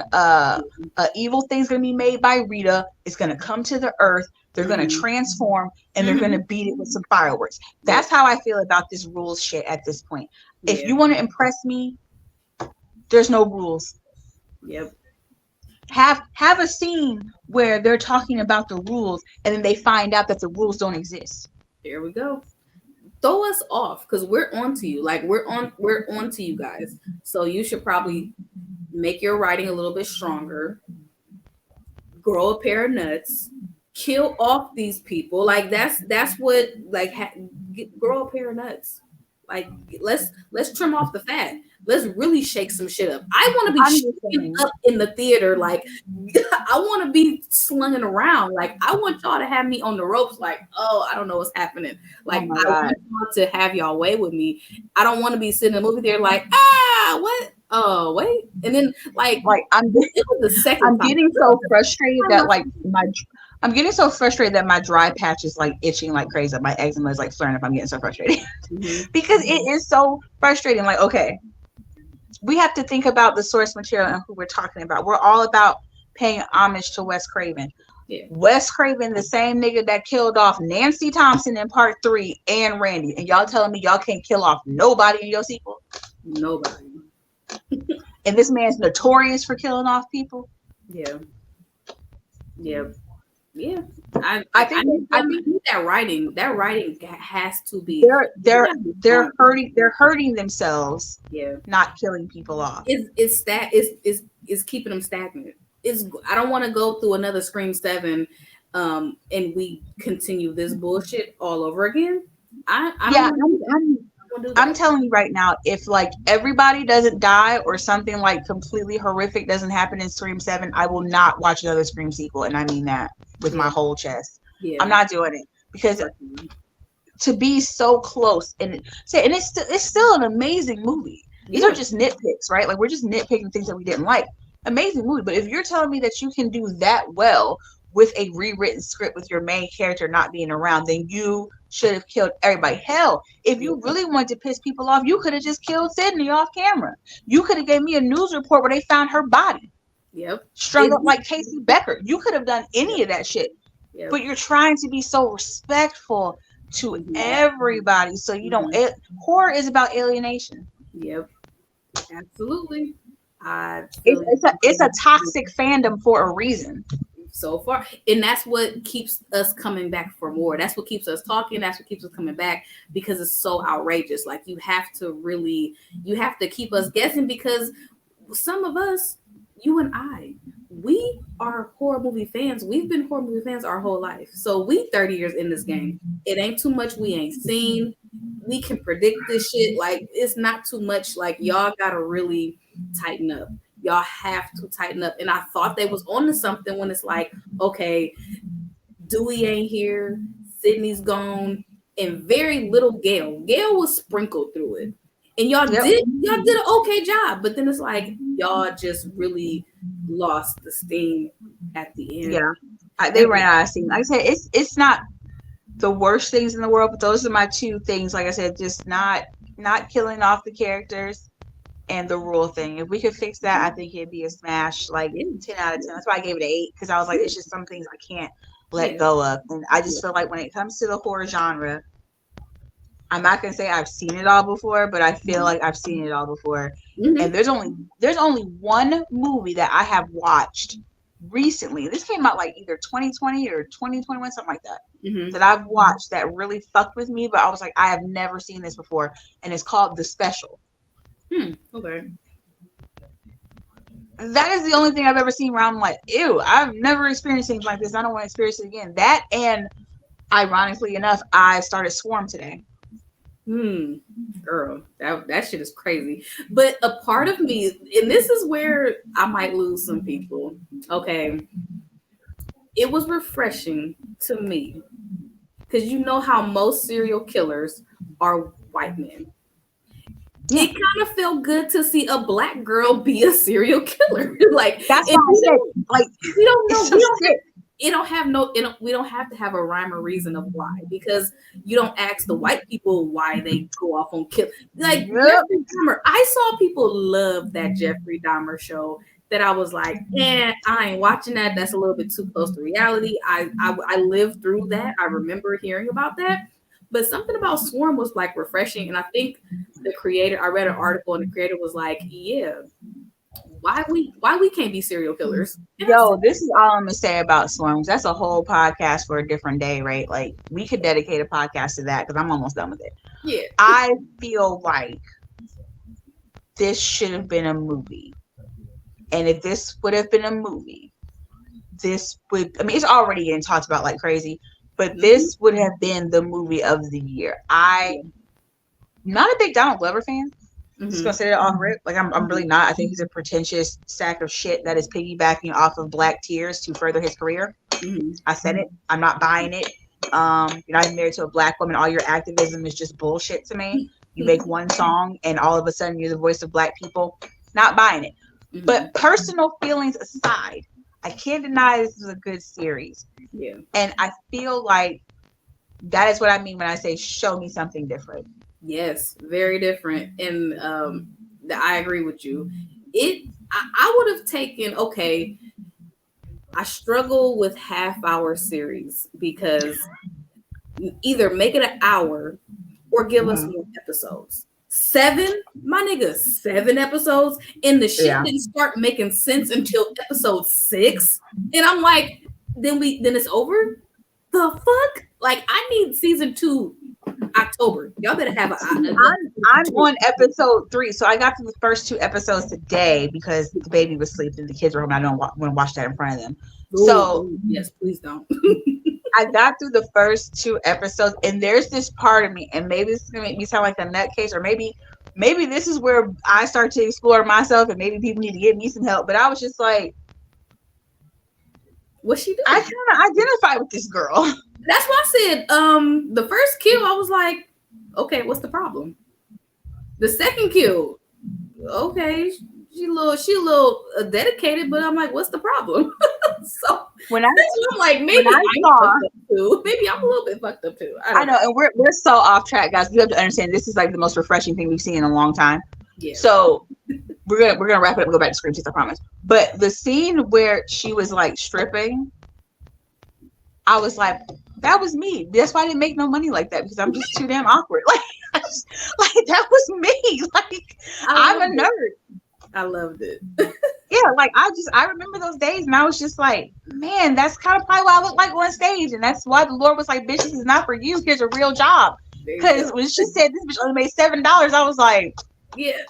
evil thing's gonna be made by Rita. It's gonna come to the earth. They're going to transform and they're going to beat it with some fireworks. That's how I feel about this rules shit at this point. If you want to impress me, there's no rules. Yep. Have a scene where they're talking about the rules and then they find out that the rules don't exist. There we go. Throw us off because we're on to you. Like we're on to you guys. So you should probably make your writing a little bit stronger. Grow a pair of nuts. Kill off these people. Like that's what grow a pair of nuts. Like let's trim off the fat. Let's really shake some shit up. I want to be shaking up in the theater. Like I want to be slinging around. Like I want y'all to have me on the ropes. Like I don't know what's happening. Like I want y'all to have y'all way with me. I don't want to be sitting in the movie theater like what. Oh wait, and then like I'm getting so frustrated that I'm getting so frustrated that my dry patch is like itching like crazy. My eczema is like flaring up. I'm getting so frustrated because it is so frustrating. Like, okay, we have to think about the source material and who we're talking about. We're all about paying homage to Wes Craven. Yeah. Wes Craven, the same nigga that killed off Nancy Thompson in Part 3 and Randy. And y'all telling me y'all can't kill off nobody in your sequel? Nobody. And this man's notorious for killing off people? Yeah. I think that writing has to be. They're hurting themselves. Yeah, not killing people off. It's keeping them stagnant. I don't want to go through another Scream 7, and we continue this bullshit all over again. I'm telling you right now, if like everybody doesn't die or something like completely horrific doesn't happen in Scream 7, I will not watch another Scream sequel, and I mean that with my whole chest. Yeah. I'm not doing it because to be so close and it's still an amazing movie. These are just nitpicks, right? Like we're just nitpicking things that we didn't like. Amazing movie, but if you're telling me that you can do that well with a rewritten script with your main character not being around, then you should have killed everybody. Hell, if you really wanted to piss people off, you could have just killed Sydney off camera. You could have gave me a news report where they found her body. Yep. Strung up like Casey Becker. You could have done any of that shit. Yep. But you're trying to be so respectful to everybody. So you don't horror is about alienation. Yep. Absolutely. It's a toxic fandom for a reason. So far, and that's what keeps us coming back for more. That's what keeps us talking. That's what keeps us coming back because it's so outrageous. Like you have to keep us guessing because some of us, you and I, we are horror movie fans. We've been horror movie fans our whole life. So we 30 years in this game. It ain't too much we ain't seen. We can predict this shit. Like it's not too much. Like y'all gotta really tighten up. Y'all have to tighten up. And I thought they was on to something when it's like, okay, Dewey ain't here, Sydney's gone, and very little Gale. Gale was sprinkled through it. And y'all did an okay job. But then it's like y'all just really lost the steam at the end. Yeah. They ran out of steam. Like I said, it's not the worst things in the world, but those are my two things. Like I said, just not killing off the characters. and the rule thing. If we could fix that, I think it'd be a smash, like 10 out of 10. That's why I gave it an 8, because I was like, it's just some things I can't let go of. And I just feel like when it comes to the horror genre, I'm not gonna say I've seen it all before, but I feel like I've seen it all before. Mm-hmm. And there's only one movie that I have watched recently. This came out like either 2020 or 2021, something like that. Mm-hmm. That I've watched that really fucked with me, but I was like, I have never seen this before, and it's called The Special. Okay. That is the only thing I've ever seen where I'm like, ew, I've never experienced things like this. I don't want to experience it again. That, and ironically enough, I started Swarm today. Girl, that shit is crazy. But a part of me, and this is where I might lose some people. Okay. It was refreshing to me because you know how most serial killers are white men. Yeah. It kind of felt good to see a black girl be a serial killer. Like that's why I said, like, we don't know. We don't have to have a rhyme or reason of why, because you don't ask the white people why they go off on kill. Like Jeffrey Dahmer, I saw people love that Jeffrey Dahmer show. That I was like, I ain't watching that. That's a little bit too close to reality. I lived through that. I remember hearing about that. But something about Swarm was like refreshing. And I think the creator, I read an article and the creator was like, yeah, why we can't be serial killers? Yo, this is all I'm gonna say about Swarms. That's a whole podcast for a different day, right? Like we could dedicate a podcast to that because I'm almost done with it. Yeah. I feel like this should have been a movie. And if this would have been a movie, this would, I mean, it's already getting talked about like crazy, but this would have been the movie of the year. I'm not a big Donald Glover fan. Just gonna say that off rip. Like I'm really not. I think he's a pretentious sack of shit that is piggybacking off of Black Tears to further his career. I said it. I'm not buying it. You're not even married to a black woman. All your activism is just bullshit to me. You make one song and all of a sudden you're the voice of black people. Not buying it. But personal feelings aside, I can't deny this is a good series. Yeah. And I feel like that is what I mean when I say show me something different. Yes, very different. And I agree with you. I would have taken, okay, I struggle with half-hour series because either make it an hour or give us more episodes. 7, my nigga, 7 episodes, and the shit didn't start making sense until episode 6. And I'm like, then it's over? The fuck? Like, I need season 2 October. Y'all better have I'm on episode 3, so I got to the first 2 episodes today because the baby was sleeping, the kids were home. I don't want to watch that in front of them. Ooh, so yes, please don't. I got through the first 2 episodes, and there's this part of me, and maybe this is gonna make me sound like a nutcase, or maybe this is where I start to explore myself, and maybe people need to give me some help. But I was just like, what's she doing? I kind of identify with this girl. That's why I said the first kill, I was like, okay, what's the problem? The second kill, okay, she a little dedicated, but I'm like, what's the problem? So when I'm like, maybe I'm a little bit fucked up too. I know, and we're so off track, guys. You have to understand this is like the most refreshing thing we've seen in a long time. Yeah. So we're gonna wrap it up and go back to Scream Teeth, I promise. But the scene where she was like stripping, I was like, that was me. That's why I didn't make no money like that, because I'm just too damn awkward. Like that was me. Like I'm a nerd. I loved it. Yeah, like I remember those days, and I was just like, man, that's kind of probably what I look like on stage, and that's why the Lord was like, bitch, this is not for you. Here's a real job. Because when she said this bitch only made $7, I was like, yeah.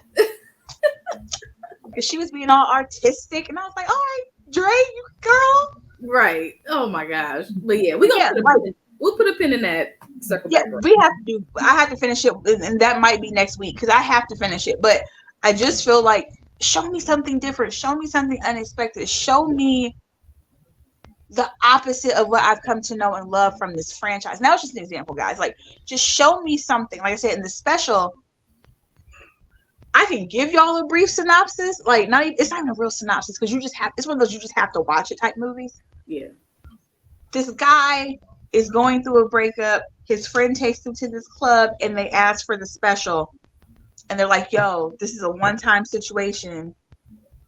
Because she was being all artistic, and I was like, all right, Dre, you girl. Right. Oh my gosh. But yeah, we'll put a pin in that. Yeah, we have to do. I have to finish it, and that might be next week because I have to finish it. But I just feel like, show me something different. Show me something unexpected. Show me the opposite of what I've come to know and love from this franchise. And that was just an example, guys. Like, just show me something. Like I said, in the special, I can give y'all a brief synopsis. Like, it's not even a real synopsis because it's one of those you just have to watch it type movies. Yeah. This guy is going through a breakup. His friend takes him to this club, and they ask for the special. and they're like, yo, this is a one-time situation.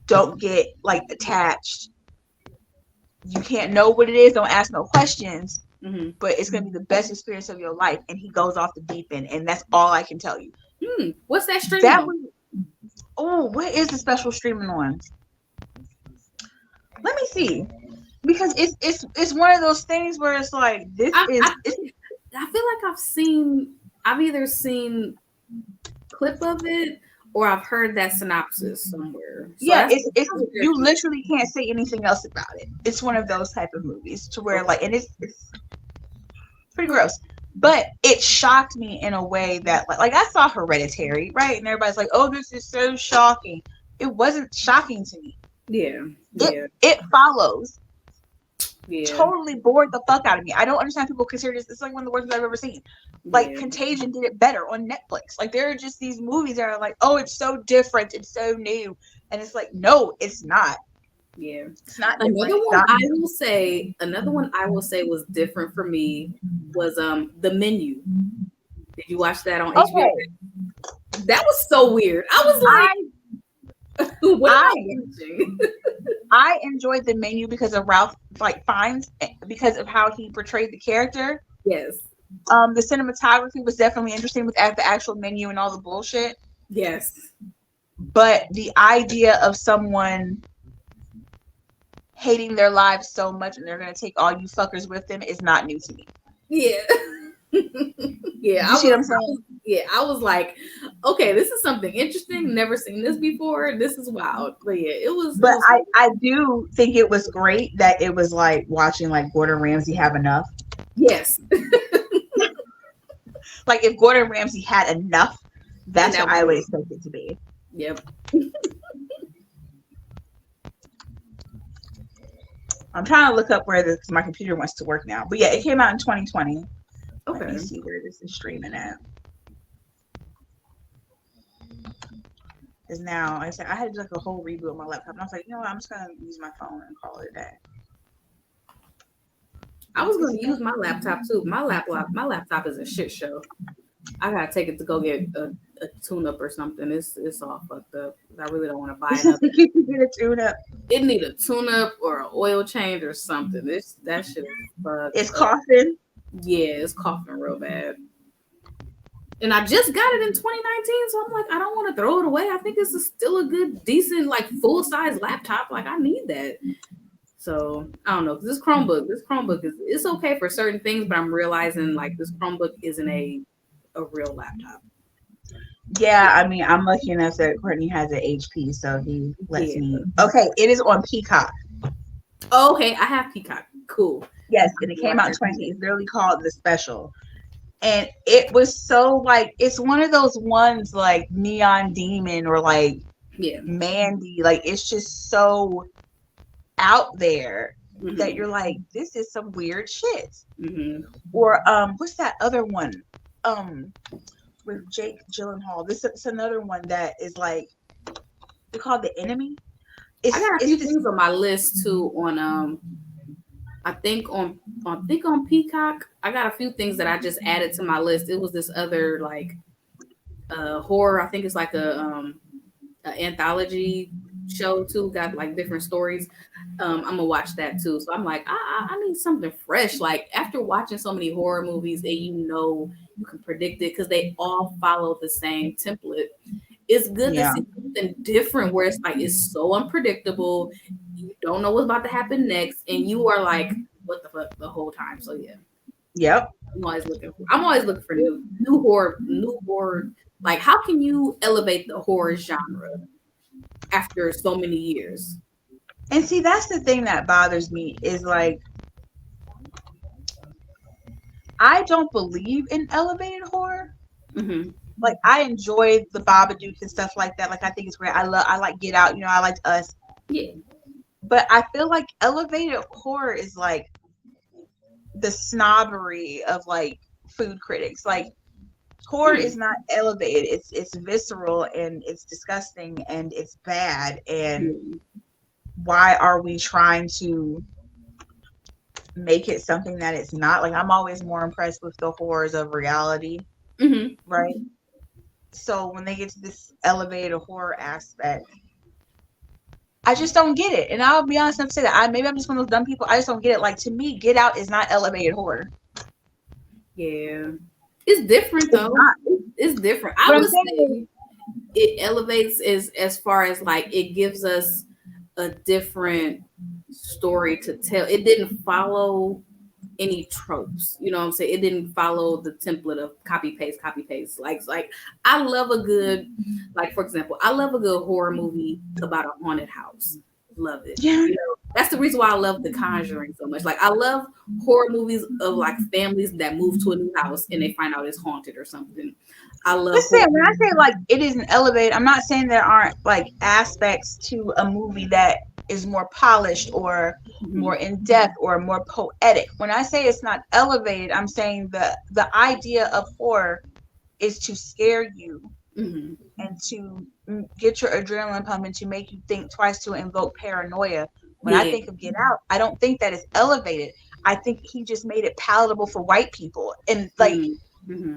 Don't get like attached. You can't know what it is. Don't ask no questions. Mm-hmm. But it's gonna be the best experience of your life. And he goes off the deep end, and that's all I can tell you. What's that stream? What is the special streaming on? Let me see, because it's one of those things where it's like I feel like I've either seen clip of it or I've heard that synopsis somewhere. So yeah, it's you literally can't say anything else about it. It's one of those type of movies to where like, and it's pretty gross. But it shocked me in a way that like I saw Hereditary, right? And everybody's like, oh, this is so shocking. It wasn't shocking to me. Yeah. It follows. Yeah. Totally bored the fuck out of me. I don't understand people consider this. It's like one of the worst I've ever seen. Like Contagion did it better on Netflix. Like there are just these movies that are like, oh, it's so different, it's so new, and it's like, no, it's not. Yeah, it's not. Another one I will say was different for me was The Menu. Did you watch that on HBO? That was so weird. I was like, what am I watching? I enjoyed The Menu because of Ralph Fiennes, because of how he portrayed the character. Yes. The cinematography was definitely interesting with the actual menu and all the bullshit. Yes. But the idea of someone hating their lives so much and they're going to take all you fuckers with them is not new to me. Yeah. Yeah. I was like, okay, this is something interesting. Never seen this before. This is wild. But yeah, it was. But I do think it was great that it was like watching like Gordon Ramsay have enough. Yes. Like if Gordon Ramsay had enough, that's what I would expect it to be. Yep. I'm trying to look up where my computer wants to work now. But yeah, it came out in 2020. Okay. Let me see where this is streaming at. Because now, like I said, I had like a whole reboot of my laptop. And I was like, you know what? I'm just going to use my phone and call it a day. I was going to use my laptop too. My laptop is a shit show. I got to take it to go get a tune-up or something. It's all fucked up. I really don't want to buy another. Get a tune-up. It need a tune-up or an oil change or something. That shit is fucked. It's coughing. Yeah, it's coughing real bad. And I just got it in 2019, so I'm like, I don't want to throw it away. I think this is still a good, decent, like full-size laptop. Like I need that. So I don't know. This Chromebook it's okay for certain things, but I'm realizing like this Chromebook isn't a real laptop. Yeah, I mean, I'm lucky enough that Courtney has an HP, so he lets me. Okay, it is on Peacock. Oh, okay, I have Peacock. Cool. Yes, and it came out in 2020. It's literally called The Special. And it was so like, it's one of those ones like Neon Demon or like Mandy. Like, it's just so out there that you're like, this is some weird shit. Mm-hmm. Or what's that other one? With Jake Gyllenhaal. This is another one that is like, they call The Enemy. I got a few things on my list too on I think on Peacock. I got a few things that I just added to my list. It was this other like horror. I think it's like a anthology show too. Got like different stories. I'm gonna watch that too. So I'm like, I need something fresh. Like after watching so many horror movies that you can predict it because they all follow the same template. It's good to see something different where it's like it's so unpredictable. You don't know what's about to happen next, and you are like, what the fuck the whole time. So yeah. Yep. I'm always looking for new horror. Like, how can you elevate the horror genre after so many years? And see, that's the thing that bothers me is like, I don't believe in elevated horror. Mm-hmm. Like, I enjoy the Babadook and stuff like that. Like, I think it's great. I like Get Out. I like Us. Yeah. But I feel like elevated horror is like the snobbery of like food critics. Like, horror is not elevated. It's visceral and it's disgusting and it's bad. And why are we trying to make it something that it's not? Like, I'm always more impressed with the horrors of reality, right? So when they get to this elevated horror aspect, I just don't get it. And I'll be honest enough to say that maybe I'm just one of those dumb people. I just don't get it. Like, to me, Get Out is not elevated horror. Yeah. It's different though. It's different. I would say it elevates as far as like it gives us a different story to tell. It didn't follow any tropes. You know what I'm saying? It didn't follow the template of copy paste. Like I love a good, like for example, I love a good horror movie about a haunted house. Love it. Yeah. You know, that's the reason why I love The Conjuring so much. Like I love horror movies of like families that move to a new house and they find out it's haunted or something. I love. When I say like it isn't elevated, I'm not saying there aren't like aspects to a movie that is more polished or more in depth or more poetic. When I say it's not elevated, I'm saying the idea of horror is to scare you and to get your adrenaline pumping, to make you think twice, to invoke paranoia. When I think of Get Out, I don't think that it's elevated. I think he just made it palatable for white people. And like,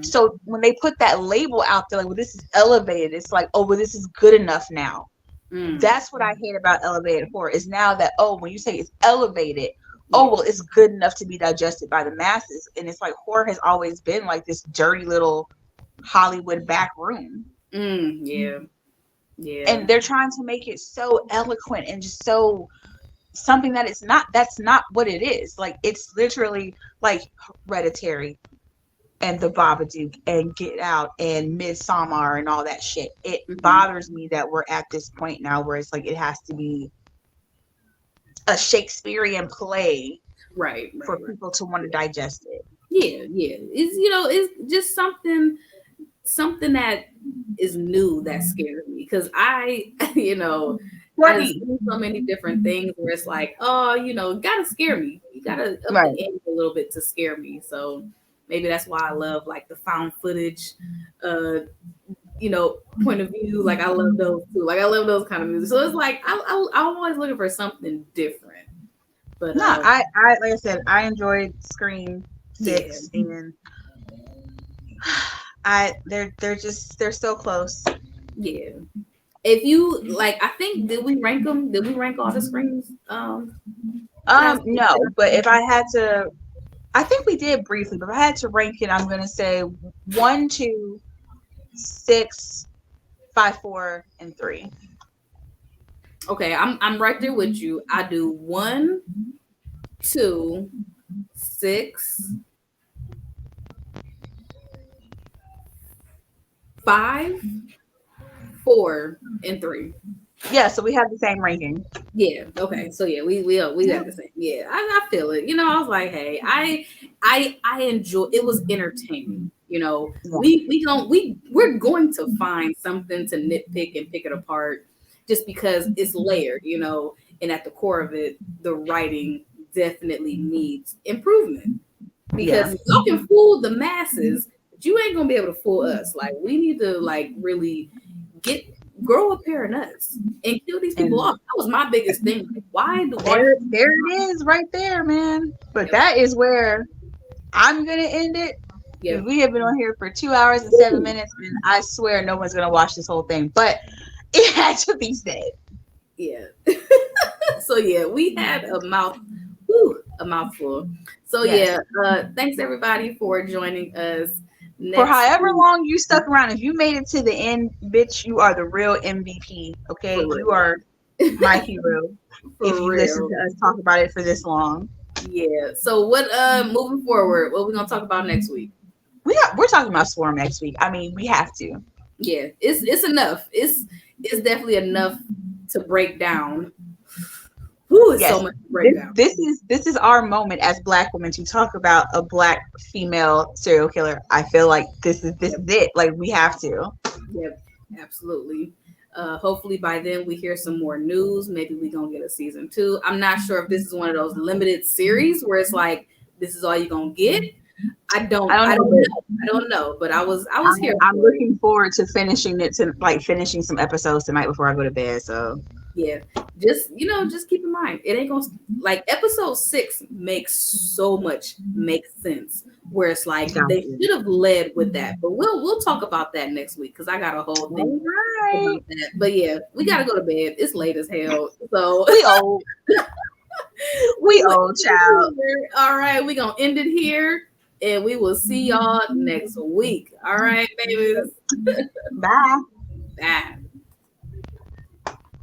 so when they put that label out there, like, well, this is elevated, it's like, oh, well, this is good enough now. That's what I hate about elevated horror, is now that, oh, when you say it's elevated, oh, well, it's good enough to be digested by the masses. And it's like horror has always been like this dirty little Hollywood back room. Yeah. And they're trying to make it so eloquent and just so something that it's not. That's not what it is. Like, it's literally like Hereditary and The Babadook and Get Out and Midsommar and all that shit. It bothers me that we're at this point now where it's like it has to be a Shakespearean play, right. for people to want to digest it. Yeah. It's, you know, it's just something that is new that scares me, because I, you know, I've seen so many different things where it's like, oh, you know, gotta scare me. You gotta up the ante a little bit to scare me. So maybe that's why I love like the found footage, you know, point of view. Like I love those too. Like I love those kind of movies. So it's like I'm always looking for something different. But no, I like I said, I enjoyed Scream 6 and they're so close. Yeah. If you like, I think did we rank them? Did we rank all the Screams? No, but if I had to, I think we did briefly, but if I had to rank it, I'm gonna say 1, 2, 6, 5, 4, and 3. Okay, I'm right there with you. I do 1, 2, 6, 5, 4, and 3. Yeah, so we have the same ranking. Yeah. Okay. So yeah, we have the same. Yeah, I feel it. You know, I was like, hey, I enjoy. It was entertaining. You know, we're going to find something to nitpick and pick it apart, just because it's layered. You know, and at the core of it, the writing definitely needs improvement, because you can fool the masses, but you ain't gonna be able to fool us. Like, we need to like really grow a pair of nuts and kill these people off. That was my biggest thing. Like, why do there it is right there, man. But that is where I'm gonna end it. Yeah, we have been on here for 2 hours and 7 minutes, and I swear no one's gonna watch this whole thing, but it had to be said. Yeah. So yeah, we had a mouthful. So thanks everybody for joining us. For however long you stuck around, if you made it to the end, bitch, you are the real MVP. Okay, you are my hero. If you listen to us talk about it for this long. Yeah. So what? Moving forward, what are we gonna talk about next week? We're talking about Swarm next week. I mean, we have to. Yeah, it's enough. It's definitely enough to break down. So much to break down. This is our moment as Black women to talk about a Black female serial killer. I feel like this is it. Like, we have to. Yep, absolutely. Hopefully by then we hear some more news. Maybe we gonna get a season 2. I'm not sure if this is one of those limited series where it's like this is all you're gonna get. I don't know. But I was here. I'm looking forward to finishing some episodes tonight before I go to bed. So yeah, just keep in mind, it ain't gonna, like, episode 6 makes sense where it's like they should have led with that. But we'll talk about that next week because I got a whole thing about that. But yeah, we gotta go to bed. It's late as hell. So we old. We old, child. All right, we're gonna end it here. And we will see y'all next week. All right, babies. Bye. Bye.